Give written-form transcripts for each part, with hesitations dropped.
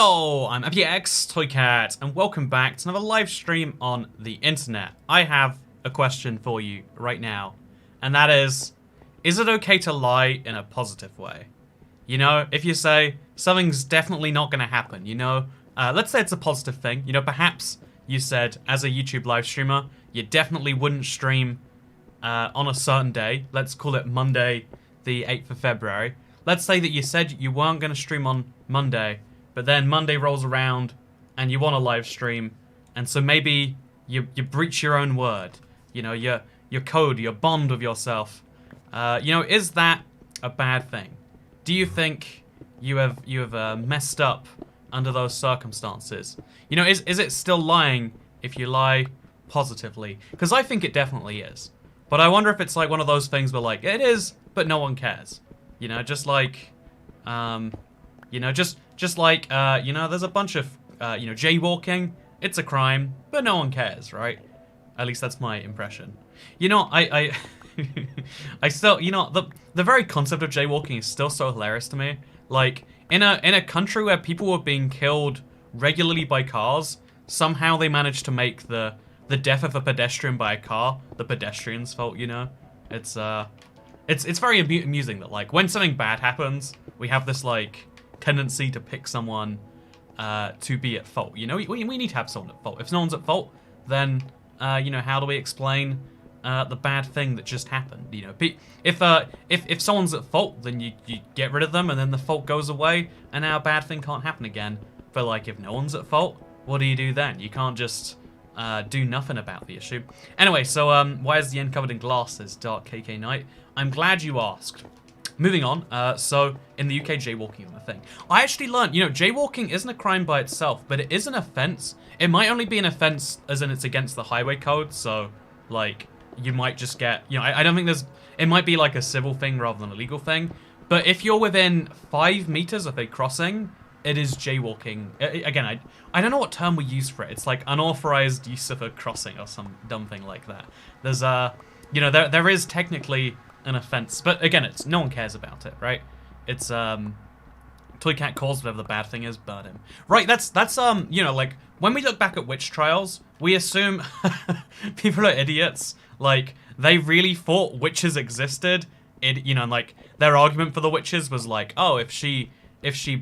Hello, I'm pickaxe Toycat, and welcome back to another live stream on the internet. I have a question for you right now, and that is it okay to lie in a positive way? You know, if you say something's definitely not going to happen, you know, let's say it's a positive thing. You know, perhaps you said as a YouTube live streamer, you definitely wouldn't stream on a certain day. Let's call it Monday, the 8th of February. Let's say that you said you weren't going to stream on Monday, but then Monday rolls around and you want to live stream, and so maybe you breach your own word. You know, your code, your bond with yourself. You know, is that a bad thing? Do you think you have messed up under those circumstances? You know, is it still lying if you lie positively? Because I think it definitely is. But I wonder if it's like one of those things where like it is, but no one cares. You know, just like, you know, just like, you know, there's a bunch of, you know, jaywalking. It's a crime, but no one cares, right? At least that's my impression. You know, I still, you know, the very concept of jaywalking is still so hilarious to me. Like, in a country where people were being killed regularly by cars, somehow they managed to make the death of a pedestrian by a car the pedestrian's fault, you know? It's very amusing that, like, when something bad happens, we have this, like, tendency to pick someone to be at fault. You know, we need to have someone at fault. If no one's at fault, then, you know, how do we explain the bad thing that just happened? You know, if someone's at fault, then you get rid of them, and then the fault goes away, and now a bad thing can't happen again. But, like, if no one's at fault, what do you do then? You can't just do nothing about the issue. Anyway, so why is the end covered in glass? Says Dark KK Knight. I'm glad you asked. Moving on, so in the UK, jaywalking is a thing. I actually learned, you know, jaywalking isn't a crime by itself, but it is an offense. It might only be an offense as in it's against the highway code, so, like, you might just get, you know, I don't think there's, it might be like a civil thing rather than a legal thing, but if you're within 5 meters of a crossing, it is jaywalking. Again, I don't know what term we use for it. It's like unauthorized use of a crossing or some dumb thing like that. There's, you know, there is technically an offense, but again, it's no one cares about it, right? It's Toycat calls whatever the bad thing is, burn him. Right, that's you know, like when we look back at witch trials, we assume people are idiots. Like they really thought witches existed. You know, like their argument for the witches was like, oh, if she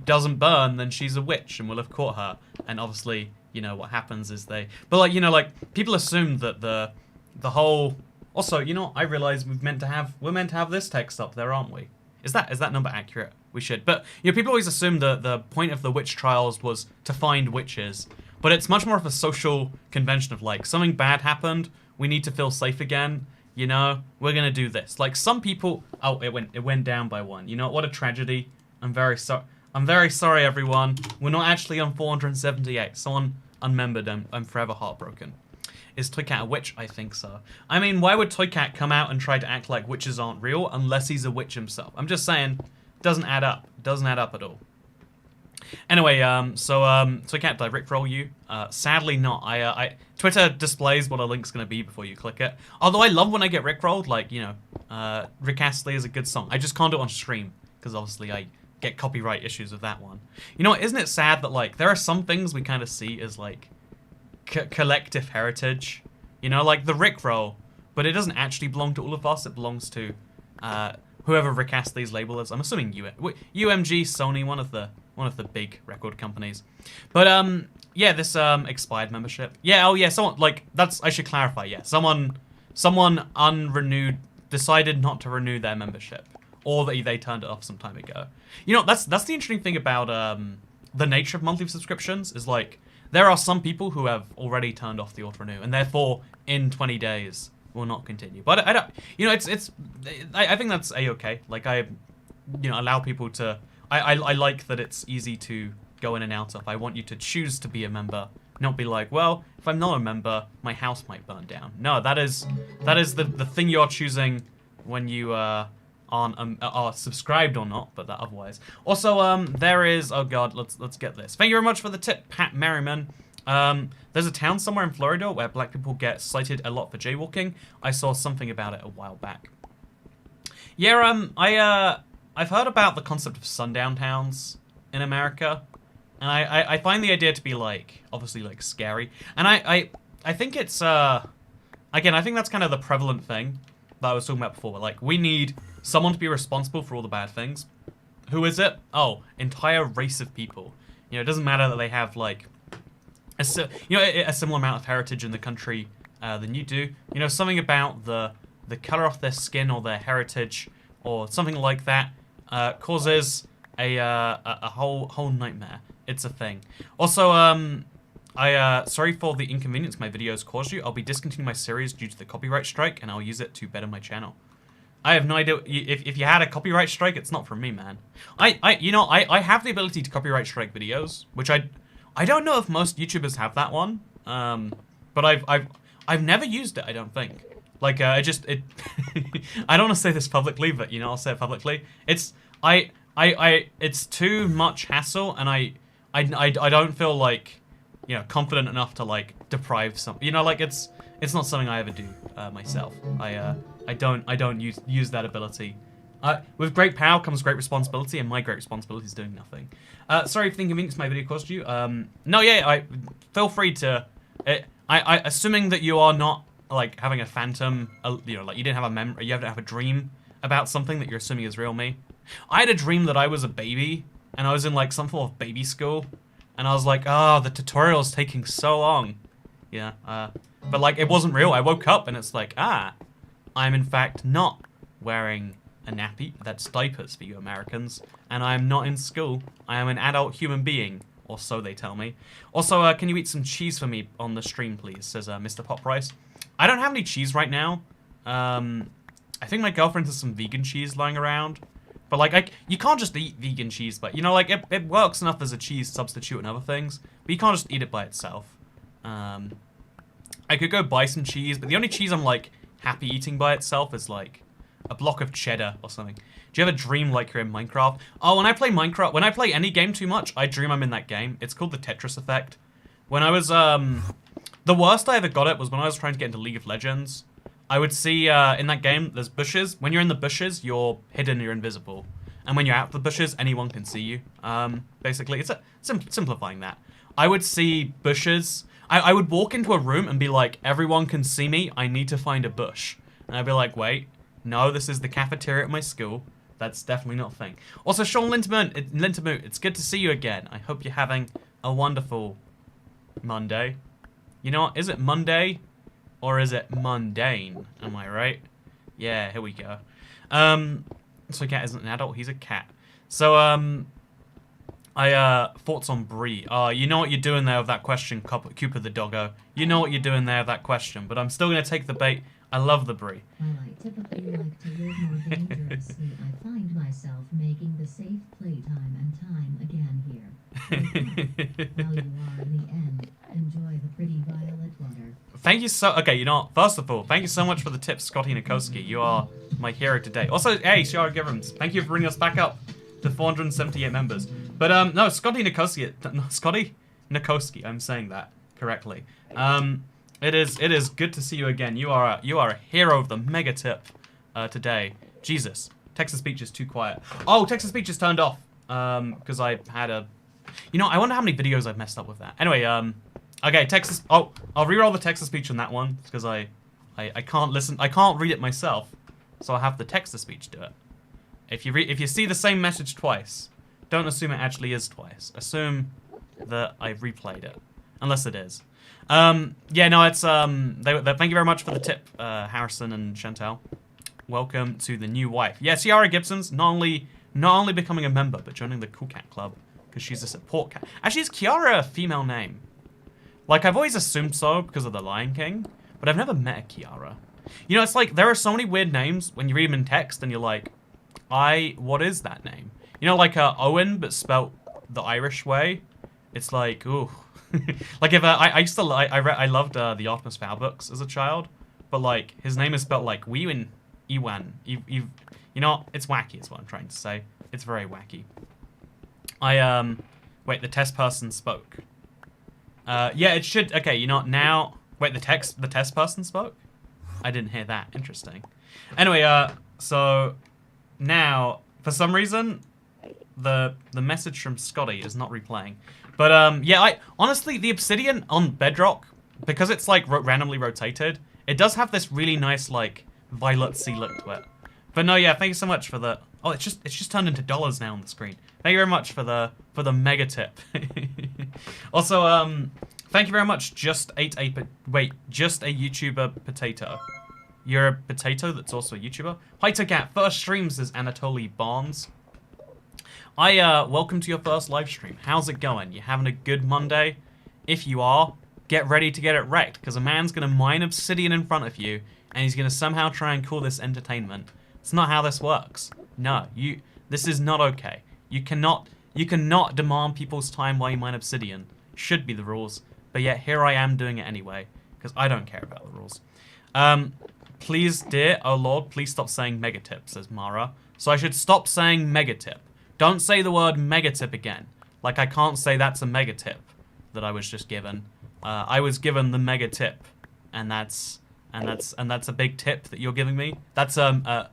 doesn't burn, then she's a witch and we'll have caught her. And obviously, you know, what happens is but like, you know, like people assume that the whole. Also, you know, I realize we're meant to have this text up there, aren't we? Is that number accurate? We should. But, you know, people always assume the point of the witch trials was to find witches. But it's much more of a social convention of, like, something bad happened, we need to feel safe again, you know, we're gonna do this. Like, some people... Oh, it went down by 1. You know, what a tragedy. I'm very sorry, everyone. We're not actually on 478. Someone unmembered. I'm forever heartbroken. Is Toycat a witch? I think so. I mean, why would Toycat come out and try to act like witches aren't real unless he's a witch himself? I'm just saying, doesn't add up. Doesn't add up at all. Anyway, Toycat, did I rickroll you? Sadly not. Twitter displays what a link's gonna be before you click it. Although I love when I get rickrolled, like, you know, Rick Astley is a good song. I just can't do it on stream, because obviously I get copyright issues with that one. You know, isn't it sad that, like, there are some things we kind of see as, like, collective heritage, you know, like the Rickroll, but it doesn't actually belong to all of us. It belongs to whoever Rick Astley's label is. I'm assuming UMG, Sony, one of the big record companies. But yeah, this expired membership. Yeah, oh yeah, someone like I should clarify. Yeah, someone unrenewed decided not to renew their membership, or that they turned it off some time ago. You know, that's the interesting thing about the nature of monthly subscriptions is like. There are some people who have already turned off the auto-renew, and therefore, in 20 days, will not continue. But I don't, you know, I think that's a-okay. Like, you know, allow people to, I like that it's easy to go in and out of. I want you to choose to be a member, not be like, well, if I'm not a member, my house might burn down. No, that is the thing you're choosing when you, are subscribed or not, but that otherwise. Also, there is, oh god, let's get this. Thank you very much for the tip, Pat Merriman. There's a town somewhere in Florida where black people get cited a lot for jaywalking. I saw something about it a while back. Yeah, I've heard about the concept of sundown towns in America. And I find the idea to be, like, obviously, like, scary. And I think it's, again, I think that's kind of the prevalent thing that I was talking about before. Like, we need someone to be responsible for all the bad things. Who is it? Oh, entire race of people. You know, it doesn't matter that they have, like, a similar amount of heritage in the country than you do. You know, something about the color of their skin or their heritage or something like that causes a whole nightmare. It's a thing. Also, sorry for the inconvenience my videos caused you. I'll be discontinuing my series due to the copyright strike, and I'll use it to better my channel. I have no idea. If you had a copyright strike, it's not from me, man. I have the ability to copyright strike videos, which I don't know if most YouTubers have that one. But I've never used it. I don't think. Like I don't want to say this publicly, but you know I'll say it publicly. It's it's too much hassle, and I don't feel like confident enough to like deprive some. You know, like it's not something I ever do myself. I don't use that ability. With great power comes great responsibility, and my great responsibility is doing nothing. Sorry if the inconvenience my video caused you. No, yeah, feel free to. Assuming that you are not like having a phantom, like you didn't have a memory, you haven't have a dream about something that you're assuming is real me. I had a dream that I was a baby, and I was in like some form of baby school, and I was like, oh, the tutorial's taking so long. Yeah, but like it wasn't real. I woke up and it's like, I'm in fact not wearing a nappy. That's diapers for you Americans. And I'm not in school. I am an adult human being, or so they tell me. Also, can you eat some cheese for me on the stream, please? Says Mr. Pop Rice. I don't have any cheese right now. I think my girlfriend has some vegan cheese lying around. But like, you can't just eat vegan cheese, but like it works enough as a cheese substitute and other things. But you can't just eat it by itself. I could go buy some cheese, but the only cheese I'm like happy eating by itself is like a block of cheddar or something. Do you ever dream like you're in Minecraft? Oh, when I play Minecraft, when I play any game too much, I dream I'm in that game. It's called the Tetris effect. When I was, the worst I ever got it was when I was trying to get into League of Legends. I would see, in that game, there's bushes. When you're in the bushes, you're hidden, you're invisible. And when you're out of the bushes, anyone can see you. Basically, it's simplifying that. I would see bushes. I would walk into a room and be like, everyone can see me, I need to find a bush. And I'd be like, wait, no, this is the cafeteria at my school. That's definitely not a thing. Also, Sean Lintermoot, it's good to see you again. I hope you're having a wonderful Monday. You know what, is it Monday? Or is it mundane? Am I right? Yeah, here we go. So a cat isn't an adult, he's a cat. So, thoughts on Brie. You know what you're doing there with that question, Cooper the doggo. You know what you're doing there with that question, but I'm still going to take the bait. I love the Brie. I typically like to live more dangerously. I find myself making the safe playtime and time again here. While you are in the end, enjoy the pretty violet water. Thank you so... Okay, you know what? First of all, thank you so much for the tips, Scotty Nikoski. You are my hero today. Also, hey, Shiara Givrams, thank you for bringing us back up to 478 members. But, no, Scotty Nikoski... Scotty Nikoski, I'm saying that correctly. It is good to see you again. You are a hero of the mega tip today. Jesus, text-to-speech is too quiet. Oh, text-to-speech is turned off because I had a... You know, I wonder how many videos I've messed up with that. Anyway, okay, text. Oh, I'll reroll the text-to-speech on that one because I can't listen. I can't read it myself, so I'll have the text-to-speech do it. If you see the same message twice, don't assume it actually is twice. Assume that I replayed it, unless it is. Yeah, no, it's thank you very much for the tip, Harrison and Chantel. Welcome to the new wife. Yeah, Ciara Gibson's not only becoming a member, but joining the Cool Cat Club because she's a support cat. Actually, is Kiara a female name? Like, I've always assumed so because of the Lion King, but I've never met a Kiara. You know, it's like there are so many weird names when you read them in text, and you're like, what is that name? You know, like Owen, but spelt the Irish way. It's like, ooh. Like if I loved the Artemis Fowl books as a child, but like his name is spelled like Weewin Ewan. You know, it's wacky is what I'm trying to say. It's very wacky. Wait, the test person spoke. Yeah, it should. Okay, you know now. Wait, the test person spoke. I didn't hear that. Interesting. Anyway, so now for some reason, the message from Scotty is not replaying. But yeah, I honestly the Obsidian on Bedrock, because it's like randomly rotated, it does have this really nice like violet-y look to it. But no, yeah, thank you so much for the. Oh, it's just turned into dollars now on the screen. Thank you very much for the mega tip. Also, thank you very much. Just a YouTuber potato. You're a potato that's also a YouTuber. Hi to Cat. First streams is Anatoly Barnes. Welcome to your first live stream. How's it going? You having a good Monday? If you are, get ready to get it wrecked, because a man's gonna mine obsidian in front of you, and he's gonna somehow try and call this entertainment. It's not how this works. No, this is not okay. You cannot demand people's time while you mine obsidian. Should be the rules, but yet here I am doing it anyway, because I don't care about the rules. Please, dear, oh lord, please stop saying megatip, says Mara. So I should stop saying megatip. Don't say the word megatip again. Like I can't say that's a megatip that I was just given. I was given the megatip, and that's a big tip that you're giving me. That's a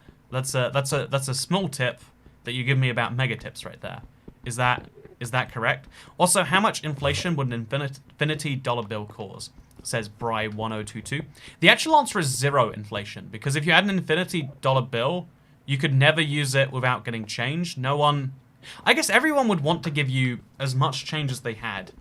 small tip that you give me about megatips right there. Is that correct? Also, how much inflation would an infinity dollar bill cause? Says Bry1022. The actual answer is 0 inflation, because if you had an infinity dollar bill, you could never use it without getting change. No one... I guess everyone would want to give you as much change as they had,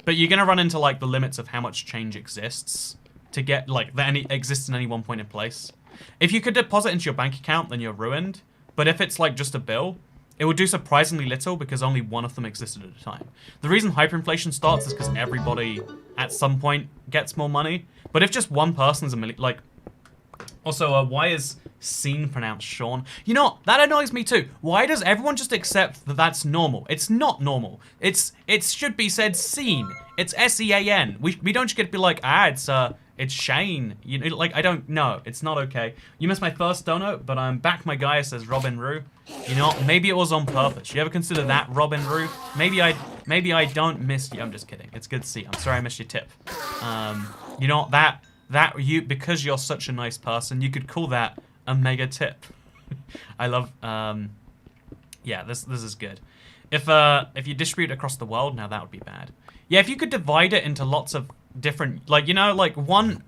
but you're going to run into, like, the limits of how much change exists to get, like, that exists in any one point in place. If you could deposit into your bank account, then you're ruined, but if it's, like, just a bill, it would do surprisingly little because only one of them existed at a time. The reason hyperinflation starts is because everybody at some point gets more money. But if just one person is a million, like... Also, why is scene pronounced Sean? You know, that annoys me too. Why does everyone just accept that that's normal? It's not normal. It should be said scene. It's S-E-A-N. We don't just get to be like, it's Shane. You know, like, I don't know. It's not okay. You missed my first donut, but I'm back, my guy, says Robin Rue. You know, maybe it was on purpose. You ever consider that, Robin Rue? Maybe I don't miss you. I'm just kidding. It's good to see you. I'm sorry I missed your tip. You know, because you're such a nice person, you could call that a mega tip. I love, yeah, this is good. If you distribute it across the world, now that would be bad. Yeah, if you could divide it into lots of different, like, you know, like one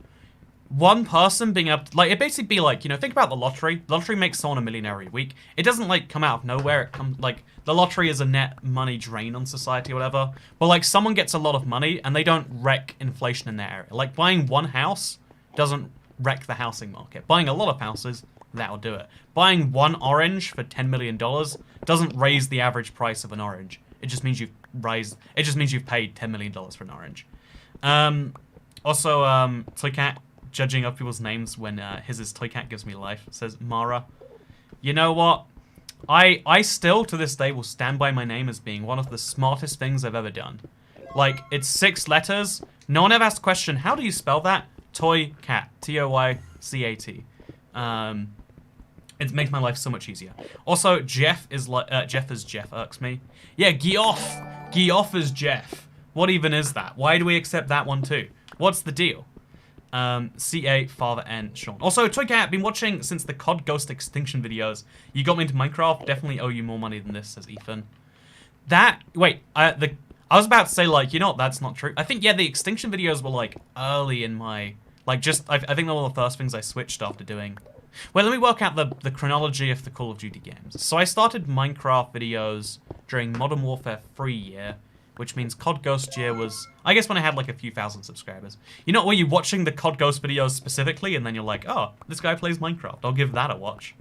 person being able to, like, it basically be like, you know, think about the lottery. The lottery makes someone a millionaire every week. It doesn't, like, come out of nowhere. It comes, like, the lottery is a net money drain on society or whatever. But, like, someone gets a lot of money and they don't wreck inflation in their area. Like, buying one house doesn't wreck the housing market. Buying a lot of houses, that'll do it. Buying one orange for $10 million doesn't raise the average price of an orange. It just means you've paid $10 million for an orange. Also, Toycat, judging of people's names when his is Toycat gives me life, says Mara. You know what? I still, to this day, will stand by my name as being one of the smartest things I've ever done. Like, it's 6 letters. No one ever asked the question, how do you spell that? Toycat. T-O-Y-C-A-T. It makes my life so much easier. Also, Jeff is like, Jeff irks me. Yeah, Geoff. Geoff is Jeff. What even is that? Why do we accept that one too? What's the deal? C-A, Father N, Sean. Also, Toycat, been watching since the COD Ghost Extinction videos. You got me into Minecraft, definitely owe you more money than this, says Ethan. Wait, I was about to say, like, you know what, that's not true. I think, yeah, the Extinction videos were, like, early in my, like, just, I think they were one of the first things I switched after doing. Well, let me work out the chronology of the Call of Duty games. So I started Minecraft videos during Modern Warfare 3 year, which means COD Ghost year was, I guess, when I had like a few thousand subscribers. You know, were you watching the COD Ghost videos specifically, and then you're like, oh, this guy plays Minecraft, I'll give that a watch.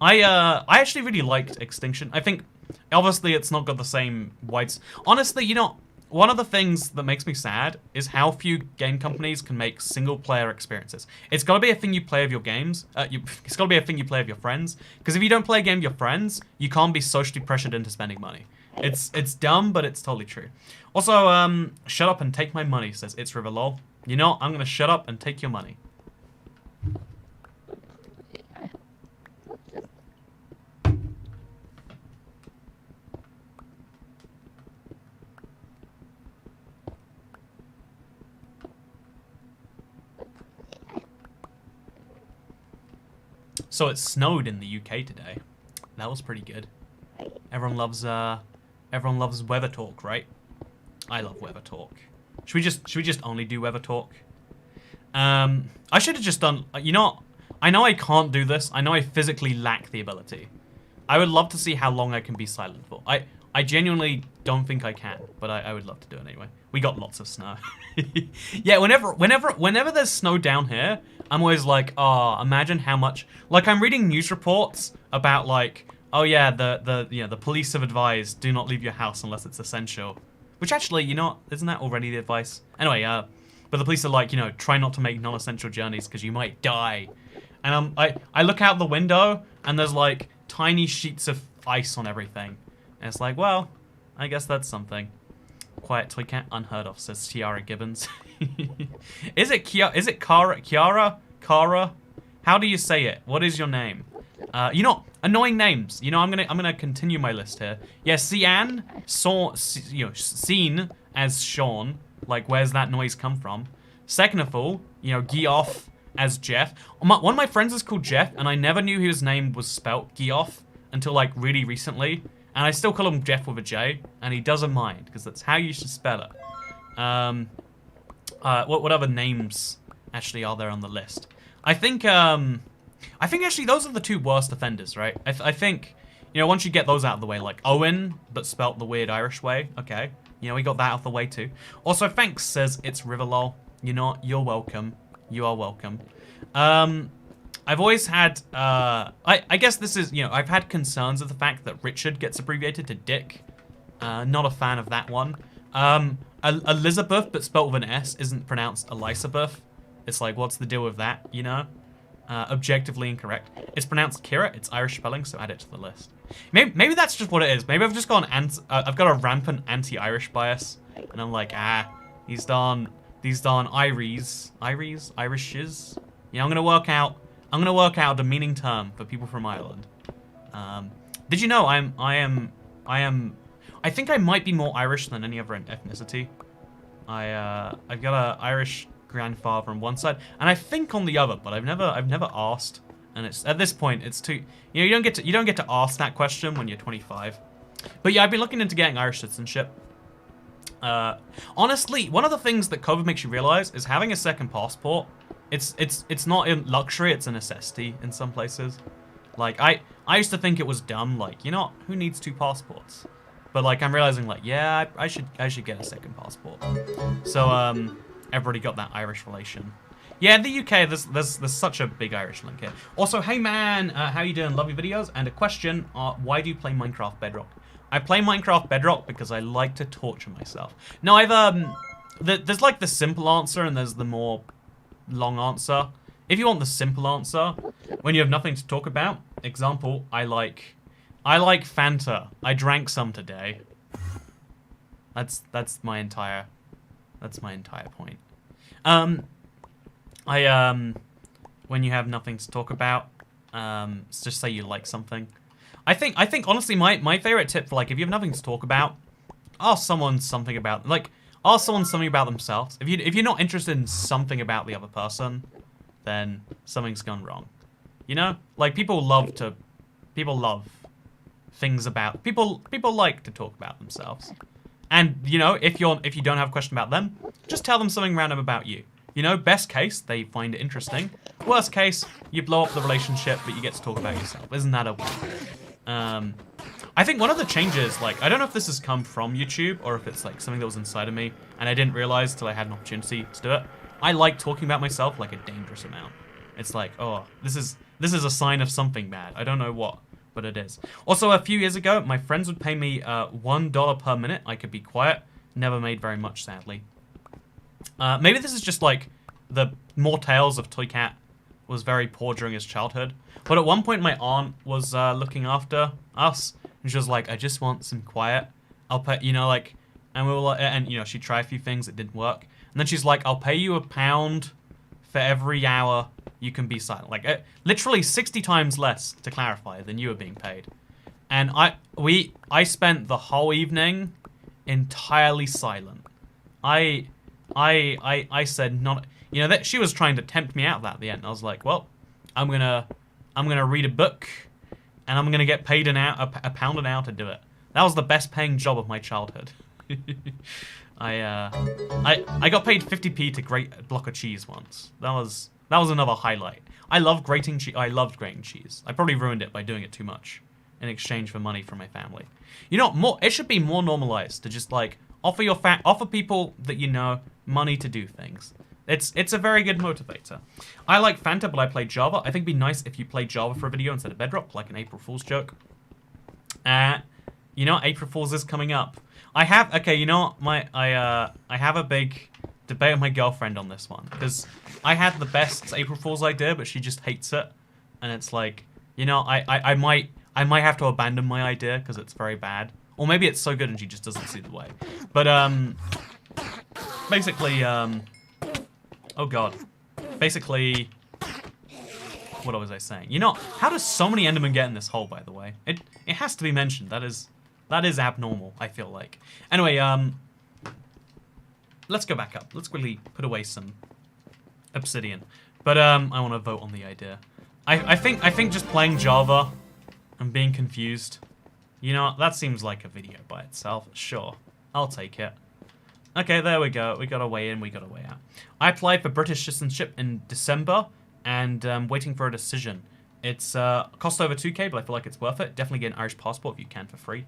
I actually really liked Extinction. I think, obviously, it's not got the same whites. Honestly, you know, one of the things that makes me sad is how few game companies can make single-player experiences. It's got to be a thing you play with your games. It's got to be a thing you play with your friends. Because if you don't play a game with your friends, you can't be socially pressured into spending money. It's dumb, but it's totally true. Also, shut up and take my money, says It's River Lol. You know, I'm gonna shut up and take your money. So it snowed in the UK today. That was pretty good. everyone loves weather talk, right? I love weather talk. Should we just only do weather talk? I should have just done, you know, I know I can't do this. I know I physically lack the ability. I would love to see how long I can be silent for. I genuinely don't think I can, but I would love to do it anyway. We got lots of snow. Yeah, whenever there's snow down here, I'm always like, oh, imagine how much, like I'm reading news reports about like, oh yeah, the police have advised do not leave your house unless it's essential. Which actually, you know, isn't that already the advice? Anyway, but the police are like, you know, try not to make non-essential journeys because you might die. And I look out the window and there's like tiny sheets of ice on everything. And it's like, well, I guess that's something. Quiet toy cat, unheard of, says Tiara Gibbons. Is it Kiara? Kara? How do you say it? What is your name? You know, annoying names. You know, I'm gonna continue my list here. Yeah, Cian, you know, seen as Sean. Like, where's that noise come from? Second of all, you know, Geoff as Jeff. One of my friends is called Jeff, and I never knew his name was spelt Geoff until like really recently. And I still call him Jeff with a J, and he doesn't mind because that's how you should spell it. What other names actually are there on the list? I think actually those are the two worst offenders, right? I think, you know, once you get those out of the way, like Owen, but spelt the weird Irish way, okay. You know, we got that out of the way too. Also, thanks says it's Riverlol. You know, you're welcome. You are welcome. I've always had, I guess this is, you know, I've had concerns of the fact that Richard gets abbreviated to Dick. Not a fan of that one. Elizabeth, but spelt with an S, isn't pronounced Elizabeth. It's like, what's the deal with that, you know? Objectively incorrect. It's pronounced Kira. It's Irish spelling, so add it to the list. Maybe that's just what it is. Maybe I've just gone I've got a rampant anti-Irish bias, and I'm like, these darn Irishes. You know, I'm gonna work out a demeaning term for people from Ireland. Did you know I think I might be more Irish than any other ethnicity. I've got an Irish grandfather on one side, and I think on the other, but I've never asked. And it's at this point, it's too, you know, you don't get to ask that question when you're 25. But yeah, I've been looking into getting Irish citizenship. Honestly, one of the things that COVID makes you realize is having a second passport. It's not a luxury, it's a necessity in some places. Like I used to think it was dumb, like, you know, who needs two passports? But like I'm realizing like, yeah, I should get a second passport. So everybody got that Irish relation. Yeah, in the UK, there's such a big Irish link here. Also, hey man, how you doing? Love your videos. And a question, why do you play Minecraft Bedrock? I play Minecraft Bedrock because I like to torture myself. No, there's like the simple answer and there's the more long answer. If you want the simple answer, when you have nothing to talk about, example, I like Fanta. I drank some today. That's my entire point. When you have nothing to talk about, just say you like something. I think honestly my favorite tip for like if you have nothing to talk about, ask someone something about themselves. If you're not interested in something about the other person, then something's gone wrong. You know? Like people love things about people like to talk about themselves. And you know, if you don't have a question about them, just tell them something random about you. You know, best case, they find it interesting. Worst case, you blow up the relationship, but you get to talk about yourself. Isn't that a win? I think one of the changes, like, I don't know if this has come from YouTube or if it's like something that was inside of me and I didn't realize till I had an opportunity to do it. I like talking about myself like a dangerous amount. It's like, oh, this is a sign of something bad. I don't know what, but it is. Also, a few years ago, my friends would pay me $1 per minute. I could be quiet. Never made very much, sadly. Maybe this is just like the more tales of Toy Cat was very poor during his childhood. But at one point, my aunt was looking after us, and she was like, "I just want some quiet. I'll pay, you know, like," and we were like, and you know, she tried a few things, it didn't work, and then she's like, "I'll pay you £1 for every hour you can be silent." Like literally 60 times less, to clarify, than you were being paid. And I spent the whole evening entirely silent. I said not, you know, that she was trying to tempt me out of that at the end. I was like, well, I'm gonna read a book, and I'm gonna get paid a pound an hour to do it. That was the best paying job of my childhood. I got paid 50p to grate a block of cheese once. That was another highlight. I love grating cheese. I loved grating cheese. I probably ruined it by doing it too much in exchange for money from my family. You know, it should be more normalized to just like offer people that you know money to do things. It's a very good motivator. I like Fanta, but I play Java. I think it'd be nice if you played Java for a video instead of Bedrock, like an April Fool's joke. You know, April Fool's is coming up. You know what, I have a big debate with my girlfriend on this one, because I had the best April Fool's idea, but she just hates it, and it's like, you know, I might have to abandon my idea because it's very bad, or maybe it's so good and she just doesn't see the way. But basically, oh god, basically, what was I saying? You know, how does so many Endermen get in this hole? By the way, it has to be mentioned. That is abnormal, I feel like. Anyway, let's go back up. Let's quickly put away some obsidian. But I want to vote on the idea. I think just playing Java and being confused, you know, that seems like a video by itself. Sure, I'll take it. Okay, there we go. We got a way in, we got a way out. I applied for British citizenship in December and waiting for a decision. It's cost over 2k, but I feel like it's worth it. Definitely get an Irish passport if you can for free.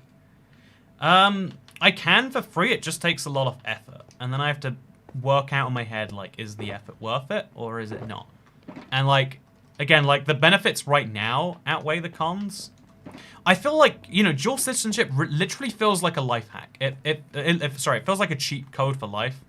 I can for free, it just takes a lot of effort. And then I have to work out in my head, like, is the effort worth it or is it not? And, like, again, like, the benefits right now outweigh the cons. I feel like, you know, dual citizenship literally feels like a life hack. It feels like a cheat code for life.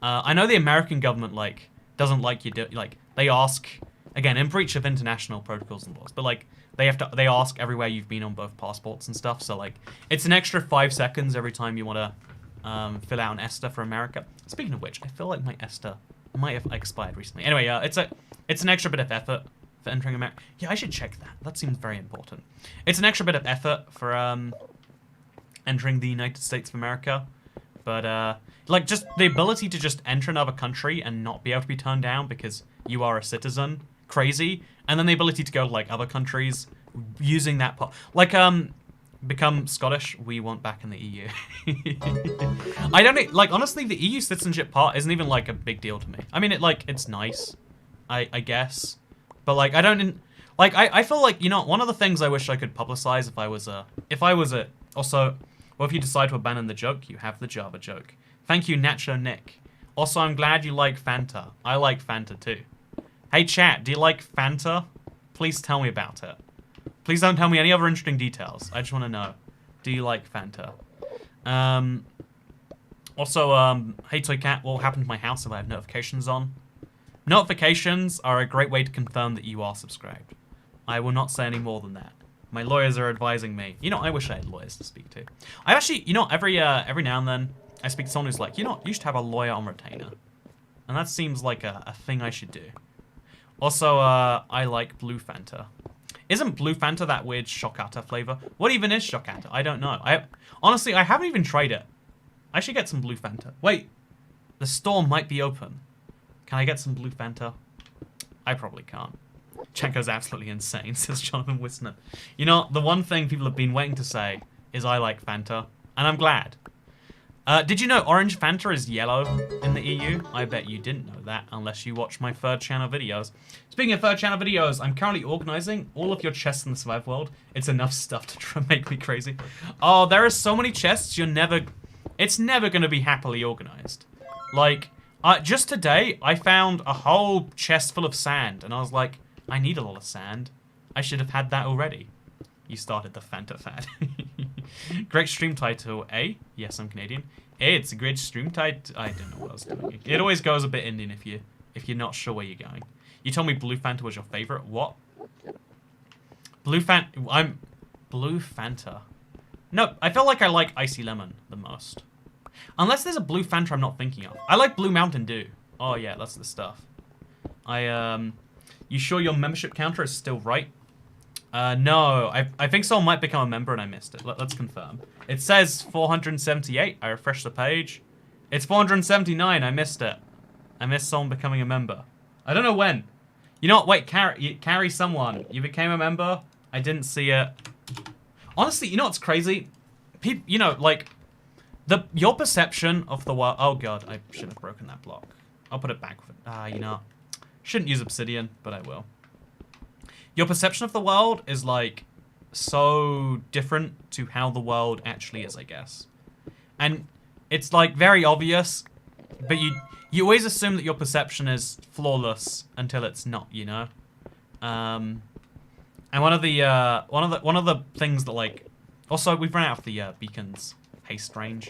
I know the American government, like, doesn't like you like, they ask, again, in breach of international protocols and laws, but, like, they ask everywhere you've been on both passports and stuff, so, like, it's an extra 5 seconds every time you want to fill out an ESTA for America. Speaking of which, I feel like my ESTA might have expired recently. Anyway, it's an extra bit of effort for entering America. Yeah, I should check that. That seems very important. It's an extra bit of effort for entering the United States of America, but like, just the ability to just enter another country and not be able to be turned down because you are a citizen, crazy. And then the ability to go to, like, other countries using that part, like, become Scottish. We want back in the EU. I don't, like, honestly, the EU citizenship part isn't even, like, a big deal to me. I mean, it's nice, I guess, but, like, I feel like, you know, one of the things I wish I could publicize if I was a, also, well, if you decide to abandon the joke, you have the Java joke. Thank you, Nacho Nick. Also, I'm glad you like Fanta. I like Fanta too. Hey chat, do you like Fanta? Please tell me about it. Please don't tell me any other interesting details. I just want to know. Do you like Fanta? Also, hey Toy Cat, what will happen to my house if I have notifications on? Notifications are a great way to confirm that you are subscribed. I will not say any more than that. My lawyers are advising me. You know, I wish I had lawyers to speak to. I actually, you know, every now and then, I speak to someone who's like, you know, you should have a lawyer on retainer. And that seems like a thing I should do. Also, I like Blue Fanta. Isn't Blue Fanta that weird Shockata flavor? What even is Shockata? I don't know. Honestly, I haven't even tried it. I should get some Blue Fanta. Wait, the store might be open. Can I get some Blue Fanta? I probably can't. Chenko's absolutely insane, says Jonathan Wisner. You know, the one thing people have been waiting to say is I like Fanta, and I'm glad. Did you know orange Fanta is yellow in the EU? I bet you didn't know that unless you watch my third channel videos. Speaking of third channel videos, I'm currently organizing all of your chests in the Survive world. It's enough stuff to try and make me crazy. Oh, there are so many chests, it's never going to be happily organized. Like, just today, I found a whole chest full of sand, and I was like, I need a lot of sand. I should have had that already. You started the Fanta fad. Great stream title, A? Yes, I'm Canadian. A, it's a great stream title. I don't know what I was doing. It always goes a bit Indian if you're not sure where you're going. You told me Blue Fanta was your favorite. What? Blue Fanta. Blue Fanta. No, I feel like I like Icy Lemon the most. Unless there's a Blue Fanta I'm not thinking of. I like Blue Mountain Dew. Oh yeah, that's the stuff. You sure your membership counter is still right? No, I think someone might become a member and I missed it. Let's confirm. It says 478. I refreshed the page. It's 479. I missed it. I missed someone becoming a member. I don't know when. You know what? Wait, carry someone. You became a member? I didn't see it. Honestly, you know what's crazy? you know, like, your perception of the world... Oh, God, I should have broken that block. I'll put it back. You know, shouldn't use obsidian, but I will. Your perception of the world is, like, so different to how the world actually is, I guess. And it's, like, very obvious, but you always assume that your perception is flawless until it's not, you know? And one of the things that, like... Also, we've run out of the beacon's haste range.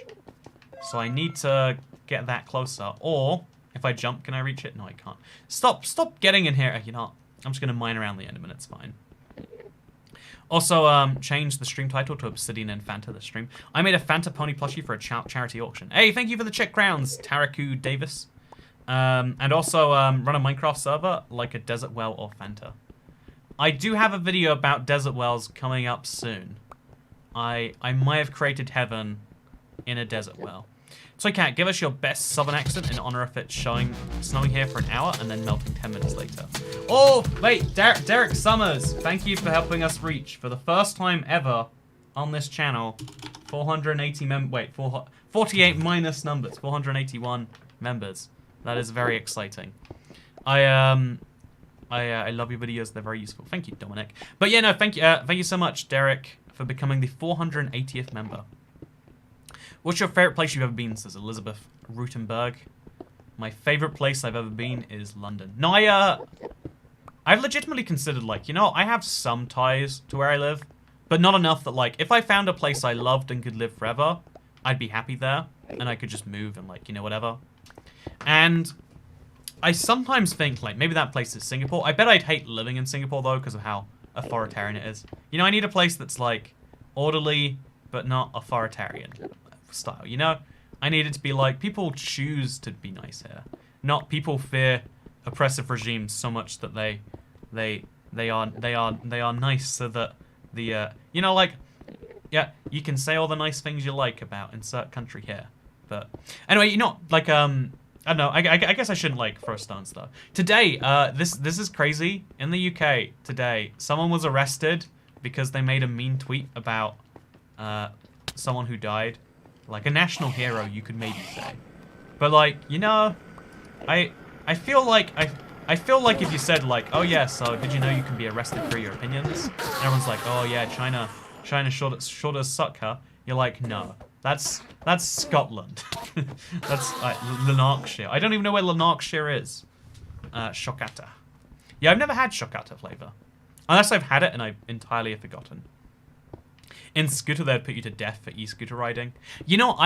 So I need to get that closer. Or, if I jump, can I reach it? No, I can't. Stop getting in here. You know, I'm just going to mine around the Enderman. It's fine. Also, change the stream title to Obsidian and Fanta the stream. I made a Fanta pony plushie for a charity auction. Hey, thank you for the Czech crowns, Taraku Davis. And also, run a Minecraft server like a desert well or Fanta. I do have a video about desert wells coming up soon. I might have created heaven in a desert well. So, Cat, give us your best southern accent in honor of it snowing here for an hour and then melting 10 minutes later. Oh, wait, Derek Summers, thank you for helping us reach, for the first time ever on this channel, 48 minus numbers, 481 members. That is very exciting. I love your videos, they're very useful. Thank you, Dominic. But yeah, no, thank you so much, Derek, for becoming the 480th member. What's your favorite place you've ever been, says Elizabeth Rutenberg. My favorite place I've ever been is London. No, I've legitimately considered, like, you know, I have some ties to where I live, but not enough that, like, if I found a place I loved and could live forever, I'd be happy there, and I could just move and, like, you know, whatever. And I sometimes think, like, maybe that place is Singapore. I bet I'd hate living in Singapore, though, because of how authoritarian it is. You know, I need a place that's, like, orderly, but not authoritarian style, you know? I need it to be like, people choose to be nice here. Not people fear oppressive regimes so much that they are nice so that the, you know, like, yeah, you can say all the nice things you like about insert country here. But, anyway, you know, like, I don't know, I guess I shouldn't, like, throw stones, though. Today, this is crazy. In the UK, today, someone was arrested because they made a mean tweet about, someone who died. Like, a national hero, you could maybe say. But, like, you know, I feel like, I feel like if you said, like, oh, yeah, so did you know you can be arrested for your opinions? And everyone's like, oh, yeah, China sure does suck, huh? You're like, no. That's Scotland. That's Lanarkshire. I don't even know where Lanarkshire is. Shockata. Yeah, I've never had Shockata flavor. Unless I've had it and I entirely have forgotten. In Scooter, they'd put you to death for e-scooter riding. You know,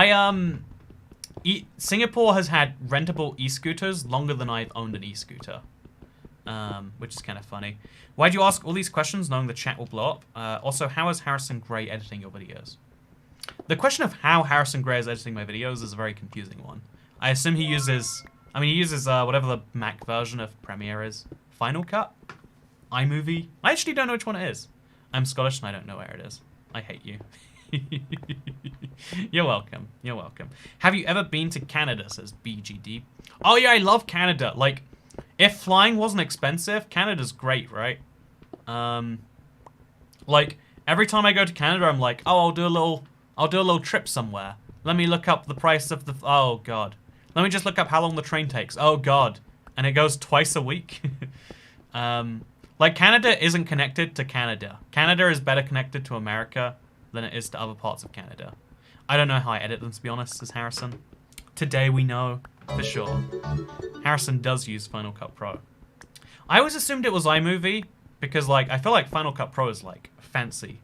Singapore has had rentable e-scooters longer than I've owned an e-scooter. Which is kind of funny. Why do you ask all these questions knowing the chat will blow up? Also, how is Harrison Gray editing your videos? The question of how Harrison Gray is editing my videos is a very confusing one. I assume he uses... I mean, he uses whatever the Mac version of Premiere is. Final Cut? iMovie? I actually don't know which one it is. I'm Scottish and I don't know where it is. I hate you. You're welcome. You're welcome. Have you ever been to Canada, says BGD. Oh yeah, I love Canada. Like, if flying wasn't expensive, Canada's great, right? Like, every time I go to Canada, I'm like, oh, I'll do a little trip somewhere. Let me look up the price of the... Oh, God. Let me just look up how long the train takes. Oh, God. And it goes twice a week. Like, Canada isn't connected to Canada. Canada is better connected to America than it is to other parts of Canada. I don't know how I edit them, to be honest, says Harrison. Today we know, for sure. Harrison does use Final Cut Pro. I always assumed it was iMovie, because, like, I feel like Final Cut Pro is, like, fancy.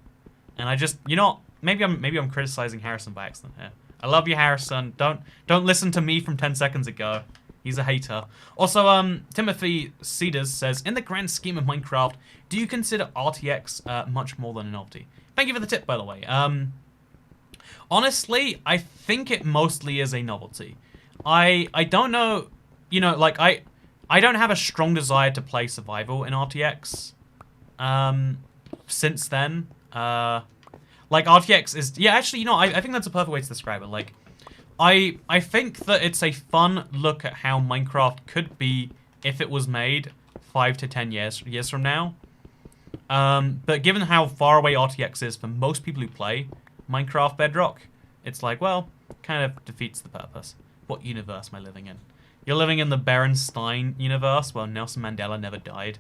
And I just, you know, maybe I'm criticizing Harrison by accident here. I love you, Harrison. Don't listen to me from 10 seconds ago. He's a hater. Also, Timothy Cedars says, in the grand scheme of Minecraft, do you consider RTX much more than a novelty? Thank you for the tip, by the way. Honestly, I think it mostly is a novelty. I don't know, you know, like, I don't have a strong desire to play survival in RTX. Since then, like, RTX is, yeah, actually, you know, I think that's a perfect way to describe it. Like, I think that it's a fun look at how Minecraft could be if it was made 5 to 10 years from now. But given how far away RTX is for most people who play, Minecraft Bedrock, it's like, well, kind of defeats the purpose. What universe am I living in? You're living in the Berenstein universe where Nelson Mandela never died.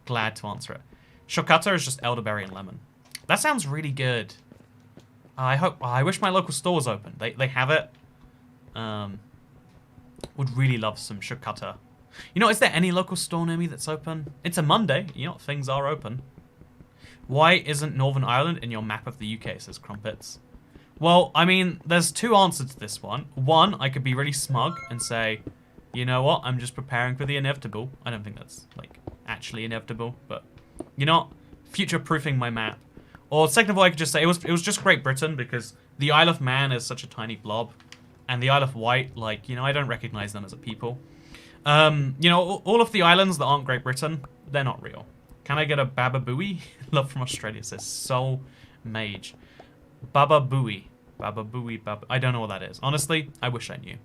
Glad to answer it. Shokata is just elderberry and lemon. That sounds really good. I wish my local store was open. They have it. Would really love some shokata. You know, is there any local store near me that's open? It's a Monday. You know, things are open. Why isn't Northern Ireland in your map of the UK, says Crumpets. Well, I mean, there's two answers to this one. One, I could be really smug and say, you know what, I'm just preparing for the inevitable. I don't think that's, like, actually inevitable, but, you know, future-proofing my map. Or second of all, I could just say it was just Great Britain because the Isle of Man is such a tiny blob. And the Isle of Wight, like, you know, I don't recognize them as a people. You know, all of the islands that aren't Great Britain, they're not real. Can I get a Baba Booey? Love from Australia says Soul Mage. Baba Booey. Baba Booey, Baba... I don't know what that is. Honestly, I wish I knew.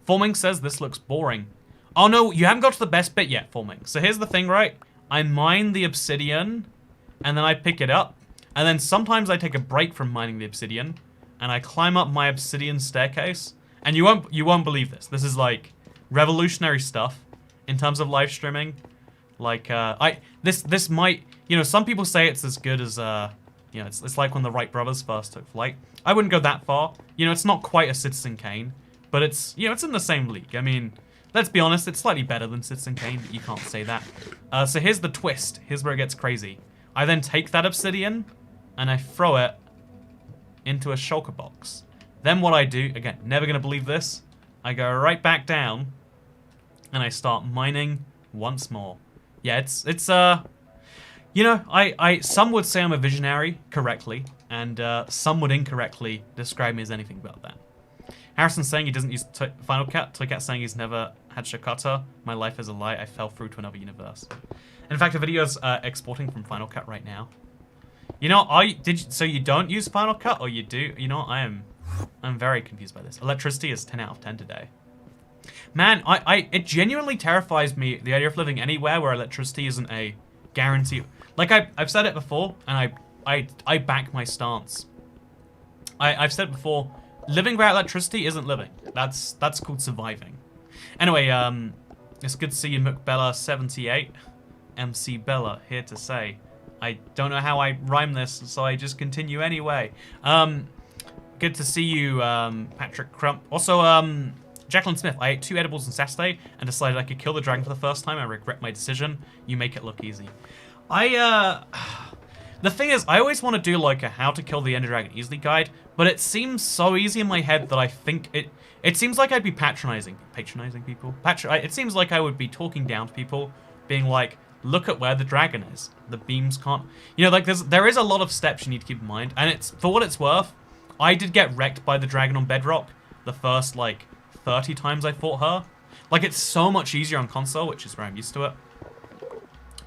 Forming says this looks boring. Oh no, you haven't got to the best bit yet, Forming. So here's the thing, right? I mine the obsidian, and then I pick it up. And then sometimes I take a break from mining the obsidian, and I climb up my obsidian staircase. And you won't believe this. This is like revolutionary stuff in terms of live streaming. Like this might, you know, some people say it's as good as you know, it's like when the Wright brothers first took flight. I wouldn't go that far. You know, it's not quite a Citizen Kane, but it's, you know, it's in the same league. I mean, let's be honest, it's slightly better than Citizen Kane, but you can't say that. So here's the twist. Here's where it gets crazy. I then take that obsidian and I throw it into a shulker box. Then what I do, again, never gonna believe this, I go right back down and I start mining once more. Yeah, it's you know, some would say I'm a visionary correctly, and some would incorrectly describe me as anything but that. Harrison's saying he doesn't use Final Cut. Toycat saying he's never had Shokata. My life is a lie. I fell through to another universe. In fact, the video's exporting from Final Cut right now. You know, so you don't use Final Cut, or you do? You know, I'm very confused by this. Electricity is 10 out of 10 today. Man, it genuinely terrifies me, the idea of living anywhere where electricity isn't a guarantee. Like, I've said it before, and I back my stance. I've said before, living without electricity isn't living. That's called surviving. Anyway, it's good to see you, McBella78. MC Bella, here to say, I don't know how I rhyme this, so I just continue anyway. Good to see you, Patrick Crump. Also, Jacqueline Smith, I ate 2 edibles on Saturday and decided I could kill the dragon for the first time. I regret my decision. You make it look easy. The thing is, I always want to do like a how to kill the Ender Dragon easily guide, but it seems so easy in my head that I think it seems like I'd be patronizing people. It seems like I would be talking down to people, being like, look at where the dragon is. The beams can't, you know, like there is a lot of steps you need to keep in mind, and it's, for what it's worth, I did get wrecked by the dragon on Bedrock the first like 30 times I fought her. Like, it's so much easier on console, which is where I'm used to it.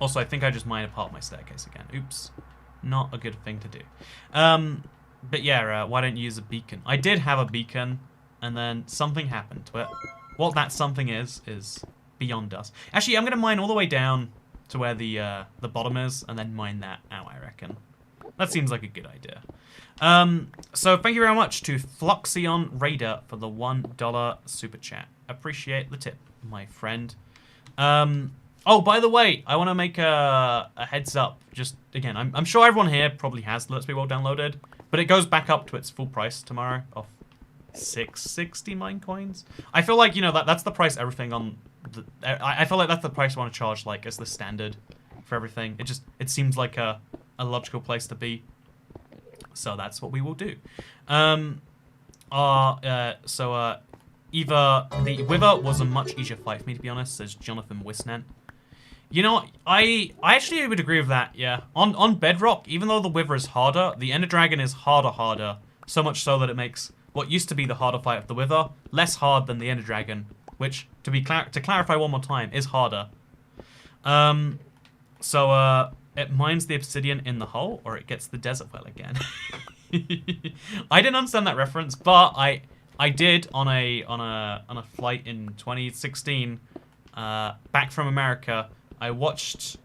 Also, I think I just mined a part of my staircase again. Oops. Not a good thing to do. But yeah, why don't you use a beacon? I did have a beacon, and then something happened to it. What that something is beyond us. Actually, I'm going to mine all the way down to where the bottom is, and then mine that out, I reckon. That seems like a good idea. So thank you very much to Fluxion Raider for the $1 super chat. Appreciate the tip, my friend. Oh, by the way, I want to make a heads up. Just, again, I'm sure everyone here probably has Let's Be Well downloaded, but it goes back up to its full price tomorrow of 660 mine coins. I feel like, you know, that's the price everything on the... I feel like that's the price I want to charge, like, as the standard for everything. It seems like a logical place to be. So that's what we will do. Either the Wither was a much easier fight for me, to be honest, says Jonathan Wisnan. You know, I actually would agree with that, yeah. On Bedrock, even though the Wither is harder, the Ender Dragon is harder. So much so that it makes what used to be the harder fight of the Wither less hard than the Ender Dragon, which, to clarify one more time, is harder. It mines the obsidian in the hole, or it gets the desert well again. I didn't understand that reference, but I did on a flight in 2016 back from America. I watched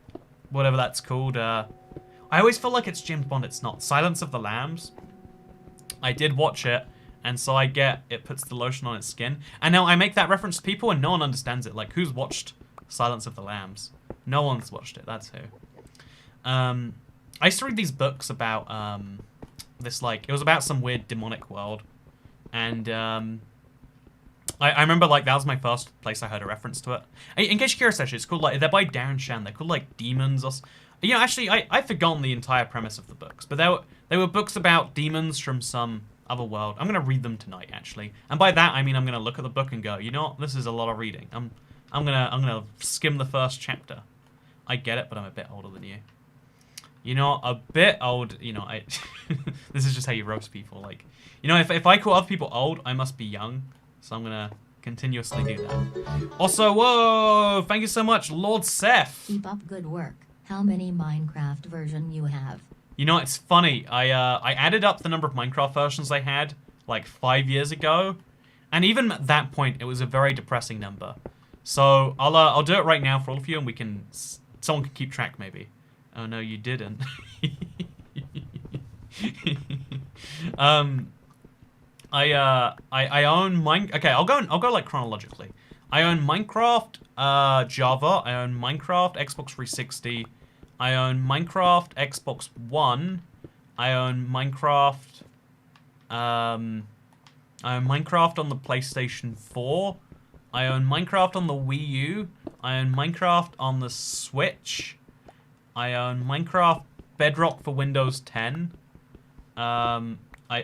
whatever that's called. I always feel like it's James Bond. It's not. Silence of the Lambs. I did watch it, and so I get it puts the lotion on its skin. And now I make that reference to people, and no one understands it. Like, who's watched Silence of the Lambs? No one's watched it. That's who. I used to read these books about this, like, it was about some weird demonic world, and I remember, like, that was my first place I heard a reference to it. In case you're curious, actually, it's called, like, they're by Darren Shan. They're called, like, demons or... You know, actually, I've forgotten the entire premise of the books, but they were books about demons from some other world. I'm going to read them tonight, actually. And by that, I mean I'm going to look at the book and go, you know what? This is a lot of reading. I'm gonna skim the first chapter. I get it, but I'm a bit older than you. You know, a bit old, you know, this is just how you roast people. Like, you know, if I call other people old, I must be young. So I'm gonna continuously do that. Also, whoa, thank you so much, Lord Seth. Keep up good work. How many Minecraft version you have? You know, it's funny. I added up the number of Minecraft versions I had like 5 years ago, and even at that point, it was a very depressing number. So I'll do it right now for all of you, and we can someone can keep track maybe. Oh no, you didn't. I own Okay, I'll go like chronologically. I own Minecraft, Java. I own Minecraft, Xbox 360. I own Minecraft, Xbox One. I own Minecraft. I own Minecraft on the PlayStation 4. I own Minecraft on the Wii U. I own Minecraft on the Switch. I own Minecraft Bedrock for Windows 10. I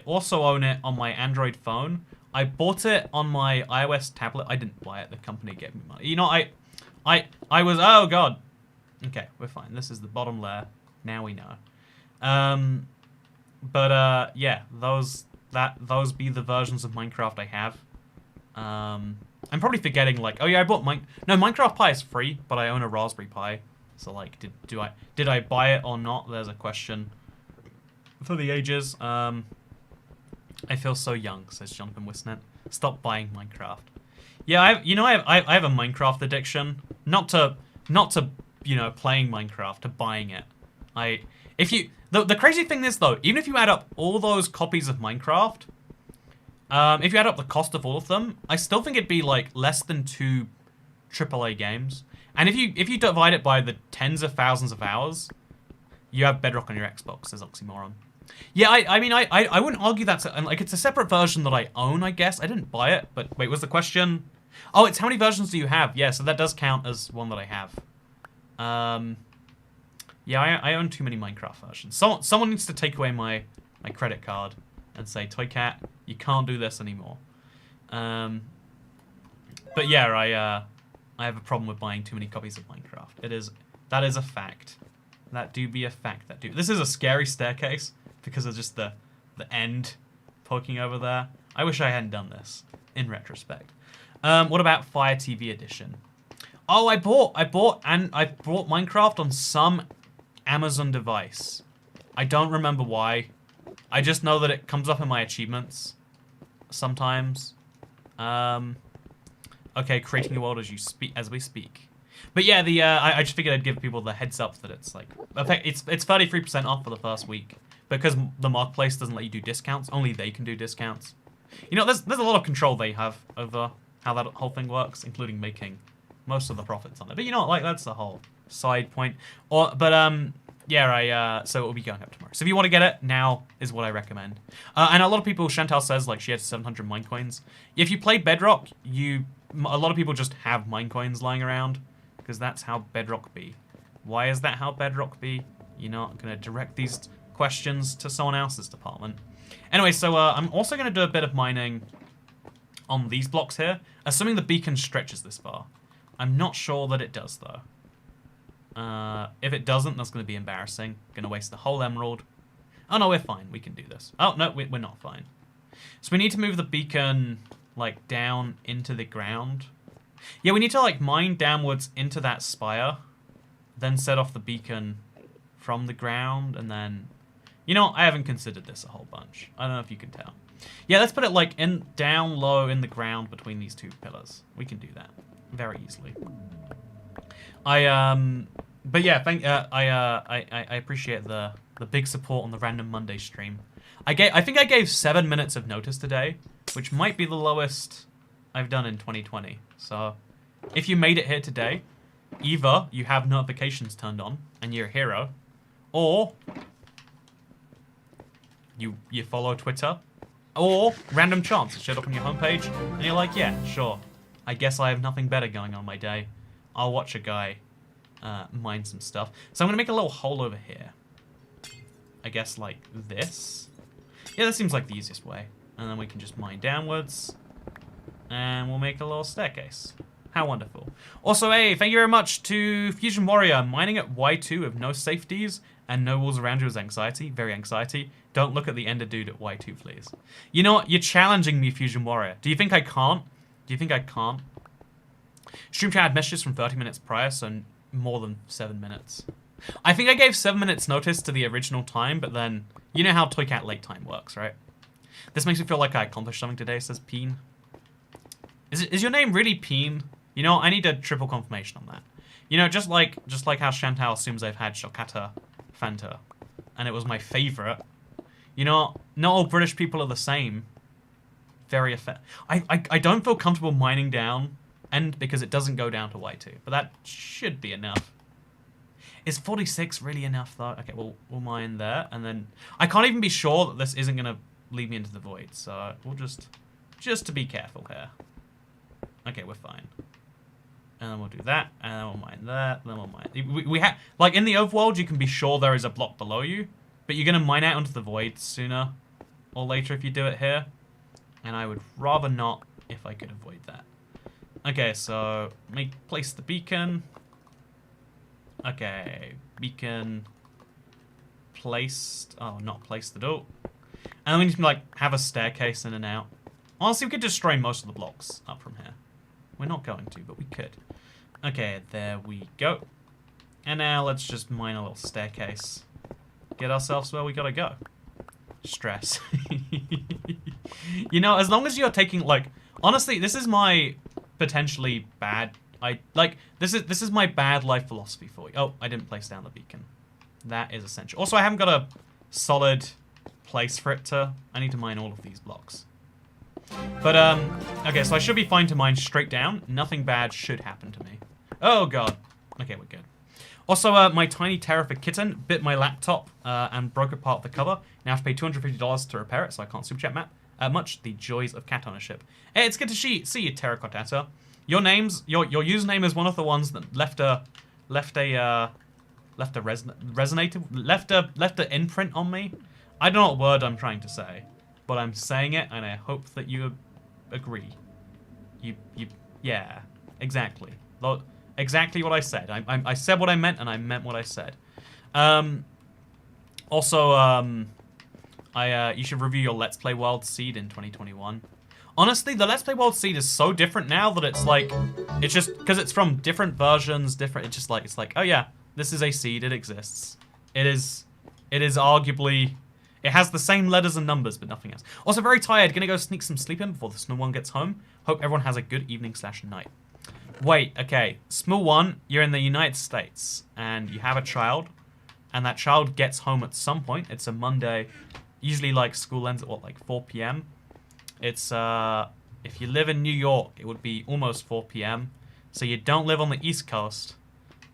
also own it on my Android phone. I bought it on my iOS tablet. I didn't buy it. The company gave me money. You know, I was... Oh, God. Okay, we're fine. This is the bottom layer. Now we know. Yeah, those be the versions of Minecraft I have. I'm probably forgetting, like... Oh, yeah, I bought No, Minecraft Pi is free, but I own a Raspberry Pi. So, like, did I buy it or not? There's a question for the ages. I feel so young, says Jonathan Wisnet. Stop buying Minecraft. Yeah, I have a Minecraft addiction. Not to you know, playing Minecraft, to buying it. The crazy thing is though, even if you add up all those copies of Minecraft, if you add up the cost of all of them, I still think it'd be like less than 2 AAA games. And if you divide it by the tens of thousands of hours, you have Bedrock on your Xbox, says Oxymoron. Yeah, I mean, I wouldn't argue that's... Like, it's a separate version that I own, I guess. I didn't buy it, but... Wait, was the question... Oh, it's how many versions do you have? Yeah, so that does count as one that I have. Yeah, I own too many Minecraft versions. Someone needs to take away my credit card and say, Toycat, you can't do this anymore. But yeah, I have a problem with buying too many copies of Minecraft. That is a fact. That do be a fact. This is a scary staircase because of just the end poking over there. I wish I hadn't done this in retrospect. What about Fire TV Edition? Oh, I bought Minecraft on some Amazon device. I don't remember why. I just know that it comes up in my achievements sometimes. Okay, creating a world as we speak. But yeah, I just figured I'd give people the heads up that it's like it's 33% off for the first week because the marketplace doesn't let you do discounts. Only they can do discounts. You know, there's a lot of control they have over how that whole thing works, including making most of the profits on it. But you know, like that's the whole side point. Yeah, so it will be going up tomorrow. So if you want to get it, now is what I recommend. And a lot of people, Chantal says, like, she has 700 mine coins. If you play Bedrock, a lot of people just have mine coins lying around, because that's how Bedrock be. Why is that how Bedrock be? You're not going to direct these questions to someone else's department. Anyway, so I'm also going to do a bit of mining on these blocks here, assuming the beacon stretches this far. I'm not sure that it does, though. If it doesn't, that's going to be embarrassing. Going to waste the whole emerald. Oh, no, we're fine. We can do this. Oh, no, we're not fine. So we need to move the beacon, like, down into the ground. Yeah, we need to, like, mine downwards into that spire, then set off the beacon from the ground, and then... You know, I haven't considered this a whole bunch. I don't know if you can tell. Yeah, let's put it, like, down low in the ground between these two pillars. We can do that very easily. But yeah, I appreciate the big support on the Random Monday stream. I think I gave 7 minutes of notice today, which might be the lowest I've done in 2020. So, if you made it here today, either you have notifications turned on and you're a hero, or you follow Twitter, or random chance it showed up on your homepage, and you're like, yeah, sure. I guess I have nothing better going on my day. I'll watch a guy mine some stuff. So I'm gonna make a little hole over here. I guess like this. Yeah, that seems like the easiest way. And then we can just mine downwards. And we'll make a little staircase. How wonderful. Also, hey, thank you very much to Fusion Warrior. Mining at Y2 with no safeties and no walls around you is anxiety. Very anxiety. Don't look at the ender dude at Y2, please. You know what? You're challenging me, Fusion Warrior. Do you think I can't? Do you think I can't? Stream chat had messages from 30 minutes prior, so more than 7 minutes. I think I gave 7 minutes notice to the original time, but then you know how Toycat late time works, right? This makes me feel like I accomplished something today, says Peen. Is your name really Peen? You know, I need a triple confirmation on that. You know, just like how Chantal assumes I've had Shokata Fanta, and it was my favorite. You know, not all British people are the same. Very I don't feel comfortable mining down, and because it doesn't go down to Y2, but that should be enough. Is 46 really enough though? Okay, we'll mine there, and then I can't even be sure that this isn't gonna lead me into the void, so we'll just to be careful here. Okay, we're fine. And then we'll do that, and then we'll mine that, then we'll mine. We have, like in the overworld, you can be sure there is a block below you, but you're gonna mine out into the void sooner or later if you do it here. And I would rather not if I could avoid that. Okay, so place the beacon. Okay, beacon placed. Oh, not placed at all. And then we need to like have a staircase in and out. Honestly, we could destroy most of the blocks up from here. We're not going to, but we could. Okay, there we go. And now let's just mine a little staircase. Get ourselves where we gotta go. Stress. You know, as long as you're taking like, honestly, this is my potentially bad. This is my bad life philosophy for you. Oh, I didn't place down the beacon. That is essential. Also, I haven't got a solid place for it to. I need to mine all of these blocks. But okay, so I should be fine to mine straight down. Nothing bad should happen to me. Oh god. Okay, we're good. Also, my tiny terrific kitten bit my laptop and broke apart the cover. Now I have to pay $250 to repair it, so I can't super chat map. Much the joys of cat ownership. Hey, it's good to see you, Terracotta. Your username is one of the ones that left a imprint on me. I don't know what word I'm trying to say, but I'm saying it, and I hope that you agree. Yeah, exactly. Exactly what I said. I said what I meant, and I meant what I said. Also, you should review your Let's Play World Seed in 2021. Honestly, the Let's Play World Seed is so different now that it's like, it's just, because it's from different versions, it's like, oh yeah, this is a seed, it exists. It is arguably, it has the same letters and numbers, but nothing else. Also, very tired, gonna go sneak some sleep in before the Small One gets home. Hope everyone has a good evening/night. Wait, okay, Small One, you're in the United States, and you have a child, and that child gets home at some point. It's a Monday, usually like school ends at what, like 4 p.m.? It's, if you live in New York, it would be almost 4 p.m. So you don't live on the East Coast.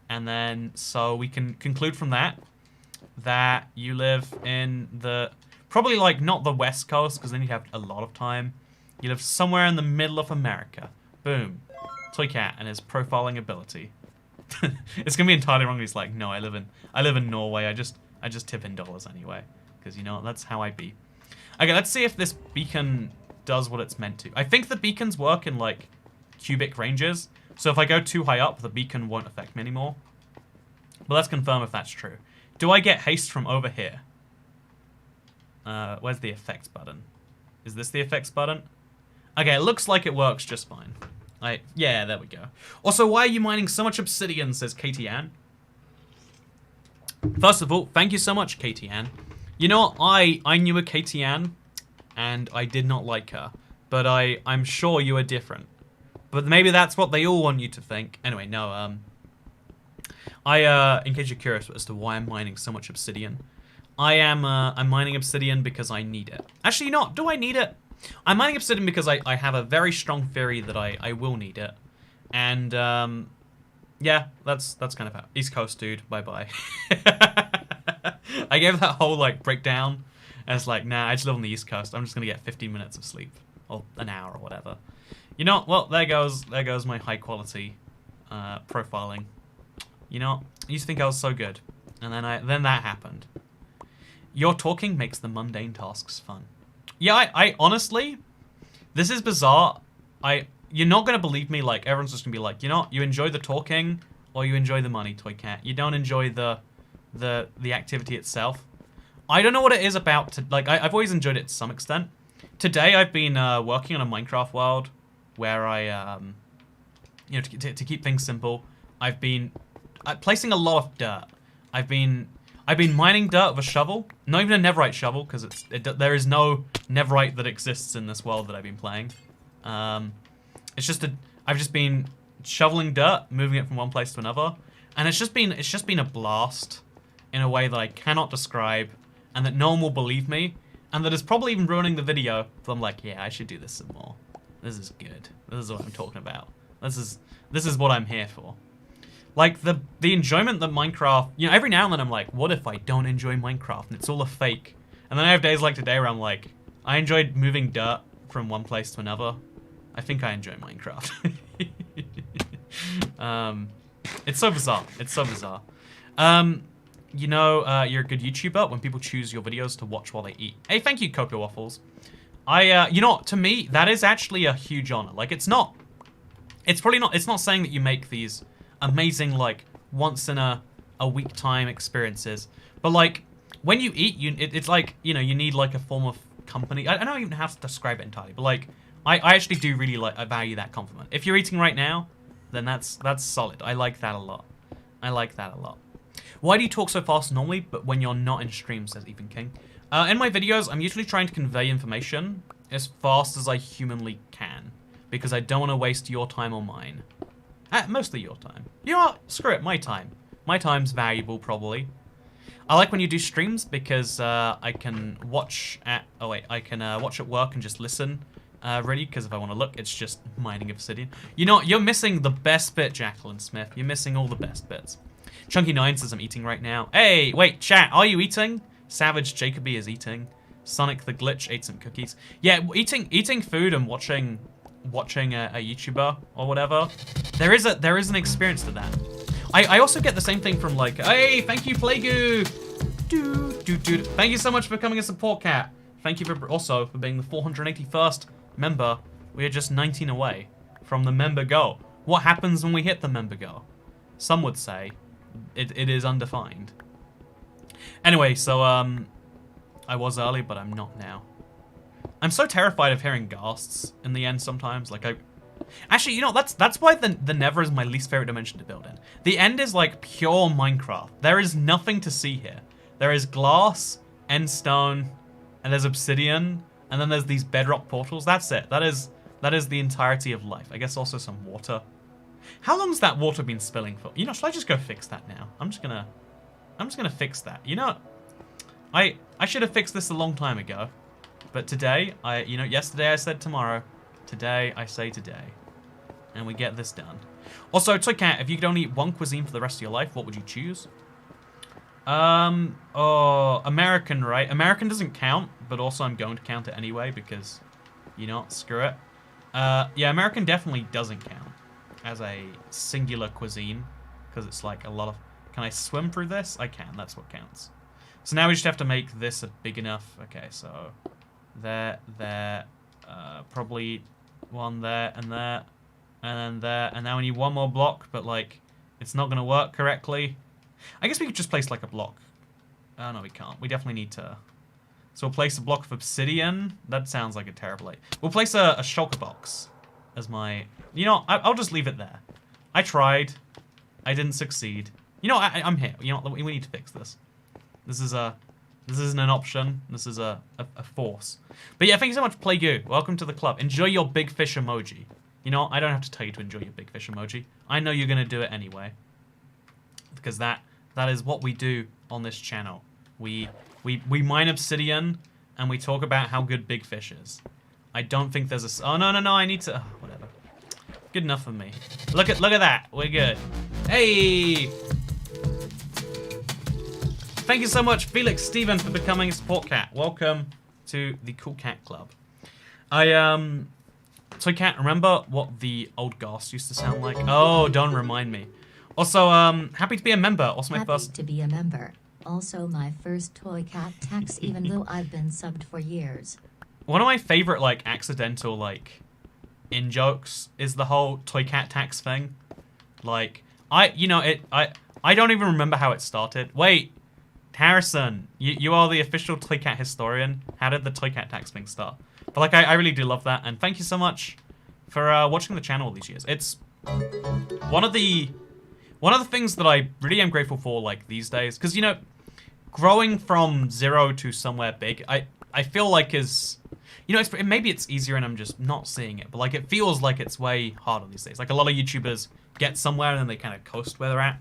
And then, so we can conclude from that you live in the, probably like not the West Coast, because then you have a lot of time. You live somewhere in the middle of America. Boom. Toycat and his profiling ability. It's gonna be entirely wrong. He's like, no, I live in Norway. I just tip in dollars anyway, because you know that's how I be. Okay, let's see if this beacon does what it's meant to. I think the beacons work in like cubic ranges, so if I go too high up, the beacon won't affect me anymore. But let's confirm if that's true. Do I get haste from over here? Where's the effects button? Is this the effects button? Okay, it looks like it works just fine. Yeah, there we go. Also, why are you mining so much obsidian, says Katie Ann. First of all, thank you so much, Katie Ann. You know what, I knew a Katie Ann, and I did not like her. But I'm sure you are different. But maybe that's what they all want you to think. Anyway, no, in case you're curious as to why I'm mining so much obsidian, I'm mining obsidian because I need it. Actually, not. Do I need it? I'm mining obsidian because I have a very strong theory that I will need it. And, yeah, that's kind of how. East Coast dude, bye-bye. I gave that whole, like, breakdown. And it's like, nah, I just live on the East Coast. I'm just gonna get 15 minutes of sleep. Or an hour or whatever. You know, well, there goes my high-quality profiling. You know, I used to think I was so good. And then that happened. Your talking makes the mundane tasks fun. Yeah, I honestly, this is bizarre. You're not gonna believe me. Like, everyone's just gonna be like, you know, you enjoy the talking or you enjoy the money, Toy Cat. You don't enjoy the activity itself. I don't know what it is about. I've always enjoyed it to some extent. Today I've been working on a Minecraft world where I, you know, to keep things simple, I've been placing a lot of dirt. I've been mining dirt with a shovel, not even a netherite shovel, because there is no netherite that exists in this world that I've been playing. I've just been shoveling dirt, moving it from one place to another, and it's just been a blast in a way that I cannot describe, and that no one will believe me, and that is probably even ruining the video. But I'm like, yeah, I should do this some more. This is good. This is what I'm talking about. This is what I'm here for. Like, the enjoyment that Minecraft... You know, every now and then I'm like, what if I don't enjoy Minecraft and it's all a fake? And then I have days like today where I'm like, I enjoyed moving dirt from one place to another. I think I enjoy Minecraft. It's so bizarre. It's so bizarre. You know, you're a good YouTuber when people choose your videos to watch while they eat. Hey, thank you, Cocoa Waffles. You know what, to me, that is actually a huge honor. Like, it's not saying that you make these amazing, like, once in a week time experiences, but like when you eat, it's like, you know, you need like a form of company. I don't even have to describe it entirely, but like I actually do really I value that compliment. If you're eating right now, then that's solid. I like that a lot. I like that a lot. Why do you talk so fast normally, but when you're not in stream, says Ethan King? In my videos, I'm usually trying to convey information as fast as I humanly can, because I don't want to waste your time or mine. Mostly your time. You know what? Screw it, my time. My time's valuable, probably. I like when you do streams because I can watch at... Oh wait, I can watch at work and just listen, really, because if I want to look, it's just mining obsidian. You know, you're missing the best bit, Jacqueline Smith. You're missing all the best bits. Chunky9 says I'm eating right now. Hey, wait, chat, are you eating? Savage Jacoby is eating. Sonic the Glitch ate some cookies. Yeah, eating food and watching a YouTuber or whatever, there is an experience to that. I also get the same thing from, like, hey, thank you, Playgoo. Thank you so much for becoming a support cat. Thank you for being the 481st member. We are just 19 away from the member goal. What happens when we hit the member goal? Some would say it is undefined. Anyway, so I was early, but I'm not now. I'm so terrified of hearing ghasts in the end sometimes. Like, actually, you know, that's why the Nether is my least favorite dimension to build in. The end is like pure Minecraft. There is nothing to see here. There is glass, end stone, and there's obsidian, and then there's these bedrock portals. That's it. That is the entirety of life. I guess also some water. How long's that water been spilling for? You know, should I just go fix that now? I'm just gonna fix that. You know, I should have fixed this a long time ago. But today, you know, yesterday I said tomorrow. Today, I say today. And we get this done. Also, Toy Cat, if you could only eat one cuisine for the rest of your life, what would you choose? Oh, American, right? American doesn't count, but also I'm going to count it anyway because, you know, screw it. Yeah, American definitely doesn't count as a singular cuisine because it's like a lot of... Can I swim through this? I can, that's what counts. So now we just have to make this big enough. Okay, so... There, probably one there, and then there, and now we need one more block, but like, it's not gonna work correctly. I guess we could just place like a block. Oh no, we can't. We definitely need to. So we'll place a block of obsidian. That sounds like a terrible idea. We'll place a shulker box as my... You know, I'll just leave it there. I tried. I didn't succeed. You know, I'm here. You know, we need to fix this. This isn't an option. This is a force. But yeah, thank you so much, Playgoo. Welcome to the club. Enjoy your big fish emoji. You know, I don't have to tell you to enjoy your big fish emoji. I know you're going to do it anyway. Because that is what we do on this channel. We We mine obsidian, and we talk about how good big fish is. I don't think there's a... Oh, no, I need to... Oh, whatever. Good enough for me. Look at that. We're good. Hey! Thank you so much, Felix Steven, for becoming a support cat. Welcome to the Cool Cat Club. Toy Cat, remember what the old ghast used to sound like? Oh, don't remind me. Also, happy to be a member. Also my first... Happy to be a member. Also my first Toy Cat tax, even though I've been subbed for years. One of my favorite, like, accidental, like, in-jokes is the whole Toy Cat tax thing. Like, I don't even remember how it started. Wait, Harrison, you are the official Toy Cat historian. How did the Toy Cat tax thing start? But, like, I really do love that, and thank you so much for watching the channel all these years. It's one of the things that I really am grateful for, like, these days. Because, you know, growing from zero to somewhere big, I feel like is... You know, maybe it's easier and I'm just not seeing it, but like it feels like it's way harder these days. Like a lot of YouTubers get somewhere and then they kind of coast where they're at.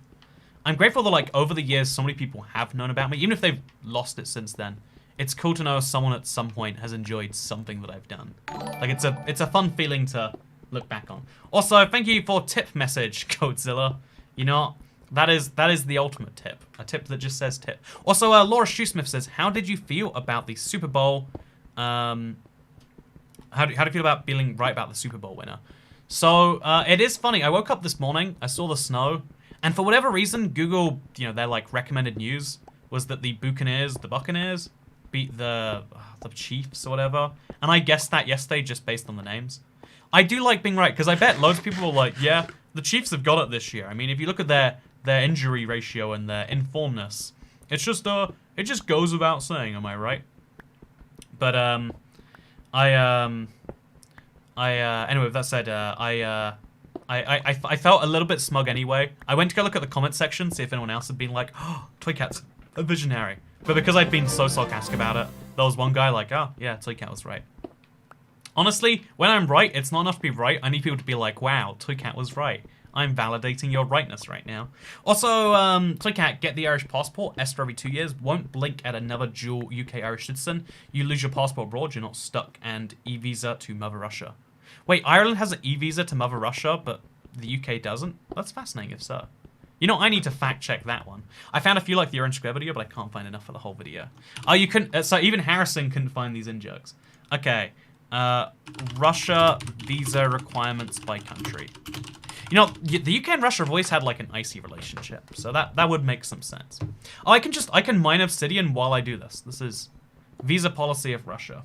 I'm grateful that like over the years so many people have known about me, even if they've lost it since then. It's cool to know someone at some point has enjoyed something that I've done. Like it's a fun feeling to look back on. Also, thank you for tip message, Godzilla. You know, that is the ultimate tip. A tip that just says tip. Also, Laura Shoesmith says, how did you feel about the Super Bowl? How do you feel about feeling right about the Super Bowl winner? So, it is funny. I woke up this morning, I saw the snow, and for whatever reason, Google, you know, their, like, recommended news was that the Buccaneers beat the Chiefs or whatever. And I guessed that yesterday just based on the names. I do like being right, because I bet loads of people were like, yeah, the Chiefs have got it this year. I mean, if you look at their injury ratio and their informedness, it's just, it just goes without saying, am I right? But, anyway, with that said, I felt a little bit smug anyway. I went to go look at the comment section, see if anyone else had been like, oh, Toy Cat's a visionary. But because I'd been so sarcastic about it, there was one guy like, oh, yeah, Toy Cat was right. Honestly, when I'm right, it's not enough to be right. I need people to be like, wow, Toy Cat was right. I'm validating your rightness right now. Also, Toy Cat, get the Irish passport. Esther every 2 years. Won't blink at another dual UK-Irish citizen. You lose your passport abroad, you're not stuck. And e-visa to Mother Russia. Wait, Ireland has an e-visa to Mother Russia, but the UK doesn't? That's fascinating if so. You know, I need to fact-check that one. I found a few like the Orange Square video, but I can't find enough for the whole video. Oh, you couldn't... so even Harrison couldn't find these in-jokes. Okay. Russia visa requirements by country. You know, the UK and Russia have always had like an icy relationship, so that would make some sense. Oh, I can mine obsidian while I do this. This is visa policy of Russia.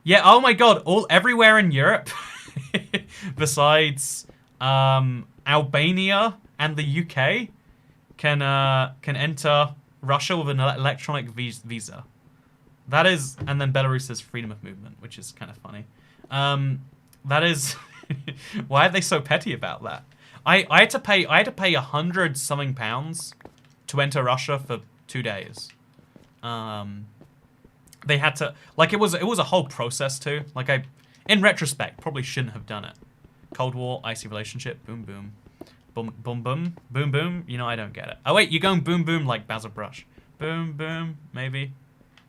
Yeah, oh my god, everywhere in Europe besides Albania and the UK can enter Russia with an electronic visa. That is, and then Belarus has freedom of movement, which is kind of funny. That is, why are they so petty about that? I had to pay 100 something pounds to enter Russia for 2 days. They had to, like, it was a whole process too. Like in retrospect, probably shouldn't have done it. Cold War, icy relationship, boom boom, boom boom boom, boom boom. You know, I don't get it. Oh wait, you're going boom boom like Basil Brush, boom boom maybe.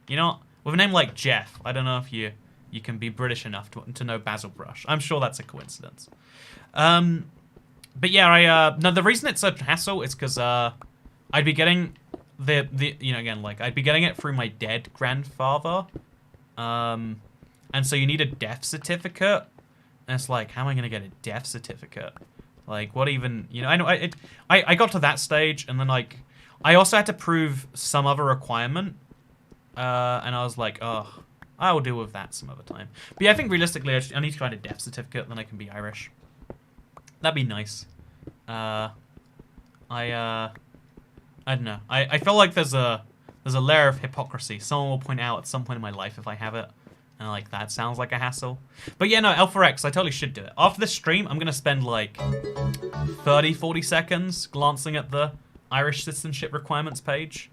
You know, with a name like Jeff, I don't know if you can be British enough to know Basil Brush. I'm sure that's a coincidence. But yeah, no, the reason it's such a hassle is because I'd be getting you know, again, like I'd be getting it through my dead grandfather, and so you need a death certificate, and it's like, how am I gonna get a death certificate? Like, what even, you know? I got to that stage, and then like I also had to prove some other requirement, and I was like, oh, I'll deal with that some other time. But yeah, I think realistically, I need to find a death certificate, then I can be Irish. That'd be nice. I don't know. I feel like there's a layer of hypocrisy. Someone will point out at some point in my life if I have it, and like that sounds like a hassle. But yeah, no, Alpha X, I totally should do it. After this stream, I'm gonna spend like 30-40 seconds glancing at the Irish citizenship requirements page.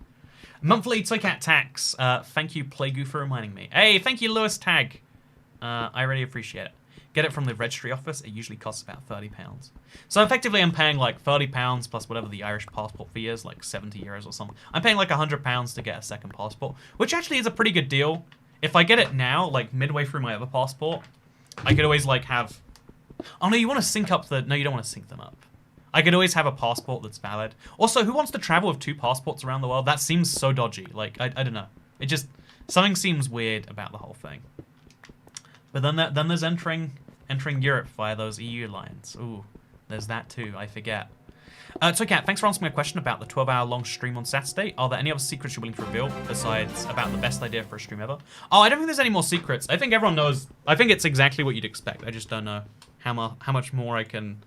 Monthly Toy Cat tax. Thank you, Playgoo, for reminding me. Hey, thank you, Lewis Tag. I really appreciate it. get it from the registry office, it usually costs about £30. So effectively I'm paying like £30 plus whatever the Irish passport fee is, like €70 or something. I'm paying like £100 to get a second passport, which actually is a pretty good deal. If I get it now, like midway through my other passport, I could always like have... Oh no, you want to sync up the... No, you don't want to sync them up. I could always have a passport that's valid. Also, who wants to travel with 2 passports around the world? That seems so dodgy. Like, I don't know. It just... Something seems weird about the whole thing. But then there's entering Europe via those EU lines. Ooh, there's that too. I forget. Toycat, thanks for answering my question about the 12-hour-long stream on Saturday. Are there any other secrets you're willing to reveal besides about the best idea for a stream ever? Oh, I don't think there's any more secrets. I think everyone knows. I think it's exactly what you'd expect. I just don't know how much more I can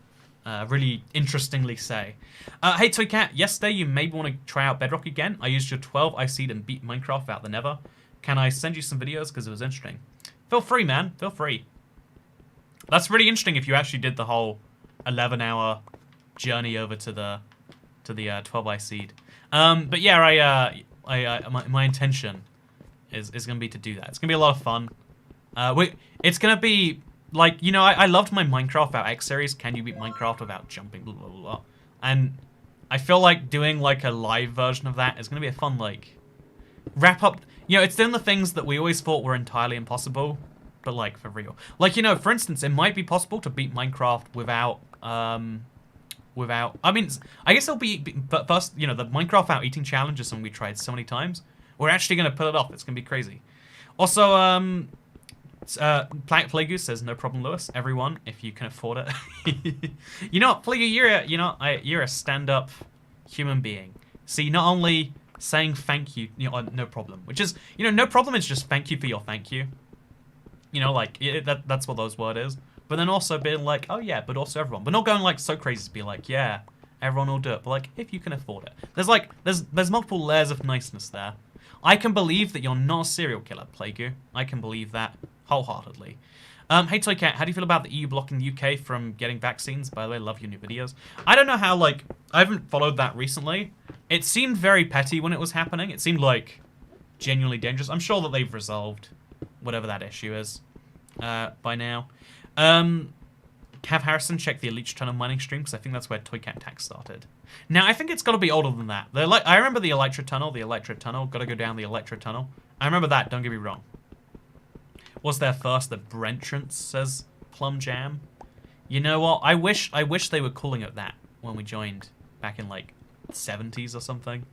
really interestingly say. Hey, Toycat, yesterday you maybe want to try out Bedrock again. I used your 12 I seed and beat Minecraft without the nether. Can I send you some videos because it was interesting? Feel free, man. Feel free. That's really interesting if you actually did the whole 11-hour journey over to the 12 I seed. But yeah, my intention is going to be to do that. It's going to be a lot of fun. It's going to be like, you know, I loved my Minecraft without X series. Can you beat Minecraft without jumping? Blah, blah, blah. And I feel like doing like a live version of that is going to be a fun like wrap up. You know, it's doing the things that we always thought were entirely impossible, but like for real. Like, you know, for instance, it might be possible to beat Minecraft without, I mean, I guess it'll be, but first, you know, the Minecraft without eating challenge is something we tried so many times. We're actually going to pull it off. It's going to be crazy. Also, Plague Goose says, no problem, Lewis. Everyone, if you can afford it. You know what, Plague, you're a stand-up human being. See, not only saying thank you, you know, no problem, which is, you know, no problem is just thank you for your thank you. You know, like, that's what those word is. But then also being like, oh yeah, but also everyone. But not going like so crazy to be like, yeah, everyone will do it. But like, if you can afford it. There's like, there's multiple layers of niceness there. I can believe that you're not a serial killer, Plague. I can believe that wholeheartedly. Hey Toycat, how do you feel about the EU blocking the UK from getting vaccines? By the way, love your new videos. I don't know how, like, I haven't followed that recently. It seemed very petty when it was happening. It seemed like genuinely dangerous. I'm sure that they've resolved whatever that issue is by now. Have Harrison check the Elite Tunnel mining stream, because I think that's where Toycat Tax started. Now, I think it's got to be older than that. I remember the Elytra Tunnel, got to go down the Elytra Tunnel. I remember that, don't get me wrong. Was there first the Brentrance, says Plum Jam. You know what, I wish they were calling it that when we joined back in, like, 70s or something.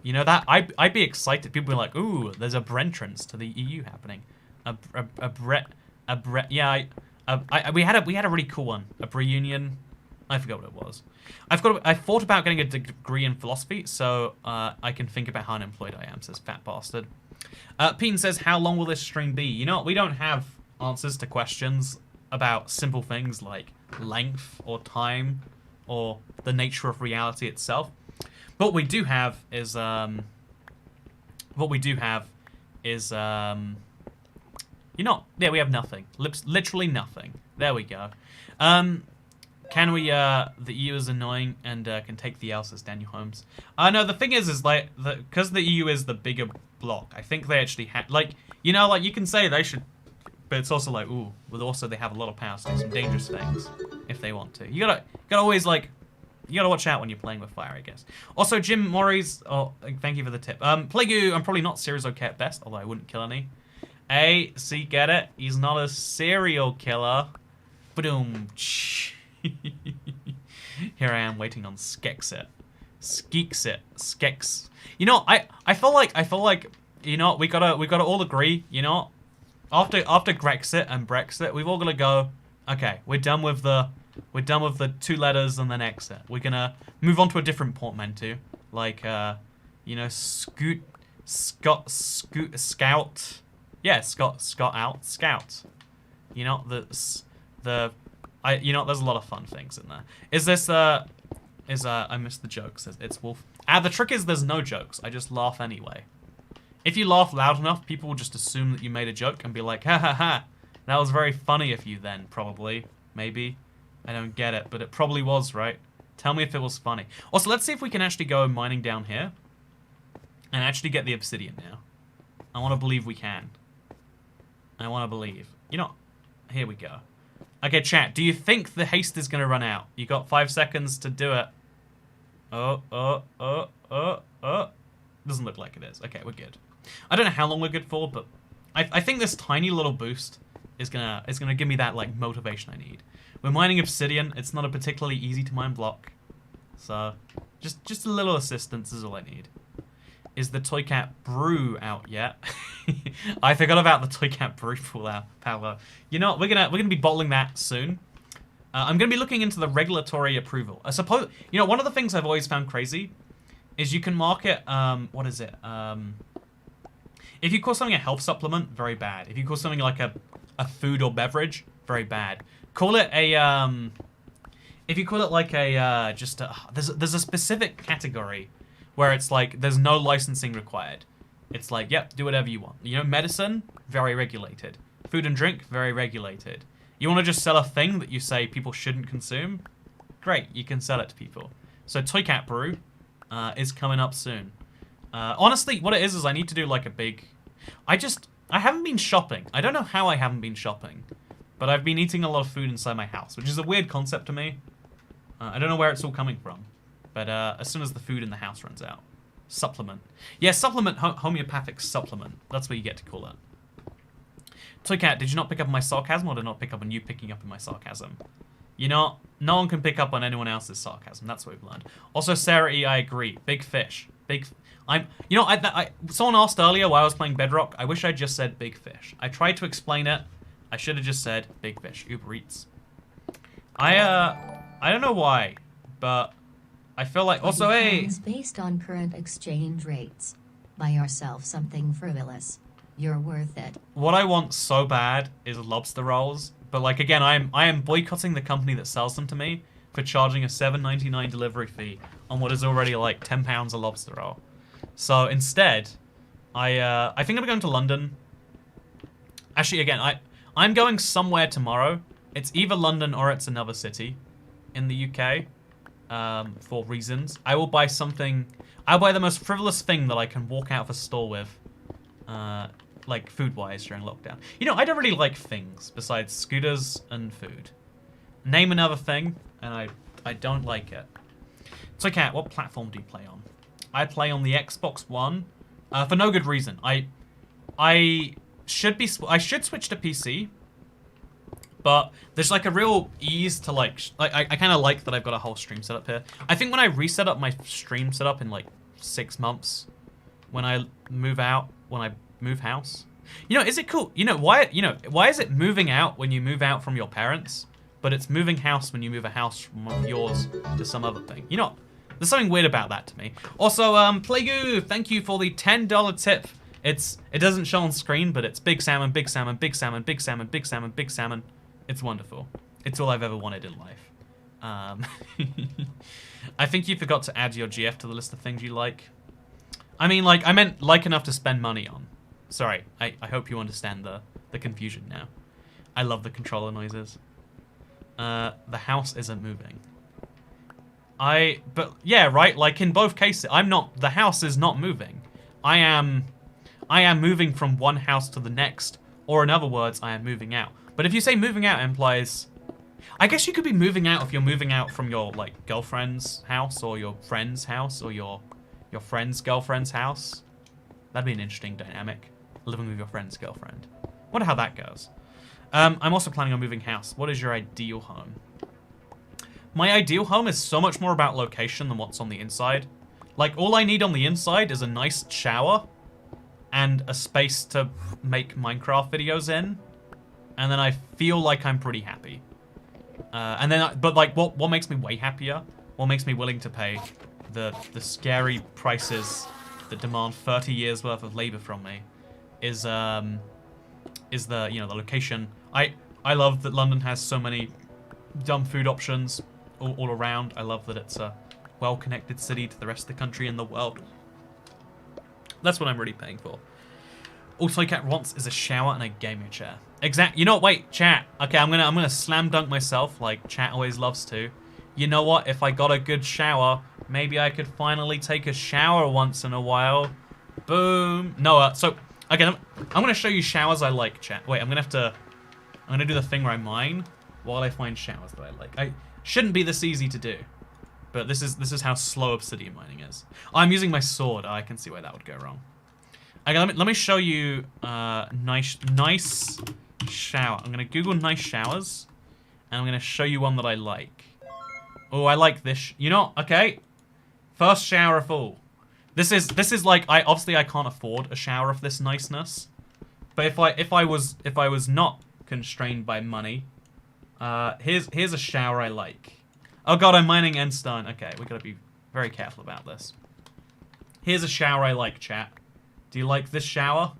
You know that? I'd be excited. People be like, ooh, there's a Brentrance to the EU happening. Yeah, we had a really cool one. A Bre-Union. I forgot what it was. I thought about getting a degree in philosophy, so I can think about how unemployed I am, says Fat Bastard. Peen says, how long will this stream be? You know what, we don't have answers to questions about simple things like length or time or the nature of reality itself. But what we do have is you know, yeah, we have nothing. Literally nothing. There we go. Can we, the EU is annoying and can take the L, says Daniel Holmes. No, the thing is like, because the EU is the bigger block, I think they actually have, like, you know, like, you can say they should, but it's also like, ooh, but also they have a lot of power to do some dangerous things if they want to. You gotta always, like, you gotta watch out when you're playing with fire, I guess. Also, Jim Morris, oh, thank you for the tip. Plague, I'm probably not serious okay at best, although I wouldn't kill any. See, get it? He's not a serial killer. Ba-doom. Here I am waiting on Skexit. Skeeksit. Skex. You know, I feel like, you know, we gotta all agree, you know, after Grexit and Brexit, we've all gotta go, okay, we're done with the 2 letters and then exit. We're gonna move on to a different portmanteau. Like, you know, Scout. Yeah, Scout. You know, you know, there's a lot of fun things in there. I missed the jokes. It's Wolf. The trick is there's no jokes. I just laugh anyway. If you laugh loud enough, people will just assume that you made a joke and be like, ha ha ha. That was very funny of you then, probably. Maybe. I don't get it, but it probably was, right? Tell me if it was funny. Also, let's see if we can actually go mining down here and actually get the obsidian now. I want to believe we can. I want to believe. You know, here we go. Okay, chat, do you think the haste is going to run out? You got 5 seconds to do it. Doesn't look like it is. Okay, we're good. I don't know how long we're good for, but I think this tiny little boost is gonna give me that like motivation I need. We're mining Obsidian. It's not a particularly easy to mine block, so just a little assistance is all I need. Is the Toy Cat brew out yet? I forgot about the Toy Cat brew power. You know what? We're gonna be bottling that soon. I'm gonna be looking into the regulatory approval. I suppose one of the things I've always found crazy is you can mark it. What is it? If you call something a health supplement, very bad. If you call something like a food or beverage, very bad. Call it a if you call it like a there's a specific category where it's like there's no licensing required. It's like, yep, do whatever you want. You know, medicine, very regulated. Food and drink, very regulated. You want to just sell a thing that you say people shouldn't consume? Great, you can sell it to people. So Toy Cat Brew is coming up soon. Honestly, what it is I need to do like a big... I haven't been shopping. I don't know how I haven't been shopping. But I've been eating a lot of food inside my house, which is a weird concept to me. I don't know where it's all coming from. But as soon as the food in the house runs out. Supplement. Yeah, supplement, homeopathic supplement. That's what you get to call it. Toy Cat, did you not pick up on my sarcasm or did not pick up on you picking up on my sarcasm? You know, no one can pick up on anyone else's sarcasm. That's what we've learned. Also, Sarah E, I agree. Big fish. Someone asked earlier why I was playing Bedrock. I wish I just said big fish. I tried to explain it. I should have just said big fish. Uber Eats. I don't know why, but I feel like also based on current exchange rates. Buy yourself something frivolous. You're worth it. What I want so bad is lobster rolls, but like again, I am boycotting the company that sells them to me for charging a $7.99 delivery fee on what is already like £10 a lobster roll. So instead, I think I'm going to London. Actually, again, I'm going somewhere tomorrow. It's either London or it's another city in the UK. For reasons. I will buy something. I'll buy the most frivolous thing that I can walk out of a store with. Like food-wise during lockdown. You know, I don't really like things besides scooters and food. Name another thing, and I don't like it. So, Cat, what platform do you play on? I play on the Xbox One, for no good reason. I should switch to PC, but there's like a real ease to like I kind of like that I've got a whole stream set up here. I think when I reset up my stream setup in like 6 months, when I move house. You know, is it cool? You know, why is it moving out when you move out from your parents, but it's moving house when you move a house from yours to some other thing? You know, there's something weird about that to me. Also, Playgoo, thank you for the $10 tip. It doesn't show on screen, but it's big salmon, big salmon, big salmon, big salmon, big salmon, big salmon. It's wonderful. It's all I've ever wanted in life. I think you forgot to add your GF to the list of things you like. I mean, like, I meant like enough to spend money on. Sorry, I hope you understand the confusion now. I love the controller noises. The house isn't moving. But yeah, right, like in both cases, the house is not moving. I am moving from one house to the next, or in other words, I am moving out. But if you say moving out implies, I guess you could be moving out if you're moving out from your like girlfriend's house or your friend's house or your friend's girlfriend's house. That'd be an interesting dynamic, living with your friend's girlfriend. Wonder how that goes. I'm also planning on moving house. What is your ideal home? My ideal home is so much more about location than what's on the inside. Like, all I need on the inside is a nice shower and a space to make Minecraft videos in. And then I feel like I'm pretty happy. But like, what makes me way happier? What makes me willing to pay the scary prices that demand 30 years worth of labor from me is the the location. I love that London has so many dumb food options all around. I love that it's a well-connected city to the rest of the country and the world. That's what I'm really paying for. All Toy Cat wants is a shower and a gaming chair. Exact. You know what? Wait, chat. Okay, I'm gonna slam dunk myself like chat always loves to. You know what? If I got a good shower, maybe I could finally take a shower once in a while. Boom. No. So again, I'm gonna show you showers I like, chat. Wait, I'm gonna do the thing where I mine. while I find showers that I like. I shouldn't be this easy to do, but this is how slow obsidian mining is. Oh, I'm using my sword. Oh, I can see where that would go wrong. Okay, let me show you nice shower. I'm gonna Google nice showers, and I'm gonna show you one that I like. Oh, I like this. You know, okay. First shower of all. This is like obviously I can't afford a shower of this niceness, but if I was not constrained by money, here's a shower I like. Oh god, I'm mining endstone. Okay, we gotta be very careful about this. Here's a shower I like, chat. Do you like this shower?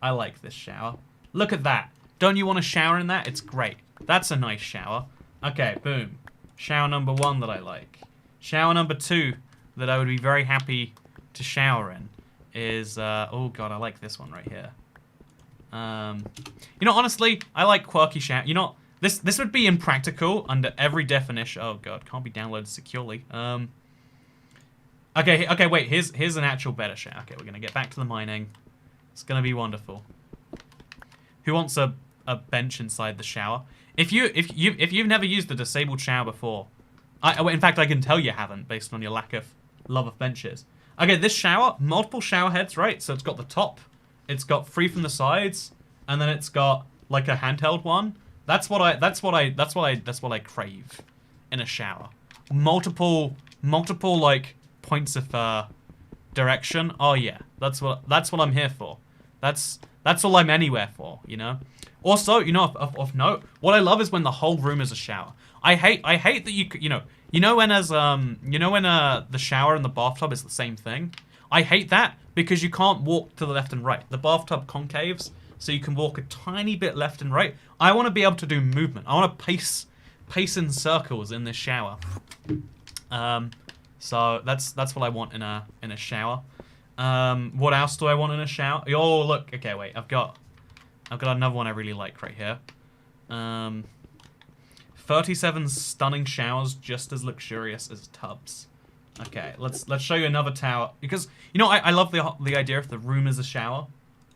I like this shower. Look at that. Don't you want to shower in that? It's great. That's a nice shower. Okay, boom. Shower number 1 that I like. Shower number 2 that I would be very happy to shower in is, oh god, I like this one right here. You know, honestly, I like quirky shower. You know, this would be impractical under every definition. Oh god, can't be downloaded securely. Okay, wait. Here's an actual better shower. Okay, we're gonna get back to the mining. It's gonna be wonderful. Who wants a bench inside the shower? If you've never used a disabled shower before, in fact I can tell you haven't based on your lack of love of benches. Okay, this shower, multiple shower heads, right? So it's got the top, it's got 3 from the sides, and then it's got like a handheld one. That's what I crave in a shower. Multiple like points of direction. Oh yeah, that's what I'm here for. That's all I'm anywhere for, you know. Also, you know, of note, what I love is when the whole room is a shower. I hate that you know when the shower and the bathtub is the same thing. I hate that because you can't walk to the left and right. The bathtub concaves, so you can walk a tiny bit left and right. I want to be able to do movement. I want to pace in circles in this shower. So that's what I want in a shower. What else do I want in a shower? Oh look, okay, wait, I've got another one I really like right here. 37 stunning showers, just as luxurious as tubs. Okay, let's show you another tower because you know I love the idea if the room is a shower.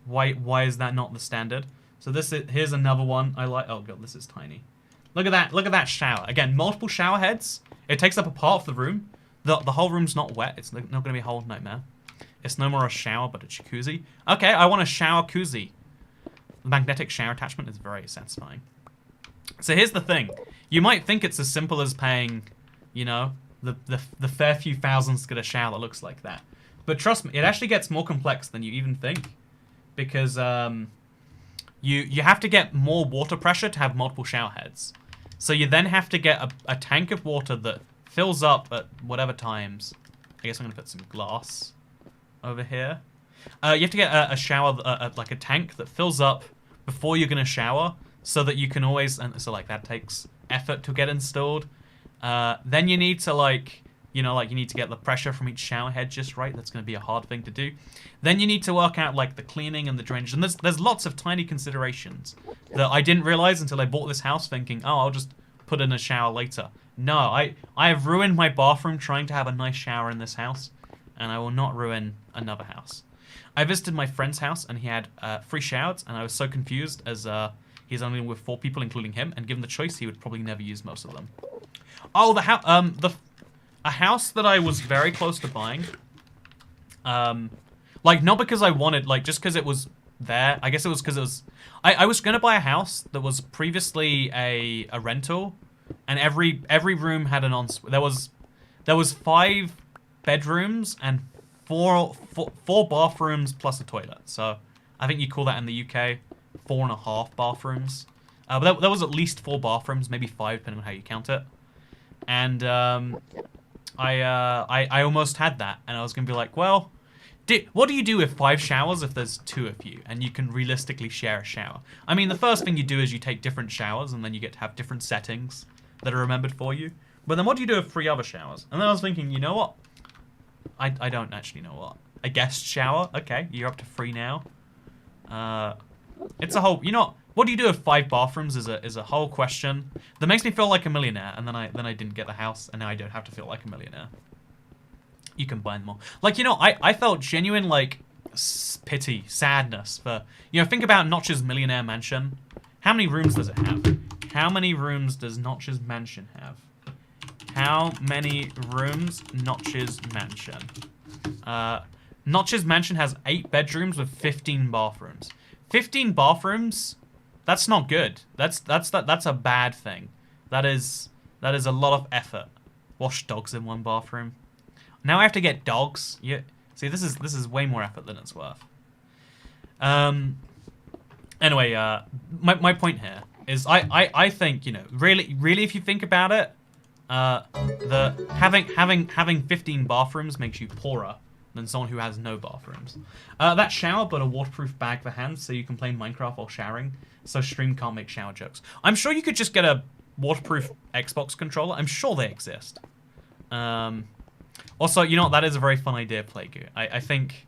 Why is that not the standard? So here's another one I like. Oh god, this is tiny. Look at that shower. Again, multiple shower heads. It takes up a part of the room. The whole room's not wet. It's not going to be a whole nightmare. It's no more a shower, but a jacuzzi. Okay, I want a shower koozie. The magnetic shower attachment is very satisfying. So here's the thing. You might think it's as simple as paying, you know, the fair few thousands to get a shower that looks like that. But trust me, it actually gets more complex than you even think. Because you have to get more water pressure to have multiple shower heads. So you then have to get a tank of water that fills up at whatever times. I guess I'm going to put some glass over here. You have to get a shower, like a tank that fills up before you're going to shower, so that you can always, and so like that takes effort to get installed. Then you need to like, you know, like you need to get the pressure from each shower head just right. That's going to be a hard thing to do. Then you need to work out like the cleaning and the drainage, and there's lots of tiny considerations that I didn't realize until I bought this house, thinking, oh, I'll just put in a shower later. No, I have ruined my bathroom trying to have a nice shower in this house, and I will not ruin another house. I visited my friend's house, and he had 3 showers, and I was so confused as he's only with 4 people, including him, and given the choice, he would probably never use most of them. Oh, a house that I was very close to buying. Like, not because I wanted, like, just because it was there. I guess it was because it was... I was going to buy a house that was previously a rental, and every room had an ensuite. There was 5 bedrooms and four bathrooms plus a toilet. So I think you call that in the UK 4.5 bathrooms. But there was at least 4 bathrooms, maybe 5 depending on how you count it. And I almost had that, and I was gonna be like, well, what do you do with 5 showers if there's 2 of you and you can realistically share a shower? I mean, the first thing you do is you take different showers, and then you get to have different settings that are remembered for you. But then what do you do with 3 other showers? And then I was thinking, you know what? I don't actually know what. A guest shower? Okay, you're up to 3 now. It's a whole, you know, what do you do with 5 bathrooms is a whole question that makes me feel like a millionaire, and then I didn't get the house, and now I don't have to feel like a millionaire. You can buy them all. Like, you know, I felt genuine, like, pity, sadness for, you know, think about Notch's millionaire mansion. How many rooms does it have? How many rooms does Notch's mansion have? How many rooms Notch's mansion? Notch's mansion has 8 bedrooms with 15 bathrooms. 15 bathrooms? That's not good. That's a bad thing. That is a lot of effort. Wash dogs in one bathroom. Now I have to get dogs. Yeah. See, this is way more effort than it's worth. Anyway, my point here is I think, you know, really if you think about it, having 15 bathrooms makes you poorer than someone who has no bathrooms. That shower, but a waterproof bag for hands so you can play Minecraft while showering, so stream can't make shower jokes. I'm sure you could just get a waterproof Xbox controller. I'm sure they exist. Also, you know what? That is a very fun idea, Playgoo. I think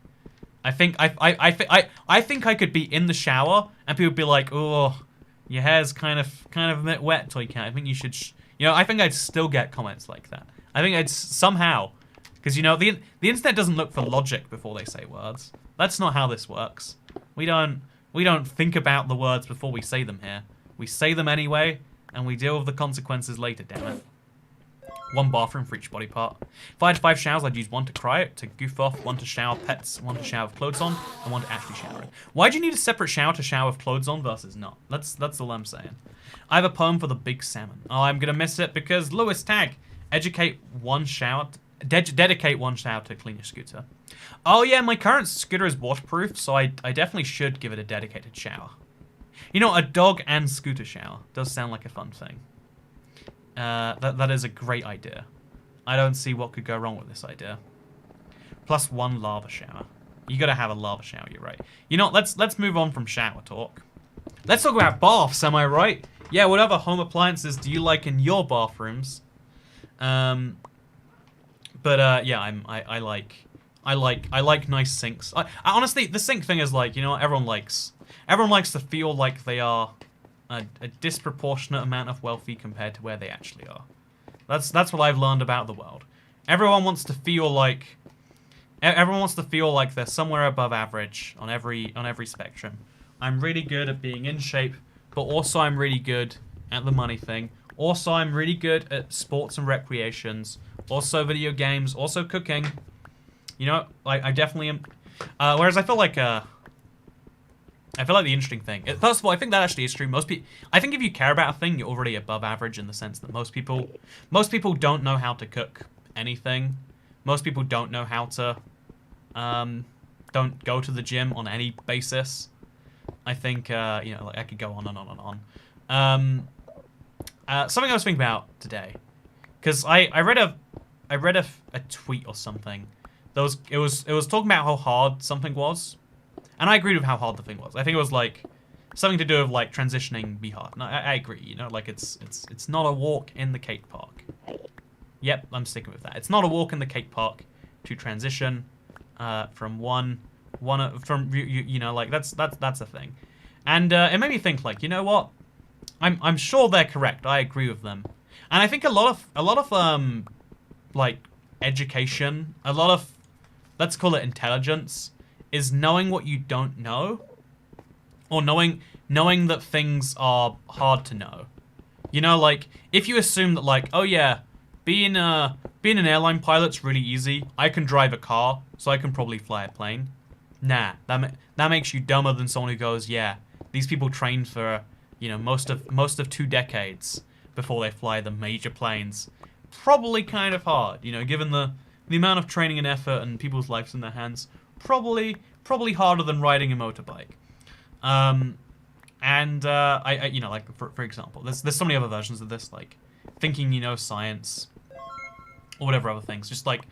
I could be in the shower and people would be like, "Oh, your hair's kind of a bit wet, Toy Cat. I think you should." You know, I think I'd still get comments like that. I think I'd somehow, because you know the internet doesn't look for logic before they say words. That's not how this works. We don't think about the words before we say them here. We say them anyway, and we deal with the consequences later. Damn it. 1 bathroom for each body part. If I had 5 showers, I'd use 1 to cry, to goof off, 1 to shower pets, 1 to shower with clothes on, and 1 to actually shower in. Why do you need a separate shower to shower with clothes on versus not? That's all I'm saying. I have a poem for the big salmon. Oh, I'm gonna miss it because Lewis tag. Dedicate 1 shower to clean your scooter. Oh yeah, my current scooter is waterproof, so I definitely should give it a dedicated shower. You know, a dog and scooter shower does sound like a fun thing. That is a great idea. I don't see what could go wrong with this idea. Plus 1 lava shower. You gotta have a lava shower, you're right. You know, let's move on from shower talk. Let's talk about baths, am I right? Yeah, what other home appliances do you like in your bathrooms? Yeah, I like nice sinks. I honestly, the sink thing is like, you know, everyone likes to feel like they are a disproportionate amount of wealthy compared to where they actually are. That's what I've learned about the world. Everyone wants to feel like they're somewhere above average on every spectrum. I'm really good at being in shape, but also I'm really good at the money thing. Also, I'm really good at sports and recreations. Also, video games. Also, cooking. You know, like I definitely am. Whereas I feel like the interesting thing. First of all, I think that actually is true. I think if you care about a thing, you're already above average in the sense that most people don't know how to cook anything. Most people don't know how to, don't go to the gym on any basis. I think, you know, like I could go on and on and on. Something I was thinking about today, because I read a tweet or something. It was talking about how hard something was. And I agreed with how hard the thing was. I think it was like something to do with like transitioning be hard. And I agree, you know, like it's not a walk in the cake park. Yep, I'm sticking with that. It's not a walk in the cake park to transition from you know, like that's a thing. And it made me think like, you know what? I'm sure they're correct. I agree with them. And I think a lot of like education, a lot of, let's call it intelligence, is knowing what you don't know, or knowing that things are hard to know. You know, like if you assume that like, oh yeah, being an airline pilot's really easy. I can drive a car, so I can probably fly a plane. Nah, that makes you dumber than someone who goes, yeah, these people trained for, you know, most of 2 decades before they fly the major planes. Probably kind of hard, you know, given the amount of training and effort and people's lives in their hands. Probably harder than riding a motorbike. I you know, like for example, there's so many other versions of this, like thinking you know science or whatever other things. Just like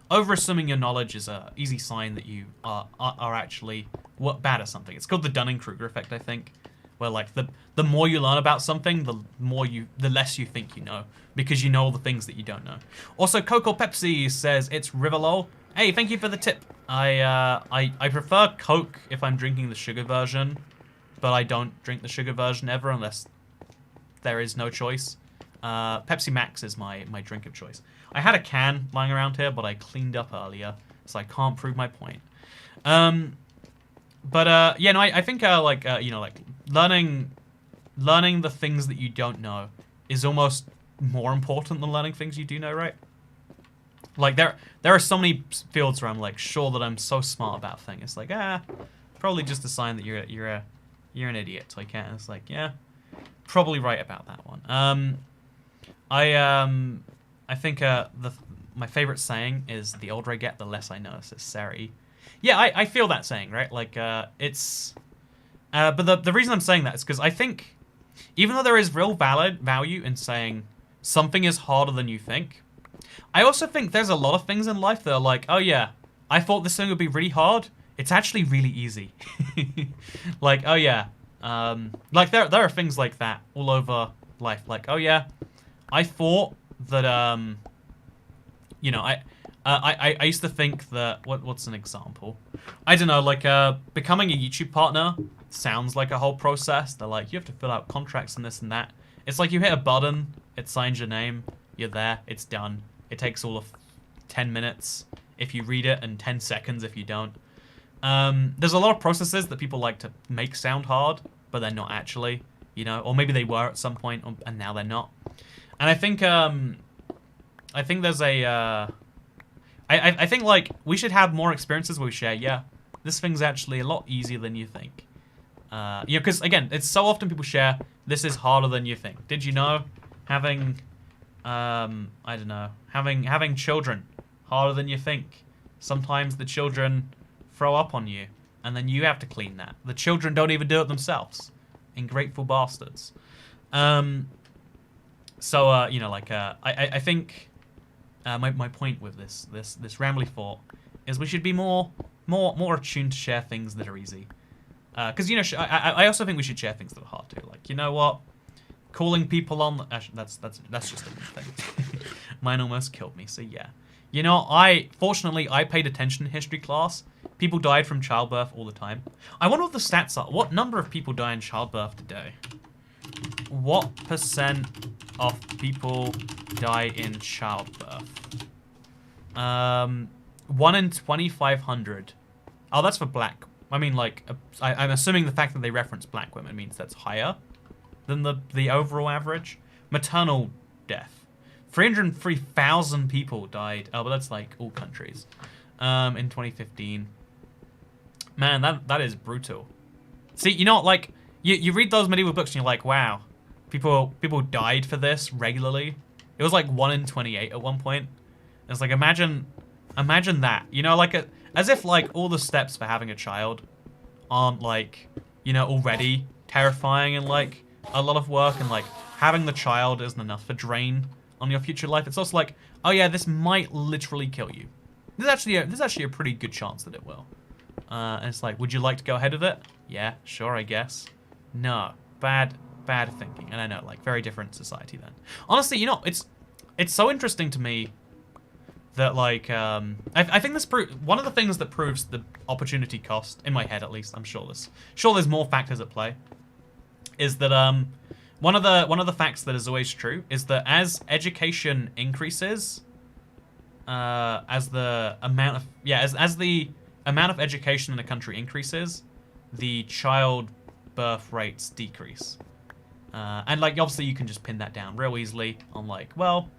over-assuming your knowledge is a easy sign that you are actually bad at something. It's called the Dunning-Kruger effect, I think, where like the more you learn about something, the less you think you know, because you know all the things that you don't know. Also, Coco Pepsi says it's Riverlol. Hey, thank you for the tip. I prefer Coke if I'm drinking the sugar version, but I don't drink the sugar version ever unless there is no choice. Pepsi Max is my drink of choice. I had a can lying around here, but I cleaned up earlier, so I can't prove my point. Yeah, no, I think you know, like learning the things that you don't know is almost more important than learning things you do know, right? Like, there are so many fields where I'm like sure that I'm so smart about things. It's like, probably just a sign that you're an idiot. Like, it's like, yeah, probably right about that one. I think my favorite saying is, the older I get, the less I notice. It's Seri. Yeah, I feel that saying, right? Like, it's but the reason I'm saying that is because I think even though there is real value in saying something is harder than you think, I also think there's a lot of things in life that are like, oh yeah, I thought this thing would be really hard. It's actually really easy. Like, oh yeah. Like there are things like that all over life. Like, oh yeah, I thought that you know, I used to think that what's an example? I don't know, like becoming a YouTube partner sounds like a whole process. They're like, you have to fill out contracts and this and that. It's like you hit a button, it signs your name, you're there, it's done. It takes all of 10 minutes if you read it and 10 seconds if you don't. There's a lot of processes that people like to make sound hard, but they're not actually, you know, or maybe they were at some point and now they're not. And I think there's a, I think like we should have more experiences where we share, yeah, this thing's actually a lot easier than you think. You know, because again, it's so often people share, this is harder than you think. Did you know having, I don't know, having children harder than you think? Sometimes the children throw up on you, and then you have to clean that. The children don't even do it themselves. Ungrateful bastards. So you know, like I think my point with this rambly thought is we should be more attuned to share things that are easy. Because you know, I also think we should share things that are hard too. Like, you know what, calling people on actually, that's just a thing. Mine almost killed me. So yeah, you know, fortunately I paid attention in history class. People died from childbirth all the time. I wonder what the stats are. What number of people die in childbirth today? What percent of people die in childbirth? 1 in 2,500. Oh, that's for black. I mean, like, I'm assuming the fact that they reference black women means that's higher than the overall average. Maternal death. 303,000 people died. Oh, but that's like all countries. In 2015. Man, that is brutal. See, you know, like, you read those medieval books and you're like, wow, people died for this regularly. It was like 1 in 28 at one point. It's like, imagine that. You know, like, as if, like, all the steps for having a child aren't, like, you know, already terrifying and, like, a lot of work, and, like, having the child isn't enough to drain on your future life. It's also like, oh yeah, this might literally kill you. There's actually a pretty good chance that it will. And it's like, would you like to go ahead with it? Yeah, sure, I guess. No, bad thinking. And I know, like, very different society then. Honestly, you know, it's so interesting to me that, like, I think this one of the things that proves the opportunity cost, in my head at least, I'm sure there's more factors at play, is that one of the facts that is always true is that as education increases, as the amount of education in a country increases, the child birth rates decrease. And, like, obviously you can just pin that down real easily on, like, well,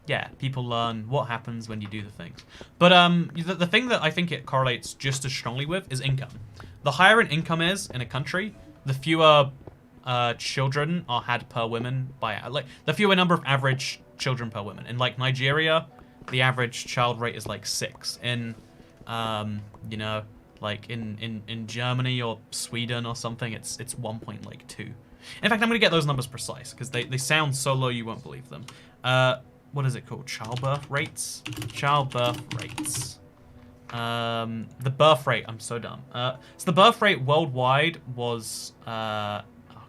yeah, people learn what happens when you do the things. But the thing that I think it correlates just as strongly with is income. The higher an income is in a country, the fewer children are had per woman by, like, the fewer number of average children per woman. In, like, Nigeria, the average child rate is like 6. In you know, like in Germany or Sweden or something, it's 1.2. In fact, I'm gonna get those numbers precise because they sound so low you won't believe them. What is it called? Childbirth rates? Childbirth rates. The birth rate, I'm so dumb. So the birth rate worldwide was, oh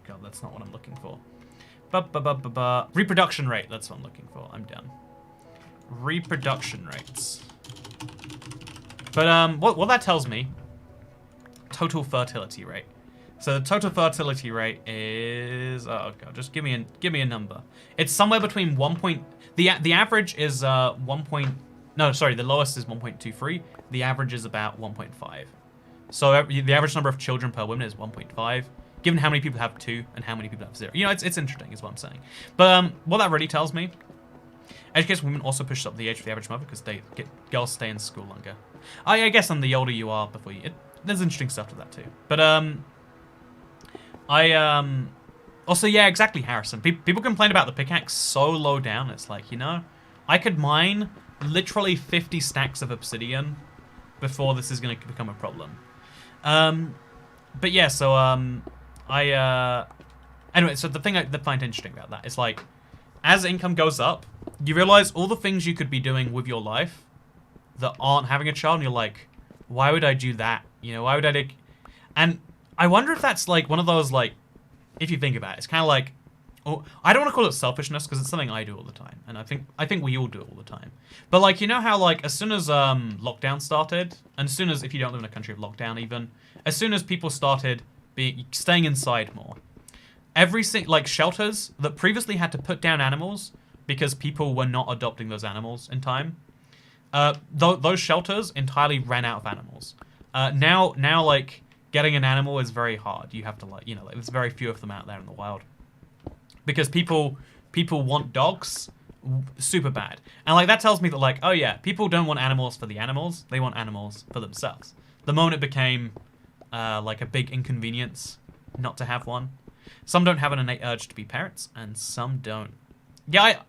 god, that's not what I'm looking for. Reproduction rate, that's what I'm looking for. I'm done. Reproduction rates. But what that tells me, total fertility rate. So the total fertility rate is, oh god, just give me a number. It's somewhere between the average is the lowest is 1.23. The average is about 1.5. So the average number of children per woman is 1.5. given how many people have 2 and how many people have 0. You know, it's interesting is what I'm saying. But what that really tells me, education women also pushes up the age for the average mother because girls stay in school longer. I guess the older you are before you... there's interesting stuff to that too. But also, yeah, exactly, Harrison. People complain about the pickaxe so low down. It's like, you know, I could mine literally 50 stacks of obsidian before this is going to become a problem. But yeah, so anyway, so the thing I find interesting about that is like, as income goes up, you realize all the things you could be doing with your life that aren't having a child, and you're like, why would I do that? You know, why would I do... And I wonder if that's like one of those, like, if you think about it, it's kind of like, oh, I don't want to call it selfishness because it's something I do all the time, and I think we all do it all the time. But like, you know how like as soon as lockdown started, and as soon as, if you don't live in a country of lockdown even, as soon as people started staying inside more, like shelters that previously had to put down animals because people were not adopting those animals in time, those shelters entirely ran out of animals. Now like getting an animal is very hard. You have to like, you know, like, there's very few of them out there in the wild. Because people want dogs super bad. And like that tells me that like, oh yeah, people don't want animals for the animals, they want animals for themselves. The moment it became like a big inconvenience not to have one. Some don't have an innate urge to be parents, and some don't. Yeah,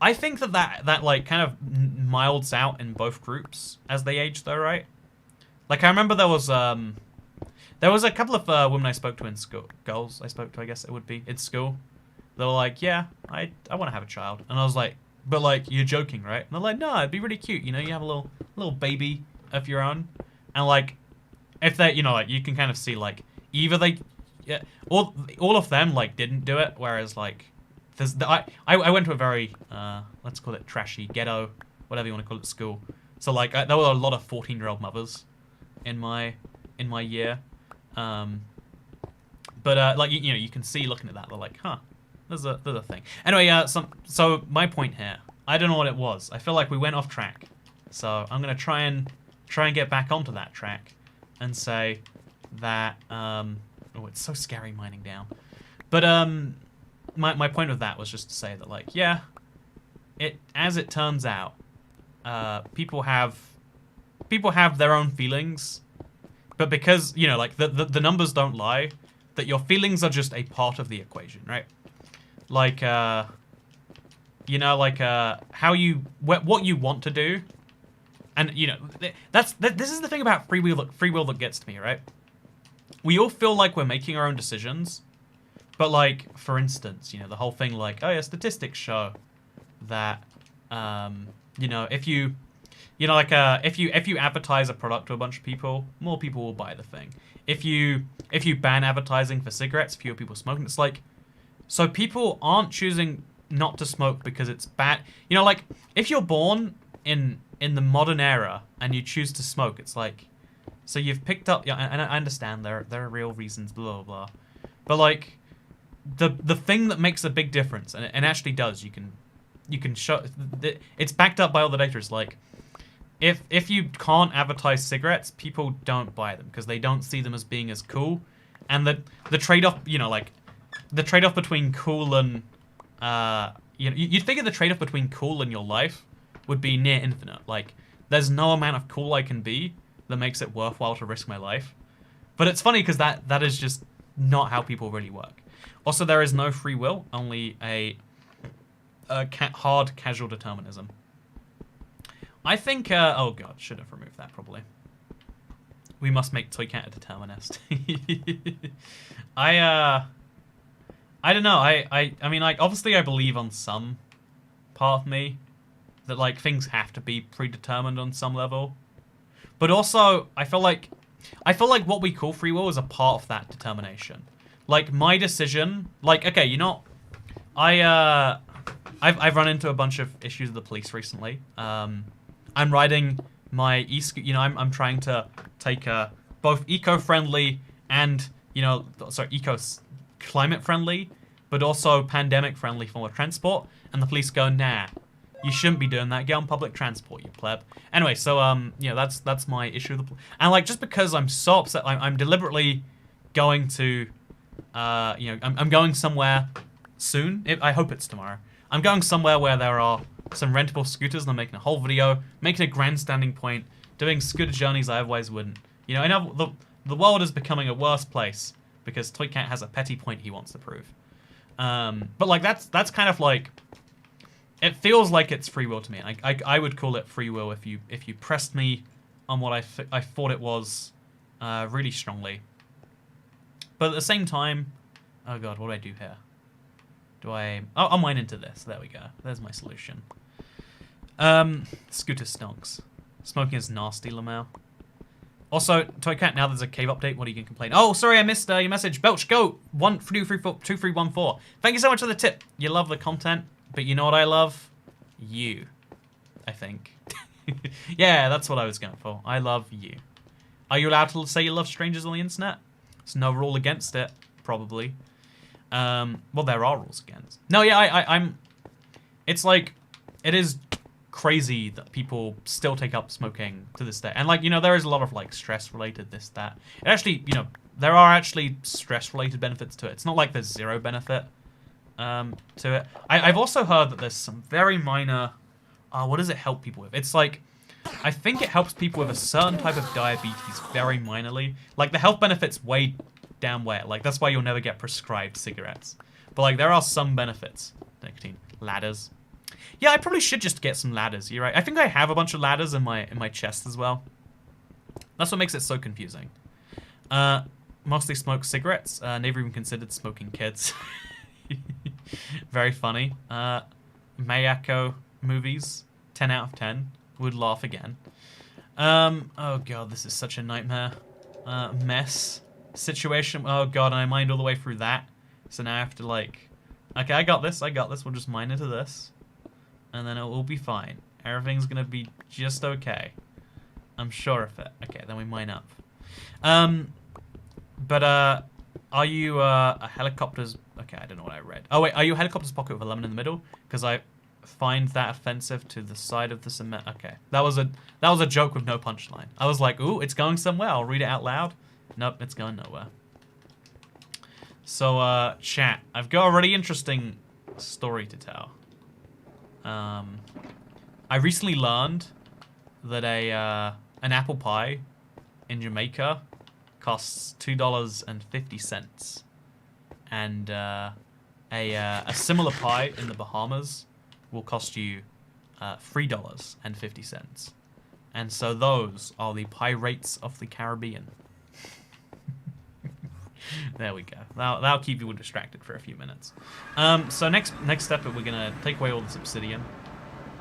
I think that like kind of milds out in both groups as they age though, right? Like I remember there was a couple of women I spoke to in school, girls I spoke to, I guess it would be, in school. They were like, yeah, I want to have a child. And I was like, but like, you're joking, right? And they're like, no, it'd be really cute. You know, you have a little baby of your own. And like, if they, you know, like you can kind of see like, either they, yeah, all of them like didn't do it. Whereas like, I went to a very, let's call it trashy, ghetto, whatever you want to call it, school. So like, there were a lot of 14-year-old mothers in my year. But like you know, you can see looking at that, they're like, huh, there's a thing. Anyway, so my point here, I don't know what it was. I feel like we went off track, so I'm gonna try and get back onto that track, and say that oh, it's so scary mining down. But my point of that was just to say that like, yeah, as it turns out, people have their own feelings. But because, you know, like, the numbers don't lie, that your feelings are just a part of the equation, right? Like, you know, like, what you want to do. And, you know, this is the thing about free will that gets to me, right? We all feel like we're making our own decisions. But, like, for instance, you know, the whole thing, like, oh, yeah, statistics show that, you know, if you... You know, like if you advertise a product to a bunch of people, more people will buy the thing. If you ban advertising for cigarettes, fewer people smoking. It's like, so people aren't choosing not to smoke because it's bad. You know, like if you're born in the modern era and you choose to smoke, it's like, so you've picked up. Yeah, and I understand there are real reasons, blah blah blah, but like the thing that makes a big difference, and it actually does. You can show it's backed up by all the data. It's like, If you can't advertise cigarettes, people don't buy them because they don't see them as being as cool, and the trade-off, you know, like the trade-off between cool and you know, you'd figure the trade-off between cool and your life would be near infinite. Like, there's no amount of cool I can be that makes it worthwhile to risk my life. But it's funny because that is just not how people really work. Also, there is no free will, only a hard casual determinism. I think, oh god, should have removed that probably. We must make Toycat a determinist. I don't know, I mean, like, obviously I believe on some part of me that, like, things have to be predetermined on some level. But also, I feel like what we call free will is a part of that determination. Like, my decision, like, okay, you know, I've run into a bunch of issues with the police recently. I'm riding my you know, I'm trying to take a both eco-friendly and, you know, sorry, climate-friendly, but also pandemic-friendly form of transport, and the police go, nah, you shouldn't be doing that. Get on public transport, you pleb. Anyway, so you know, that's my issue with and like, just because I'm so upset, I'm deliberately going to I'm going somewhere soon. I hope it's tomorrow. I'm going somewhere where there are some rentable scooters, and I'm making a whole video, making a grandstanding point, doing scooter journeys I otherwise wouldn't. You know, I know the world is becoming a worse place because Toycat has a petty point he wants to prove. But like that's kind of like, it feels like it's free will to me. I would call it free will if you pressed me on what I thought it was really strongly. But at the same time, oh god, what do I do here? I'll mine into this. There we go. There's my solution. Scooter stonks. Smoking is nasty, Lamau. Also, Toycat, now there's a cave update. What are you going to complain? Oh, sorry, I missed your message. Belch, go! 2314. Thank you so much for the tip. You love the content, but you know what I love? You. I think. Yeah, that's what I was going for. I love you. Are you allowed to say you love strangers on the internet? There's no rule against it, probably. Well, there are rules against. No, yeah, I'm... It's like, it is crazy that people still take up smoking to this day. And like, you know, there is a lot of like stress-related this, that. It actually, you know, there are actually stress-related benefits to it. It's not like there's zero benefit to it. I've also heard that there's some very minor... what does it help people with? It's like, I think it helps people with a certain type of diabetes very minorly. Like, the health benefits way down where. Like, that's why you'll never get prescribed cigarettes. But like, there are some benefits. Nicotine. Ladders. Yeah, I probably should just get some ladders. You're right. I think I have a bunch of ladders in my chest as well. That's what makes it so confusing. Mostly smoke cigarettes. Never even considered smoking kids. Very funny. Mayako movies. 10 out of 10. Would laugh again. Oh god, this is such a nightmare. Mess situation. Oh god, and I mined all the way through that. So now I have to like... Okay, I got this. We'll just mine into this. And then it will be fine. Everything's gonna be just okay. I'm sure of it. Okay, then we mine up. Are you a helicopter's... Okay, I don't know what I read. Oh wait, are you a helicopter's pocket with a lemon in the middle? Because I find that offensive to the side of the cement. Okay, that was a joke with no punchline. I was like, ooh, it's going somewhere. I'll read it out loud. Nope, it's going nowhere. So, chat, I've got a really interesting story to tell. I recently learned that an apple pie in Jamaica costs $2.50, and a similar pie in the Bahamas will cost you $3.50. And so those are the pie rates of the Caribbean. There we go. That'll keep you distracted for a few minutes. So next step, we're gonna take away all this obsidian,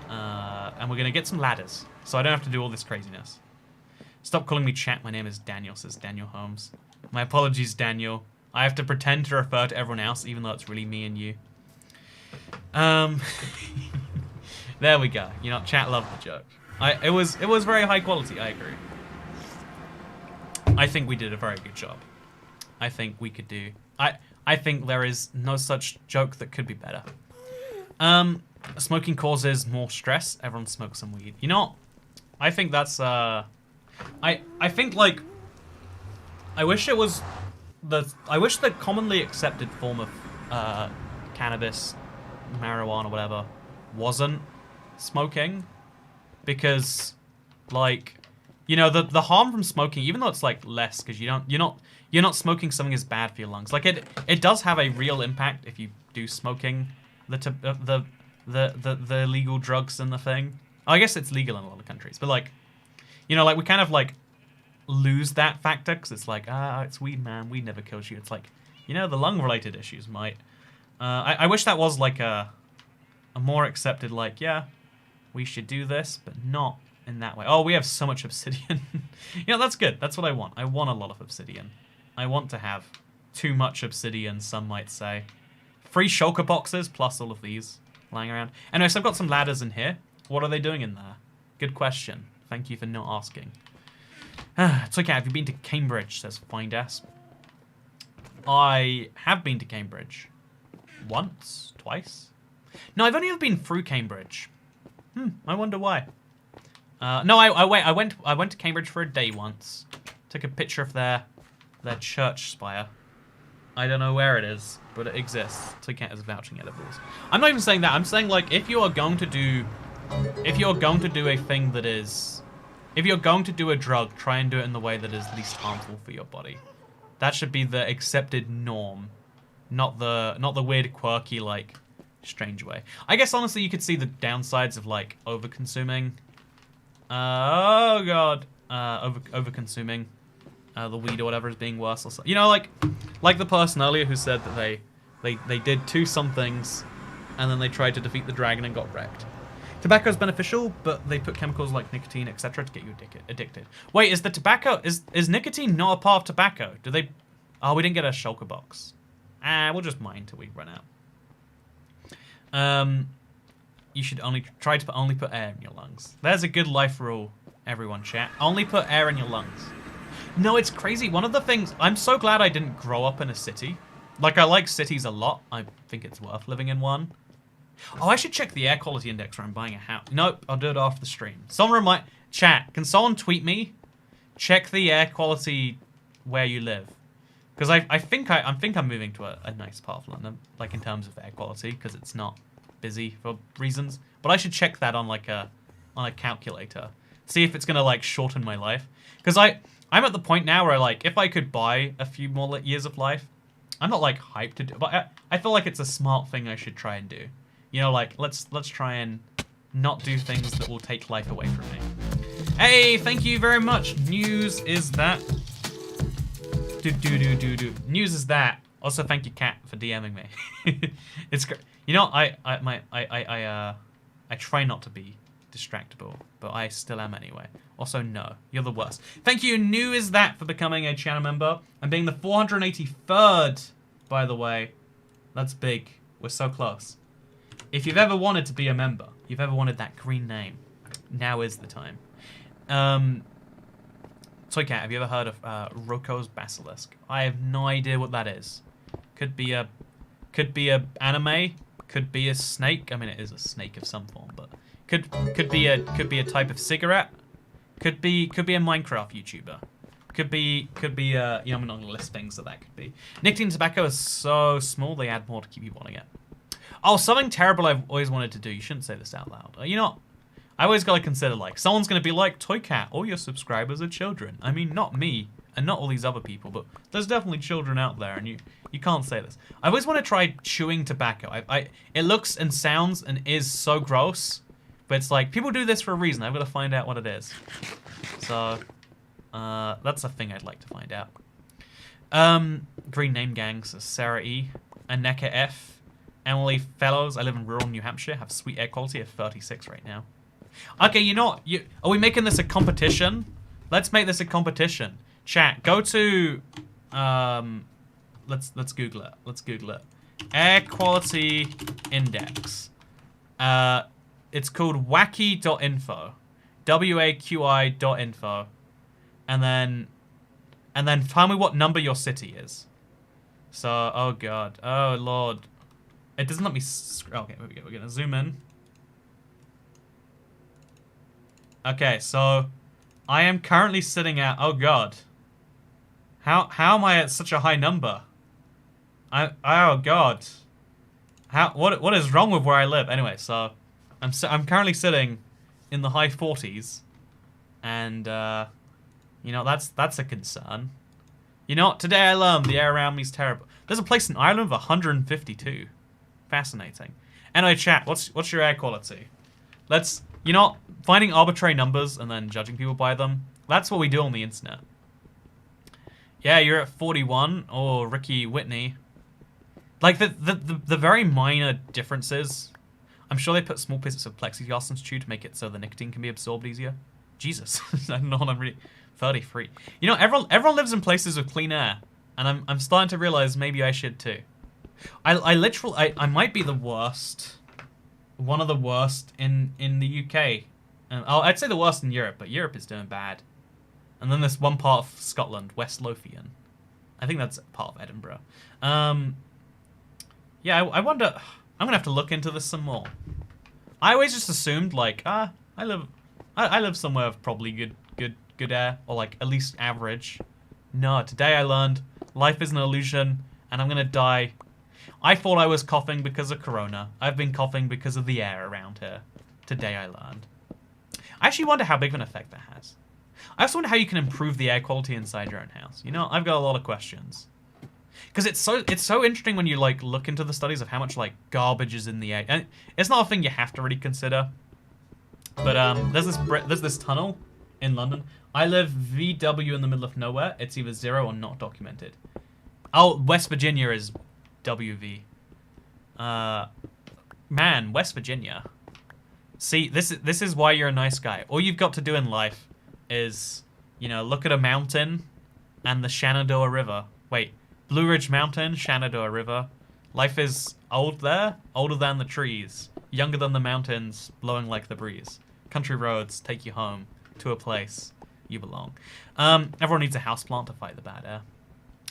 and we're gonna get some ladders, so I don't have to do all this craziness. Stop calling me chat. My name is Daniel, says Daniel Holmes. My apologies, Daniel. I have to pretend to refer to everyone else, even though it's really me and you. There we go. You know, chat loved the joke. It was very high quality. I agree. I think we did a very good job. I think we could do... I think there is no such joke that could be better. Smoking causes more stress. Everyone smokes some weed. You know, I think that's... I think, like... I wish the commonly accepted form of cannabis, marijuana, whatever, wasn't smoking. Because, like... You know, the harm from smoking, even though it's like less, because you're not smoking something as bad for your lungs. Like it does have a real impact if you do smoking the illegal drugs and the thing. Oh, I guess it's legal in a lot of countries, but like, you know, like we kind of like lose that factor because it's like, it's weed, man. Weed never kills you. It's like, you know, the lung related issues might. I wish that was like a more accepted, like, yeah, we should do this, but not in that way. Oh, we have so much obsidian. You know, that's good. That's what I want. I want a lot of obsidian. I want to have too much obsidian, some might say. 3 shulker boxes, plus all of these lying around. Anyway, so I've got some ladders in here. What are they doing in there? Good question. Thank you for not asking. It's okay. Have you been to Cambridge, says Findass. I have been to Cambridge. Once? Twice? No, I've only ever been through Cambridge. I wonder why. No, I went to Cambridge for a day once. Took a picture of their church spire. I don't know where it is, but it exists. Toycat is vouching edibles. I'm not even saying that. I'm saying, like, if you're going to do a thing that is... If you're going to do a drug, try and do it in the way that is least harmful for your body. That should be the accepted norm. Not the weird, quirky, like, strange way. I guess, honestly, you could see the downsides of, like, over-consuming. Oh, God. Over-consuming the weed or whatever is being worse or something. You know, like the person earlier who said that they did 2 somethings and then they tried to defeat the dragon and got wrecked. Tobacco is beneficial, but they put chemicals like nicotine, etc. to get you addicted. Wait, is the tobacco... Is nicotine not a part of tobacco? Do they... Oh, we didn't get a shulker box. We'll just mine till we run out. You should only try to only put air in your lungs. There's a good life rule, everyone, chat. Only put air in your lungs. No, it's crazy. One of the things... I'm so glad I didn't grow up in a city. Like, I like cities a lot. I think it's worth living in one. Oh, I should check the air quality index when I'm buying a house. Nope, I'll do it after the stream. Someone remind... Chat, can someone tweet me? Check the air quality where you live. Because I think I'm moving to a nice part of London, like in terms of air quality, because it's not busy for reasons. But I should check that on like a calculator. See if it's gonna like shorten my life. Because I'm at the point now where like if I could buy a few more years of life, I'm not like hyped to do, but I feel like it's a smart thing I should try and do. You know, like, let's try and not do things that will take life away from me. Hey, thank you very much. News is that. News is that. Also, thank you, Kat, for DMing me. It's great. You know, I try not to be distractible, but I still am anyway. Also, no, you're the worst. Thank you, New is that, for becoming a channel member and being the 483rd, by the way. That's big. We're so close. If you've ever wanted to be a member, you've ever wanted that green name, now is the time. Toycat, have you ever heard of Roko's Basilisk? I have no idea what that is. Could be a anime, could be a snake. I mean, it is a snake of some form, but could be a type of cigarette. Could be a Minecraft YouTuber. Could be you know, I'm not gonna list things that could be. Nicotine and tobacco is so small they add more to keep you wanting it. Oh, something terrible I've always wanted to do. You shouldn't say this out loud. You know, I always gotta consider, like, someone's gonna be like, Toycat, all your subscribers are children. I mean, not me, and not all these other people, but there's definitely children out there, and you can't say this. I always want to try chewing tobacco. It looks and sounds and is so gross, but it's like, people do this for a reason. I've got to find out what it is. So, that's a thing I'd like to find out. Green name gangs, Sarah E, Aneka F, Emily Fellows, I live in rural New Hampshire, have sweet air quality of 36 right now. Okay, you know what? Are we making this a competition? Let's make this a competition. Chat, go to... Let's Google it. Let's Google it. Air quality index. It's called wacky.info. WAQI.info. And then tell me what number your city is. So, oh god. Oh lord. It doesn't let me... Okay, here we go. We're going to zoom in. Okay, so... I am currently sitting at... Oh, God. How am I at such a high number? Oh, God. What is wrong with where I live? Anyway, so... I'm currently sitting in the high 40s. And, you know, that's a concern. You know, today I learned the air around me is terrible. There's a place in Ireland with 152. Fascinating. Anyway, chat, what's your air quality? Let's, you know, finding arbitrary numbers and then judging people by them. That's what we do on the internet. Yeah, you're at 41. Oh, Ricky Whitney. Like, the very minor differences. I'm sure they put small pieces of plexiglass into tube to make it so the nicotine can be absorbed easier. Jesus. I don't know what I'm really... 33. You know, everyone lives in places with clean air. And I'm starting to realize maybe I should too. I might be the worst. One of the worst in the UK. I'd say the worst in Europe, but Europe is doing bad. And then there's one part of Scotland, West Lothian. I think that's part of Edinburgh. Yeah, I wonder... I'm gonna have to look into this some more. I always just assumed, like, I live somewhere with probably good air, or like at least average. No, today I learned life is an illusion, and I'm gonna die. I thought I was coughing because of corona. I've been coughing because of the air around here. Today I learned. I actually wonder how big of an effect that has. I also wonder how you can improve the air quality inside your own house. You know, I've got a lot of questions. Because it's so interesting when you like look into the studies of how much like garbage is in the air. And it's not a thing you have to really consider. But there's this tunnel in London. I live VW in the middle of nowhere. It's either 0 or not documented. Oh, West Virginia is WV. Man, West Virginia. See, this is why you're a nice guy. All you've got to do in life is, you know, look at a mountain and the Shenandoah River. Wait, Blue Ridge Mountain, Shenandoah River. Life is old there, older than the trees, younger than the mountains, blowing like the breeze. Country roads take you home to a place you belong. Everyone needs a houseplant to fight the bad air.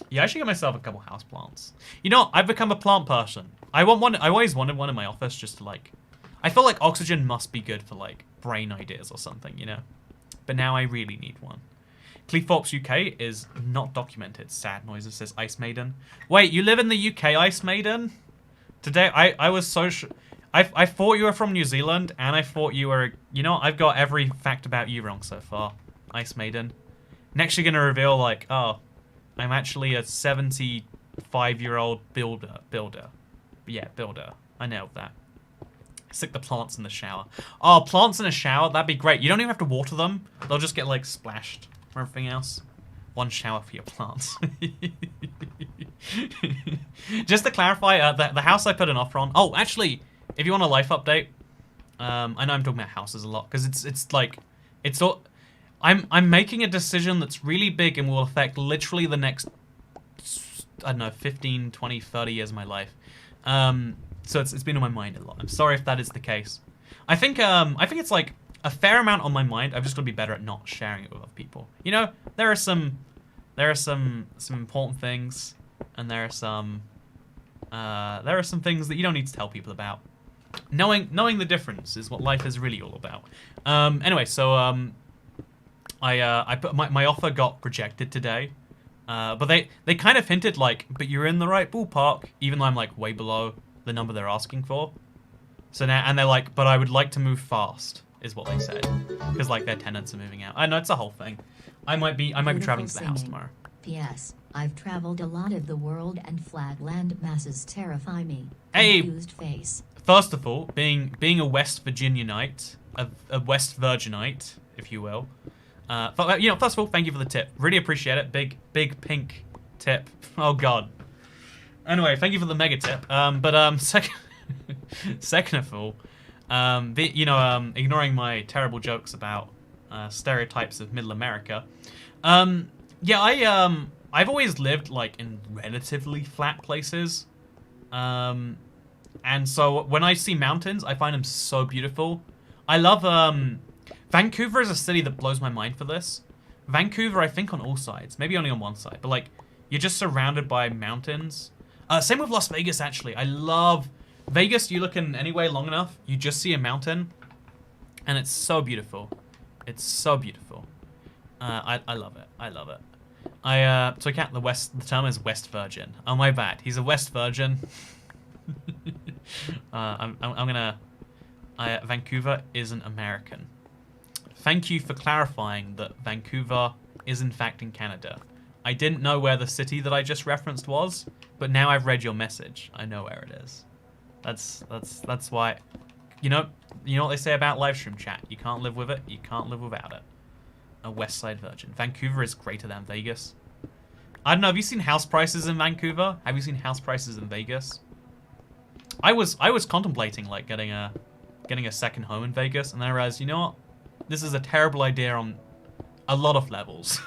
Yeah, I should get myself a couple houseplants. You know, I've become a plant person. I want one. I always wanted one in my office just to like. I feel like oxygen must be good for like brain ideas or something, you know. But now I really need one. Cleethorpes, UK is not documented. Sad noises, says Ice Maiden. Wait, you live in the UK, Ice Maiden? Today, I was so I thought you were from New Zealand, and I thought you were... You know, I've got every fact about you wrong so far, Ice Maiden. Next, you're going to reveal, like, oh, I'm actually a 75-year-old builder. Yeah, builder. I nailed that. Stick the plants in the shower. Oh, plants in a shower? That'd be great. You don't even have to water them. They'll just get, like, splashed from everything else. One shower for your plants. Just to clarify, the house I put an offer on... Oh, actually, if you want a life update... I know I'm talking about houses a lot, because it's like... It's all... I'm making a decision that's really big and will affect literally the next... I don't know, 15, 20, 30 years of my life. So it's been on my mind a lot. I'm sorry if that is the case. I think it's like a fair amount on my mind. I've just got to be better at not sharing it with other people. You know, there are some important things, and there are some things that you don't need to tell people about. Knowing the difference is what life is really all about. Anyway, so I put my offer got rejected today. But they kind of hinted like, but you're in the right ballpark, even though I'm like way below the number they're asking for. So now, and they're like, but I would like to move fast, is what they said, because like their tenants are moving out. I know it's a whole thing. I might be traveling to the house tomorrow. P.S. I've traveled a lot of the world, and flat land masses terrify me. Hey, confused face. First of all, being a West Virginianite, a West Virginite, if you will. You know, first of all, thank you for the tip. Really appreciate it. Big pink tip. Oh God. Anyway, thank you for the mega tip. Second of all, ignoring my terrible jokes about stereotypes of Middle America. Yeah, I've always lived like in relatively flat places, and so when I see mountains, I find them so beautiful. I love Vancouver is a city that blows my mind for this. Vancouver, I think on all sides, maybe only on one side, but like you're just surrounded by mountains. Same with Las Vegas, actually. I love Vegas. You look in any way long enough, you just see a mountain, and it's so beautiful. It's so beautiful. I love it. I love it. So I can't. The term is West Virgin. Oh my bad. He's a West Virgin. Vancouver isn't American. Thank you for clarifying that Vancouver is in fact in Canada. I didn't know where the city that I just referenced was, but now I've read your message. I know where it is. That's why, you know what they say about live stream chat. You can't live with it. You can't live without it. A West Side Virgin. Vancouver is greater than Vegas. I don't know. Have you seen house prices in Vancouver? Have you seen house prices in Vegas? I was contemplating like getting a second home in Vegas, and then I realized, you know what? This is a terrible idea on a lot of levels.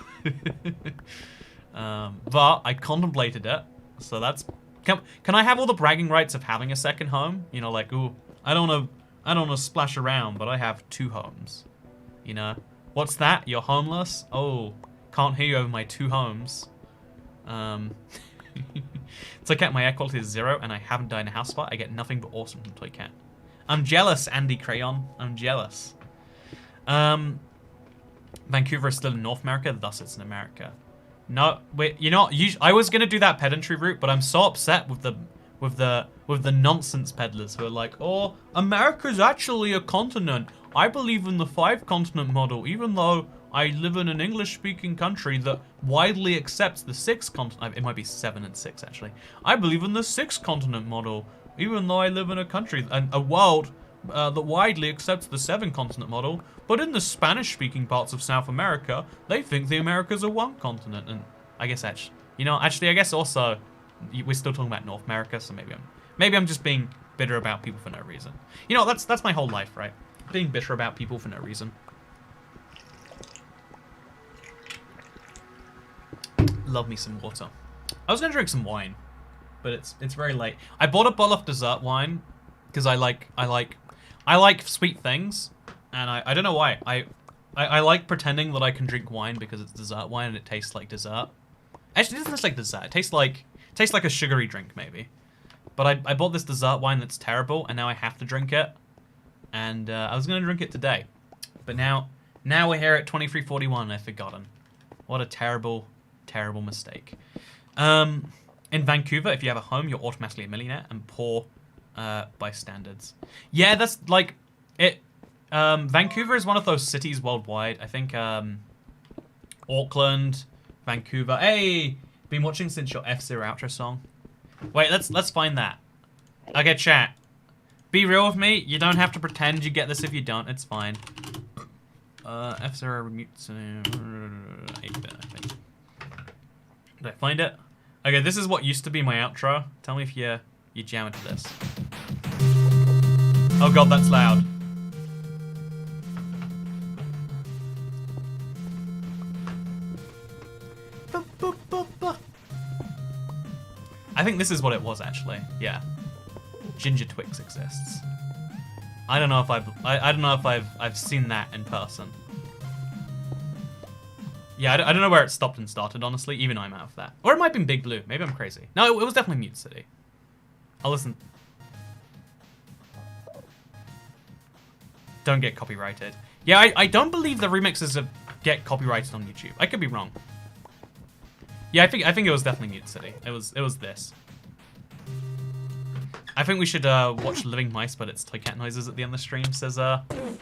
But I contemplated it, so that's... Can I have all the bragging rights of having a second home? You know, like, ooh, I don't wanna splash around, but I have 2 homes. You know? What's that? You're homeless? Oh, can't hear you over my 2 homes. Toy Cat, my air quality is 0, and I haven't died in a house fire. I get nothing but awesome from Toy Cat. I'm jealous, Andy Crayon. I'm jealous. Vancouver is still in North America, thus it's in America. No, wait, you're not. I was gonna do that pedantry route, but I'm so upset with the nonsense peddlers who are like, oh, America's actually a continent. I believe in the 5-continent model, even though I live in an English-speaking country that widely accepts the 6-continent. It might be 7 and 6 actually. I believe in the 6-continent model, even though I live in a country and a world that widely accepts the 7-continent model. But in the Spanish-speaking parts of South America, they think the Americas are 1 continent. And I guess actually, I guess also we're still talking about North America, so maybe I'm just being bitter about people for no reason. That's my whole life, right? Being bitter about people for no reason. Love me some water. I was gonna drink some wine, but it's very late. I bought a bottle of dessert wine because I like sweet things, and I don't know why. I like pretending that I can drink wine because it's dessert wine and it tastes like dessert. Actually, it doesn't taste like dessert. It tastes like a sugary drink maybe. But I bought this dessert wine that's terrible, and now I have to drink it. And I was gonna drink it today, but now we're here at 23:41 and I've forgotten. What a terrible mistake. In Vancouver, if you have a home, you're automatically a millionaire, and poor by standards. Yeah, that's like it. Vancouver is one of those cities worldwide. I think Auckland, Vancouver. Hey, been watching since your F-Zero outro song. Wait, let's find that. Okay, chat. Be real with me. You don't have to pretend you get this if you don't. It's fine. F-Zero mutes 8-bit, I think. Did I find it? Okay, this is what used to be my outro. Tell me if you jam into this. Oh god, that's loud. I think this is what it was actually. Yeah. Ginger Twix exists. I don't know if I've seen that in person. Yeah, I don't know where it stopped and started, honestly. Even I'm out of that. Or it might have been Big Blue. Maybe I'm crazy. No, it was definitely Mute City. I'll listen. Don't get copyrighted. Yeah, I don't believe the remixes get copyrighted on YouTube. I could be wrong. Yeah, I think it was definitely Mute City. It was this. I think we should watch Living Mice, but it's toy cat noises at the end of the stream, says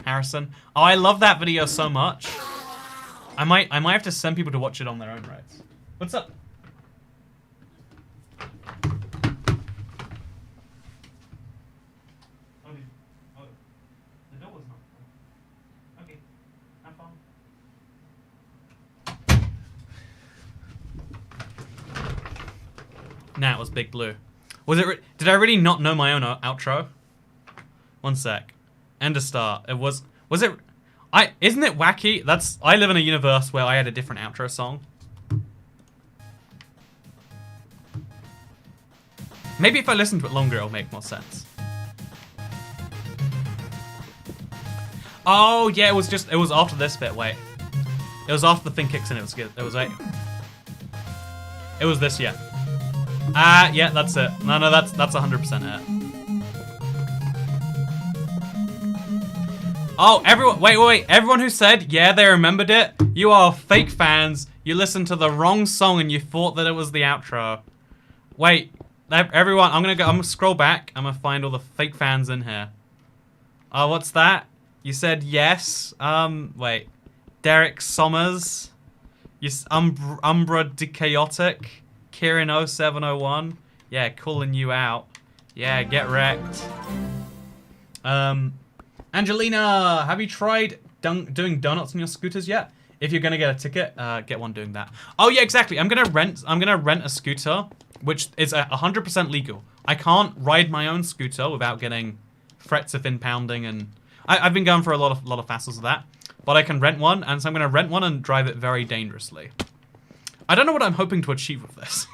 Harrison. Oh, I love that video so much. I might have to send people to watch it on their own rights. What's up? The door was not. Okay, I'm fine. Nah, it was Big Blue. Was it? Did I really not know my own outro? One sec. End of start. It was. Was it? Isn't it wacky? I live in a universe where I had a different outro song. Maybe if I listen to it longer, it'll make more sense. Oh yeah, it was after this bit. Wait, it was after the thing kicks in. It was good. It was like. It was this, yeah. Yeah, that's it. No, that's 100% it. Oh, everyone, wait. Everyone who said, yeah, they remembered it, you are fake fans. You listened to the wrong song and you thought that it was the outro. Wait, everyone, I'm gonna scroll back. I'm gonna find all the fake fans in here. Oh, what's that? You said yes. Wait. Derek Sommers. Umbra de Chaotic. Kirin0701. Yeah, calling you out. Yeah, get wrecked. Angelina, have you tried doing donuts on your scooters yet? If you're gonna get a ticket, get one doing that. Oh yeah, exactly. I'm gonna rent a scooter, which is 100% legal. I can't ride my own scooter without getting threats of impounding, and I've been going for a lot of hassles with that. But I can rent one, and so I'm gonna rent one and drive it very dangerously. I don't know what I'm hoping to achieve with this.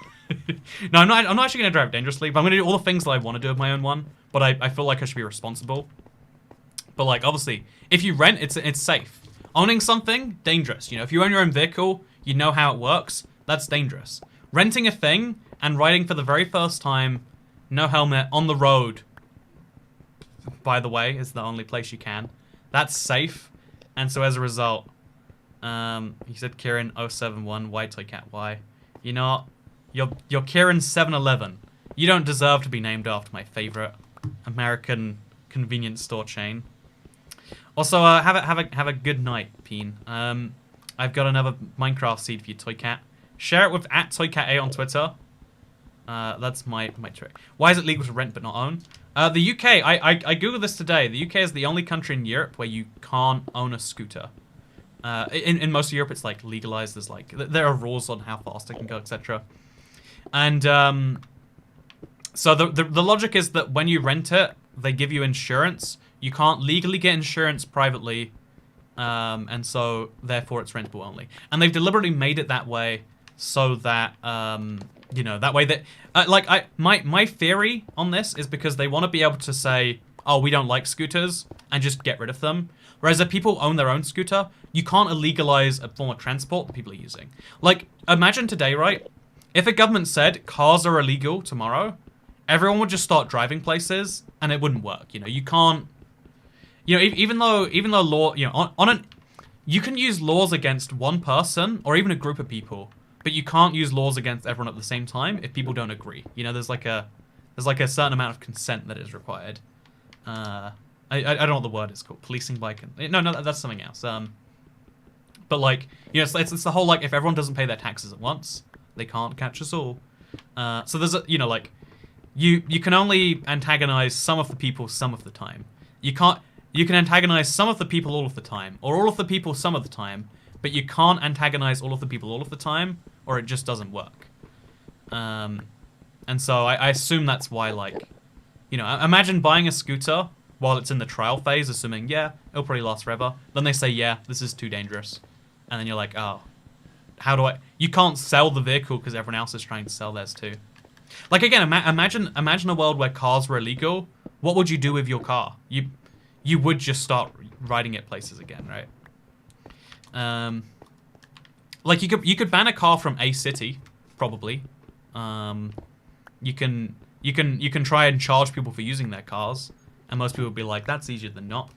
No, I'm not actually going to drive dangerously, but I'm going to do all the things that I want to do with my own one, but I feel like I should be responsible. But, like, obviously, if you rent, it's safe. Owning something, dangerous. You know, if you own your own vehicle, you know how it works, that's dangerous. Renting a thing and riding for the very first time, no helmet, on the road, by the way, is the only place you can. That's safe, and so as a result, He said Kieran 071. Why Toy Cat? Why? You know what? You're Kieran 711. You don't deserve to be named after my favorite American convenience store chain. Also, have a good night, Peen. I've got another Minecraft seed for you, Toy Cat. Share it with @ToyCat8 on Twitter. That's my trick. Why is it legal to rent but not own? The UK, I googled this today. The UK is the only country in Europe where you can't own a scooter. In most of Europe, it's like legalized. There's like there are rules on how fast it can go, etc. And so the logic is that when you rent it, they give you insurance. You can't legally get insurance privately, and so therefore it's rentable only. And they've deliberately made it that way so that you know, that way that my theory on this is because they want to be able to say, oh, we don't like scooters, and just get rid of them. Whereas if people own their own scooter, you can't illegalize a form of transport that people are using. Like, imagine today, right? If a government said cars are illegal tomorrow, everyone would just start driving places, and it wouldn't work. You know, you can't. You know, even though law, you know, you can use laws against one person or even a group of people, but you can't use laws against everyone at the same time if people don't agree. You know, there's like a certain amount of consent that is required. I don't know what the word is called. Policing by no, that's something else. But like, you know, it's the whole like if everyone doesn't pay their taxes at once, they can't catch us all. So there's a, you know, like you can only antagonize some of the people some of the time. You can antagonize some of the people all of the time, or all of the people some of the time, but you can't antagonize all of the people all of the time, or it just doesn't work. And so I assume that's why, like, you know, imagine buying a scooter while it's in the trial phase, assuming, yeah, it'll probably last forever. Then they say, yeah, this is too dangerous. And then you're like, oh, how do I... You can't sell the vehicle because everyone else is trying to sell theirs too. Like, again, imagine a world where cars were illegal. What would you do with your car? You would just start riding it places again, right? Like you could ban a car from a city, probably. You can try and charge people for using their cars, and most people would be like, that's easier than not.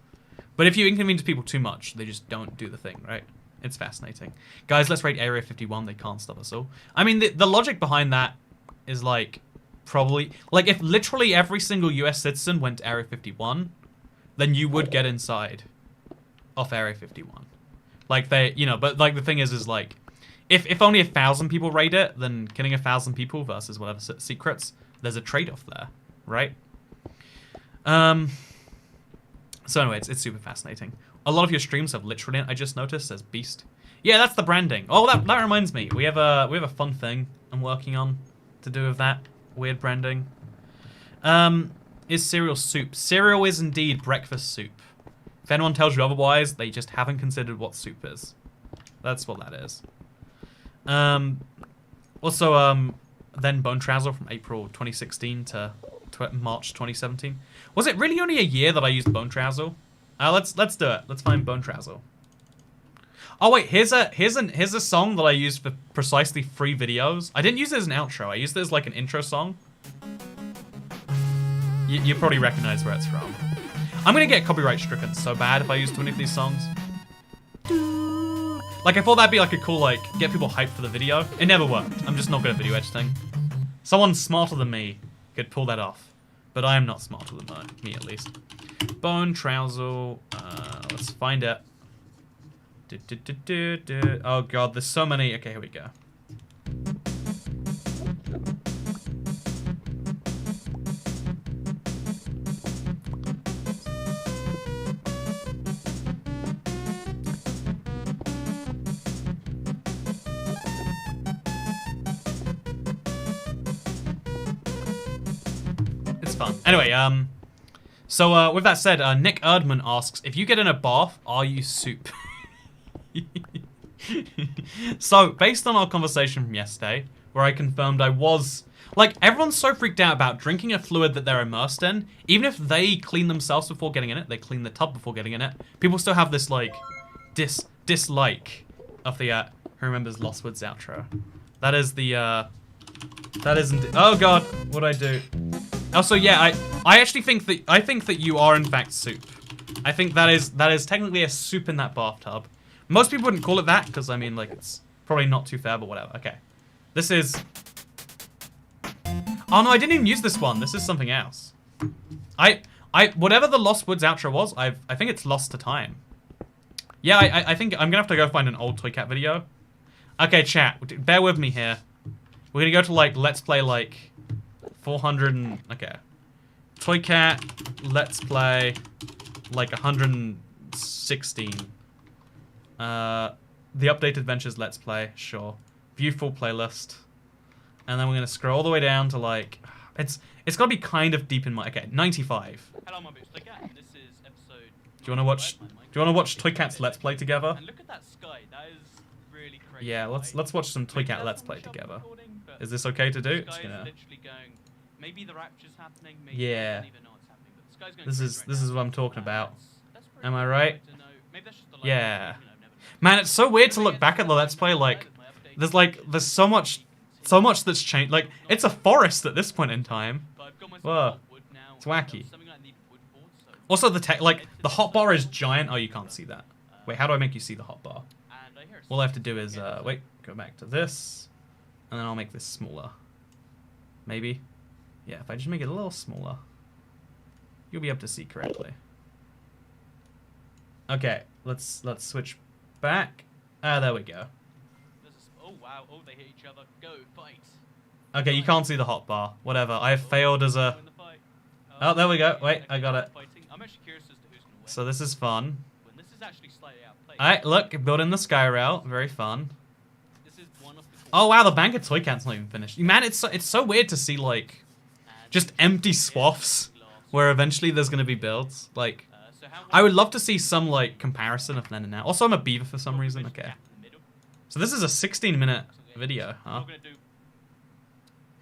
But if you inconvenience people too much, they just don't do the thing, right? It's fascinating. Guys, let's raid Area 51. They can't stop us all. I mean, the logic behind that is like probably like if literally every single US citizen went to Area 51. Then you would get inside off Area 51. Like they, you know, but like the thing is like, if only 1,000 people raid it, then killing 1,000 people versus whatever secrets, there's a trade-off there, right? So anyway, it's super fascinating. A lot of your streams have literally, I just noticed, says Beast. Yeah, that's the branding. Oh, that reminds me. We have a fun thing I'm working on to do with that weird branding. Is cereal soup? Cereal is indeed breakfast soup. If anyone tells you otherwise, they just haven't considered what soup is. That's what that is. Also, then Bone Trouser from April 2016 to March 2017. Was it really only a year that I used Bone Trouser? Let's do it. Let's find Bone Trouser. Oh wait, here's a song that I used for precisely 3 videos. I didn't use it as an outro. I used it as like an intro song. You probably recognize where it's from. I'm gonna get copyright stricken so bad if I use too many of these songs. Like, I thought that'd be like a cool, like, get people hyped for the video. It never worked. I'm just not good at video editing. Someone smarter than me could pull that off. But I am not smarter than me, at least. Bone Trouser. Let's find it. Oh god, there's so many. Okay, here we go. Fun. Anyway, so with that said, Nick Erdman asks, if you get in a bath, are you soup? So, based on our conversation from yesterday, where I confirmed I was, like, everyone's so freaked out about drinking a fluid that they're immersed in, even if they clean themselves before getting in it, they clean the tub before getting in it, people still have this, like, dislike of the, who remembers Lost Woods outro? That is the, that isn't, oh god, what'd I do? Also, yeah, I actually think that you are in fact soup. I think that is technically a soup in that bathtub. Most people wouldn't call it that, because, I mean, like, it's probably not too fair, but whatever. Okay. This is... Oh, no, I didn't even use this one. This is something else. Whatever the Lost Woods outro was, I think it's lost to time. Yeah, I think I'm gonna have to go find an old Toy Cat video. Okay, chat, bear with me here. We're gonna go to, like, Let's Play, like, 400 and... Okay. Toy Cat, Let's Play, like, 116. The Updated Adventures Let's Play, sure. View full playlist. And then we're gonna scroll all the way down to, like... It's gotta be kind of deep in my... Okay, 95. Hello, my boots. Toy Cat. This is episode... Do you wanna watch Toy Cat's Let's Play together? And look at that sky. That is really crazy. Yeah, let's watch some Toy Cat Let's Play together. Is this okay to do? It's gonna... literally going... Maybe the rapture's happening. Maybe Yeah. I don't even know what's happening. But the sky's going This is what I'm talking about. That's Am I pretty right? cool to know. Maybe that's just the light. Yeah. You know, never know. Man, it's so weird to look back at the Let's Play, like... There's so much that's changed. Like, it's a forest at this point in time. But I've got myself Whoa. hot wood now, It's wacky. and, something I need wood for, so... Also, the hotbar is giant. Oh, you can't see that. Wait, how do I make you see the hotbar? And I hear All I have to do is, wait, go back to this. And then I'll make this smaller. Maybe. Yeah, if I just make it a little smaller, you'll be able to see correctly. Okay, let's switch back. Ah, there we go. Oh, wow. Oh, they hit each other. Go, fight. Okay, you can't see the hotbar. Whatever. I have failed as a... Win the fight. Oh, there we go. Wait, I got it. Fighting. I'm actually curious as to who's going to win. So this is fun. When this is actually slightly outplayed. Alright, look, building the sky route. Very fun. This is one of the... Oh wow, the bank of Toy Cat's not even finished. Man, it's so weird to see, like, just empty swaths where eventually there's going to be builds. Like, I would love to see some, like, comparison of then and now. Also, I'm a beaver for some reason. Okay. So this is a 16-minute video, huh?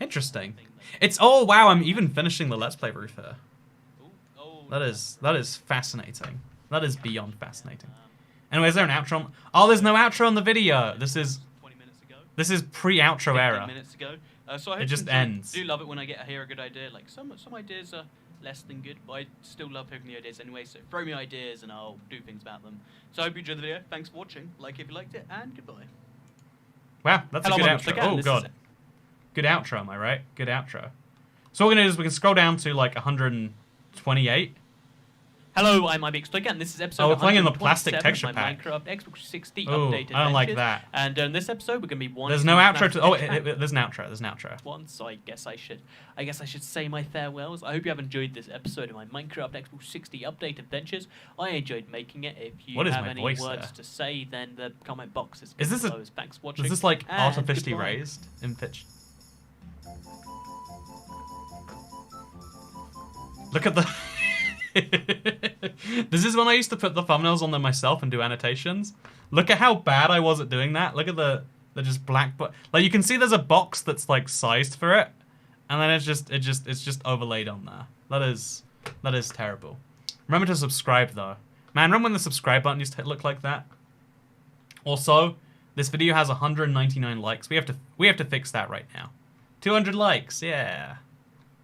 Interesting. It's... Oh, wow, I'm even finishing the Let's Play roof here. That is fascinating. That is beyond fascinating. Anyway, is there an outro? Oh, there's no outro on the video. This is 20 minutes ago. This is pre-outro era. Minutes ago. So I hope It just you enjoy. ends. I do love it when I hear a good idea. Like some ideas are less than good, but I still love hearing the ideas anyway. So throw me ideas and I'll do things about them. So I hope you enjoyed the video. Thanks for watching. Like if you liked it, and goodbye. Wow, that's Hello, a good my outro. again, Oh this god, is it. good outro. Am I right? Good outro. So what we're gonna do is we can scroll down to like 128. Hello, I'm IBX again. This is episode. Oh, we're playing in the plastic 127 texture of my pack. Minecraft Xbox 60 Oh, updated. I don't like adventures. that. And in this episode, we're gonna be one. There's no outro to. Oh, there's an outro. There's an outro. Once I guess I should say my farewells. I hope you have enjoyed this episode of my Minecraft Xbox 60 update adventures. I enjoyed making it. If you What is have my any voice words there? to say, then the comment box is Is this below. Thanks for watching. Is this like and artificially goodbye. raised in pitch? Look at the. This is when I used to put the thumbnails on them myself and do annotations. Look at how bad I was at doing that. Look at the just black, but like you can see there's a box that's like sized for it, and then it's just overlaid on there. That is terrible. Remember to subscribe though. Man, remember when the subscribe button used to look like that? Also, this video has 199 likes. We have to fix that right now. 200 likes, yeah.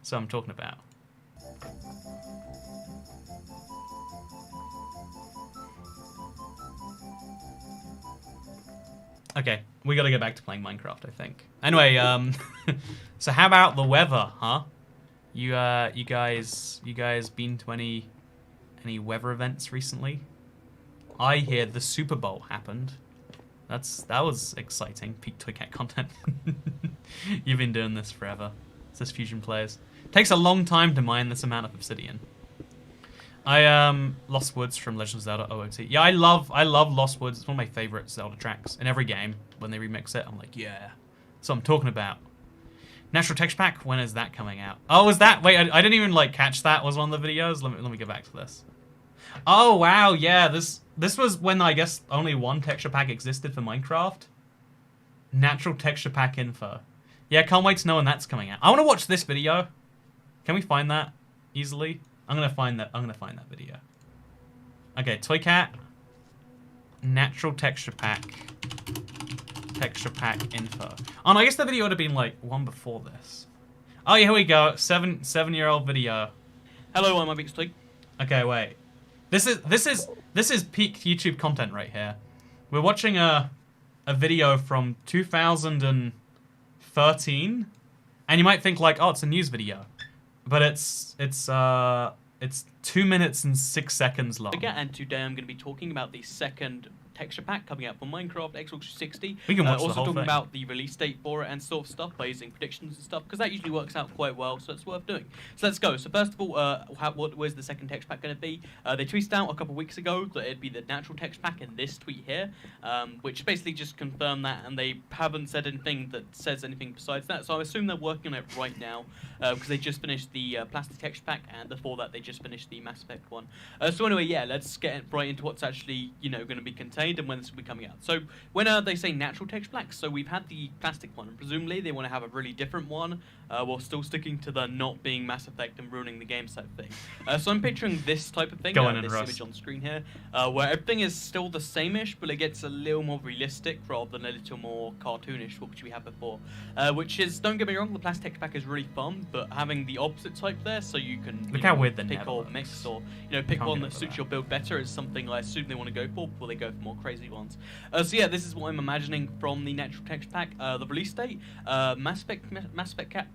So I'm talking about. Okay, we gotta get back to playing Minecraft, I think. Anyway, so how about the weather, huh? You guys been to any weather events recently? I hear the Super Bowl happened. That was exciting. Peak Toy Cat content. You've been doing this forever. Says Fusion Players. Takes a long time to mine this amount of obsidian. I Lost Woods from Legend of Zelda OOT. Yeah, I love Lost Woods. It's one of my favorite Zelda tracks. In every game, when they remix it, I'm like, yeah. That's what I'm talking about. Natural Texture Pack, when is that coming out? Oh, is that? Wait, I didn't even like catch that. Was one of the videos. Let me get back to this. Oh wow, yeah. This was when I guess only one texture pack existed for Minecraft. Natural Texture Pack info. Yeah, can't wait to know when that's coming out. I want to watch this video. Can we find that easily? I'm gonna find that video. Okay, Toy Cat. Natural Texture Pack. Texture Pack info. Oh, no, I guess the video would have been like one before this. Oh, yeah, here we go. Seven-year-old video. Hello, I'm IBX. Okay, wait. This is peak YouTube content right here. We're watching a video from 2013, and you might think like, oh, it's a news video, but it's 2 minutes and 6 seconds long. And today I'm going to be talking about the second texture pack coming out for Minecraft Xbox 360. We can watch the also whole talking thing. about the release date for it and sort of stuff by using predictions and stuff, because that usually works out quite well, so it's worth doing. So let's go. So first of all, where's the second texture pack going to be? They tweeted out a couple of weeks ago that it'd be the natural texture pack in this tweet here, which basically just confirmed that, and they haven't said anything that says anything besides that. So I assume they're working on it right now, because they just finished the plastic texture pack, and before that they just finished the Mass Effect one. So anyway, yeah, let's get right into what's actually going to be contained and when this will be coming out. So when they say natural texture packs, so we've had the plastic one, and presumably they want to have a really different one, while still sticking to the not being Mass Effect and ruining the game type thing. So I'm picturing this type of thing, this image on screen here, where everything is still the same-ish, but it gets a little more realistic rather than a little more cartoonish, which we had before. Which is, don't get me wrong, the plastic texture pack is really fun, but having the opposite type there, so you can look how weird the pick or mix, or pick one that suits your build better, is something I assume they want to go for before they go for more crazy ones. So yeah, this is what I'm imagining from the natural texture pack. The release date, Mass Effect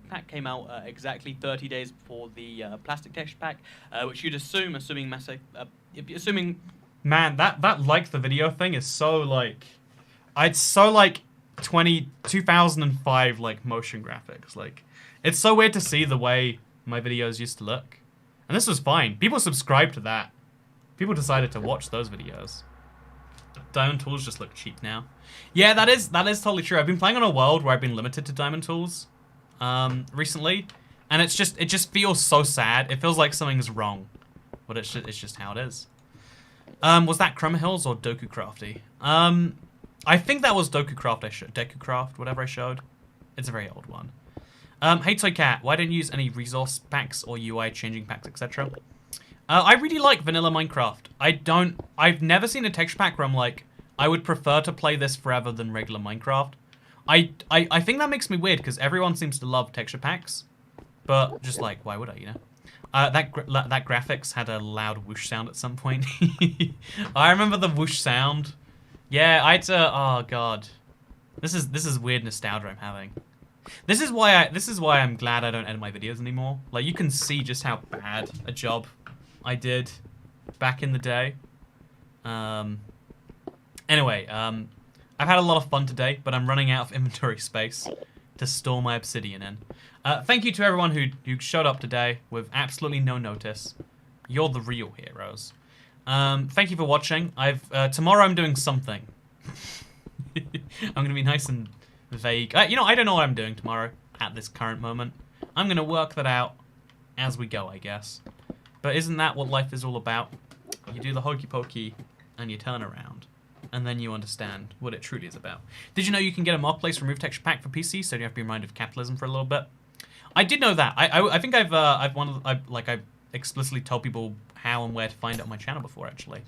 pack came out exactly 30 days before the plastic texture pack, which you'd assuming Mass Effect, assuming. Man, that like the video thing is so like, it's so like 2005 like motion graphics. Like, it's so weird to see the way my videos used to look, and this was fine. People subscribed to that. People decided to watch those videos. Diamond tools just look cheap now. Yeah, that is totally true. I've been playing on a world where I've been limited to diamond tools recently, and it just feels so sad. It feels like something's wrong, but it's just how it is. Was that Chroma Hills or Doku Crafty? I think that was Doku Craft. Deku Craft, whatever I showed. It's a very old one. Hey Toy Cat, why don't you use any resource packs or UI changing packs, etc.? I really like vanilla Minecraft. I've never seen a texture pack where I'm like, I would prefer to play this forever than regular Minecraft. I think that makes me weird because everyone seems to love texture packs, but just like, why would I, that graphics had a loud whoosh sound at some point. I remember the whoosh sound. Yeah, oh god. This is weird nostalgia I'm having. This is why I'm glad I don't edit my videos anymore. Like, you can see just how bad a job I did back in the day. Anyway, I've had a lot of fun today, but I'm running out of inventory space to store my obsidian in. Thank you to everyone who showed up today with absolutely no notice. You're the real heroes. Thank you for watching. Tomorrow I'm doing something. I'm gonna be nice and vague. I don't know what I'm doing tomorrow at this current moment. I'm gonna work that out as we go, I guess. But isn't that what life is all about? You do the hokey pokey and you turn around, and then you understand what it truly is about. Did you know you can get a Marketplace remove texture pack for PC, so you have to be reminded of capitalism for a little bit? I did know that. I think I've explicitly told people how and where to find it on my channel before, actually.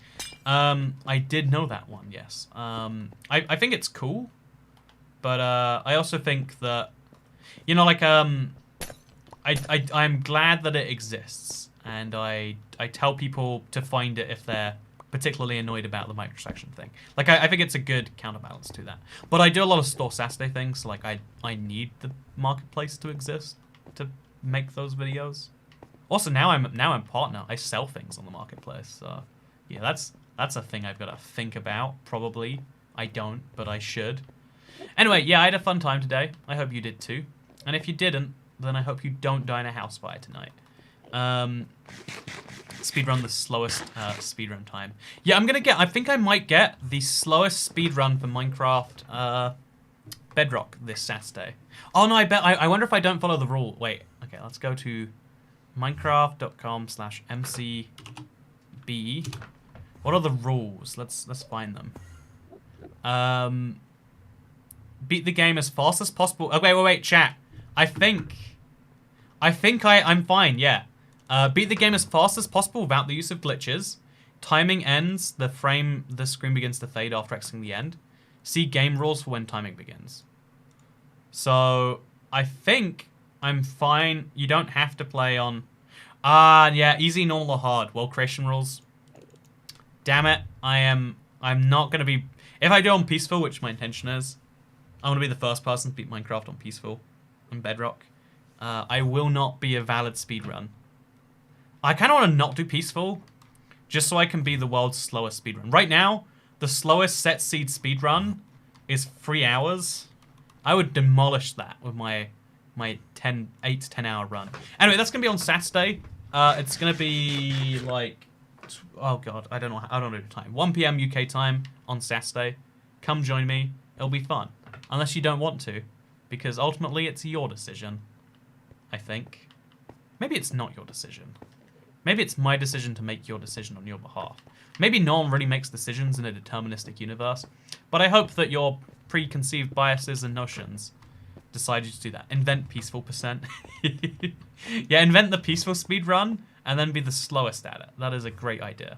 I did know that one, yes. I think it's cool, but I also think that, I'm glad that it exists, and I tell people to find it if they're particularly annoyed about the microtransaction thing. Like, I think it's a good counterbalance to that. But I do a lot of store Saturday things, so like I need the marketplace to exist to make those videos. Also, now I'm partner. I sell things on the marketplace, so yeah, that's a thing I've got to think about. Probably I don't, but I should. Anyway, yeah, I had a fun time today. I hope you did too. And if you didn't, then I hope you don't die in a house fire tonight. Speedrun the slowest speedrun time. Yeah, I think I might get the slowest speedrun for Minecraft Bedrock this Saturday. Oh no, I wonder if I don't follow the rule. Wait, okay, let's go to minecraft.com/mcbe. What are the rules? Let's find them. Beat the game as fast as possible. Oh, wait, chat. I think I'm fine, yeah. Beat the game as fast as possible without the use of glitches. Timing ends, the screen begins to fade after exiting the end. See game rules for when timing begins. So, I think I'm fine. You don't have to play on... yeah, easy, normal, or hard. World creation rules. Damn it, I am I'm not going to be... If I do on peaceful, which my intention is, I'm going to be the first person to beat Minecraft on peaceful on Bedrock. I will not be a valid speedrun. I kind of want to not do peaceful, just so I can be the world's slowest speedrun. Right now, the slowest set seed speedrun is 3 hours. I would demolish that with my 8 to 10 hour run. Anyway, that's going to be on Saturday. It's going to be like... Oh god, I don't know the time. 1 PM UK time on Saturday. Come join me. It'll be fun. Unless you don't want to, because ultimately it's your decision. I think. Maybe it's not your decision. Maybe it's my decision to make your decision on your behalf. Maybe no one really makes decisions in a deterministic universe, but I hope that your preconceived biases and notions decide you to do that. Invent peaceful percent. Yeah, invent the peaceful speed run and then be the slowest at it. That is a great idea.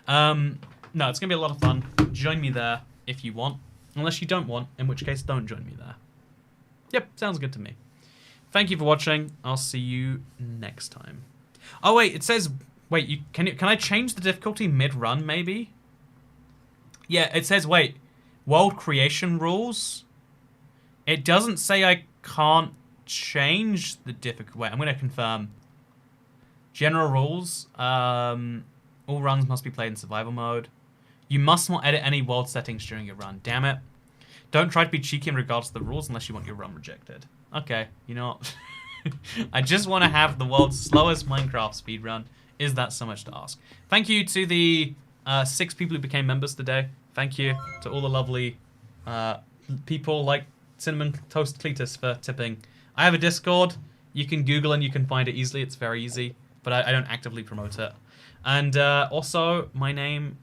No, it's going to be a lot of fun. Join me there if you want. Unless you don't want, in which case don't join me there. Yep, sounds good to me. Thank you for watching. I'll see you next time. Oh wait, it says... Wait, can I change the difficulty mid-run, maybe? Yeah, it says, wait, world creation rules? It doesn't say I can't change the difficulty. Wait, I'm going to confirm. General rules. All runs must be played in survival mode. You must not edit any world settings during your run. Damn it. Don't try to be cheeky in regards to the rules unless you want your run rejected. Okay, you know what? I just want to have the world's slowest Minecraft speedrun. Is that so much to ask? Thank you to the 6 people who became members today. Thank you to all the lovely people like Cinnamon Toast Cletus for tipping. I have a Discord. You can Google and you can find it easily. It's very easy, but I don't actively promote it. And also, my name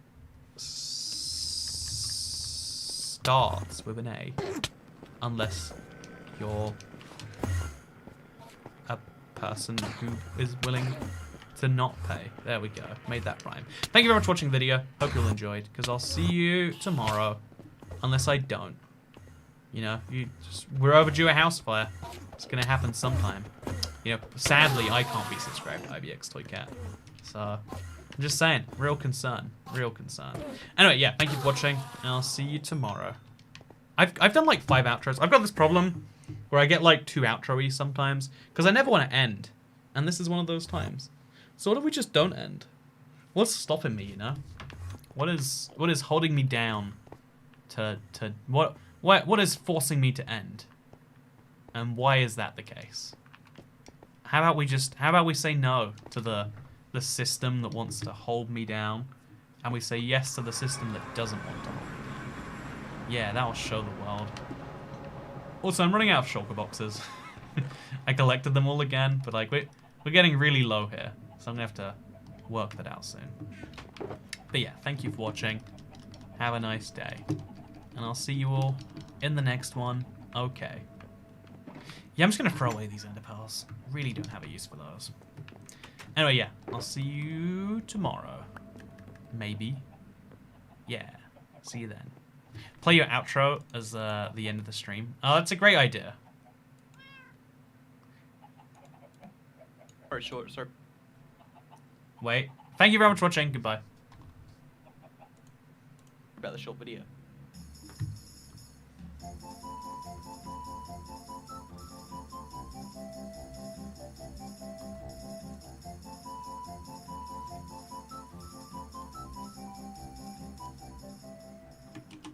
starts with an A, unless you're a person who is willing to not pay. There we go. Made that rhyme. Thank you very much for watching the video. Hope you all enjoyed, because I'll see you tomorrow, unless I don't. You know, we're overdue a house fire. It's gonna happen sometime. You know, sadly, I can't be subscribed to IBX Toycat. So, I'm just saying, real concern. Real concern. Anyway, yeah, thank you for watching, and I'll see you tomorrow. I've done like 5 outros. I've got this problem where I get like 2 outro-y sometimes, because I never want to end. And this is one of those times. So what if we just don't end? What's stopping me, you know? What is holding me down what is forcing me to end? And why is that the case? How about we say no to the system that wants to hold me down, and we say yes to the system that doesn't want to hold me down? Yeah, that'll show the world. Also, I'm running out of shulker boxes. I collected them all again, but like we're getting really low here, so I'm gonna have to work that out soon. But yeah, thank you for watching. Have a nice day, and I'll see you all in the next one. Okay. Yeah, I'm just gonna throw away these ender pearls. Really don't have a use for those. Anyway, yeah, I'll see you tomorrow. Maybe. Yeah. See you then. Play your outro as the end of the stream. Oh, that's a great idea. Very short, sir. Wait. Thank you very much for watching. Goodbye. About the short video.